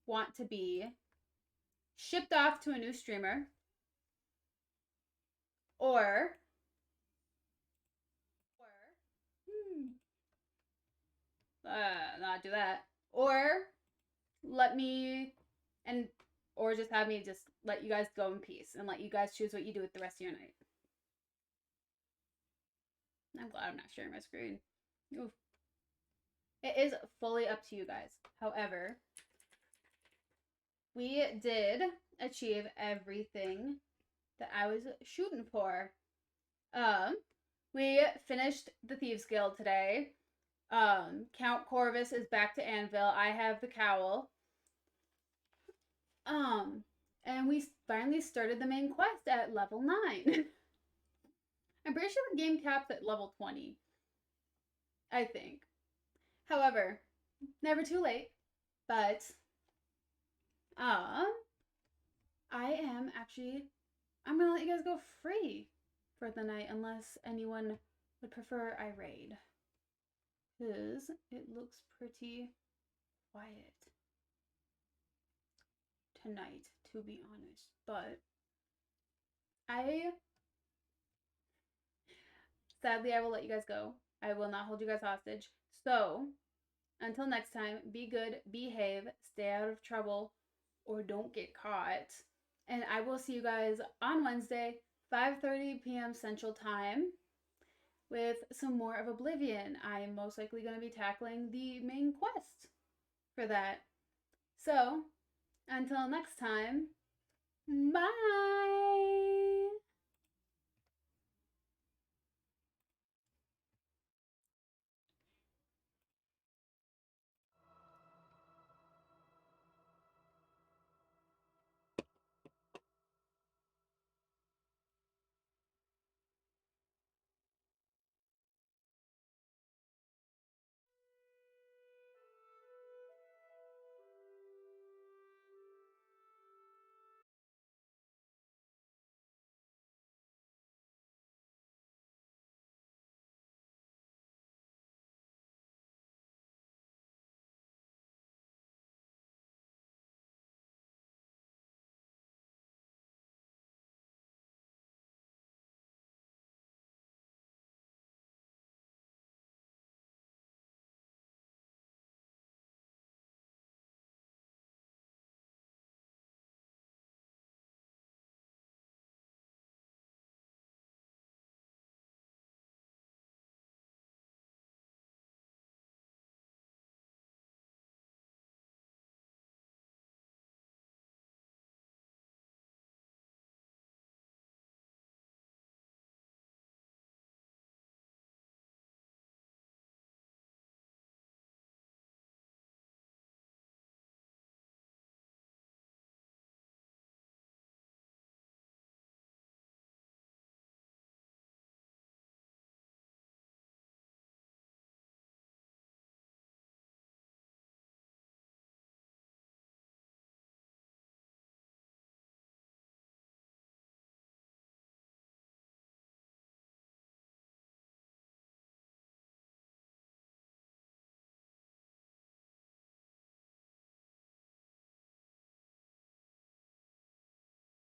want to be shipped off to a new streamer? Or not do that. Or let me, or just have me just let you guys go in peace and let you guys choose what you do with the rest of your night. I'm glad I'm not sharing my screen. Oof. It is fully up to you guys. However, we did achieve everything that I was shooting for. We finished the Thieves Guild today. Count Corvus is back to Anvil. I have the cowl. And we finally started the main quest at level 9. I'm pretty sure the game caps at level 20. I think. However, never too late. But I'm gonna let you guys go free for the night unless anyone would prefer I raid. Because it looks pretty quiet tonight, to be honest. But sadly, I will let you guys go. I will not hold you guys hostage. So, until next time, be good, behave, stay out of trouble, or don't get caught. And I will see you guys on Wednesday, 5:30 p.m. Central Time, with some more of Oblivion. I am most likely going to be tackling the main quest for that. So, until next time, bye!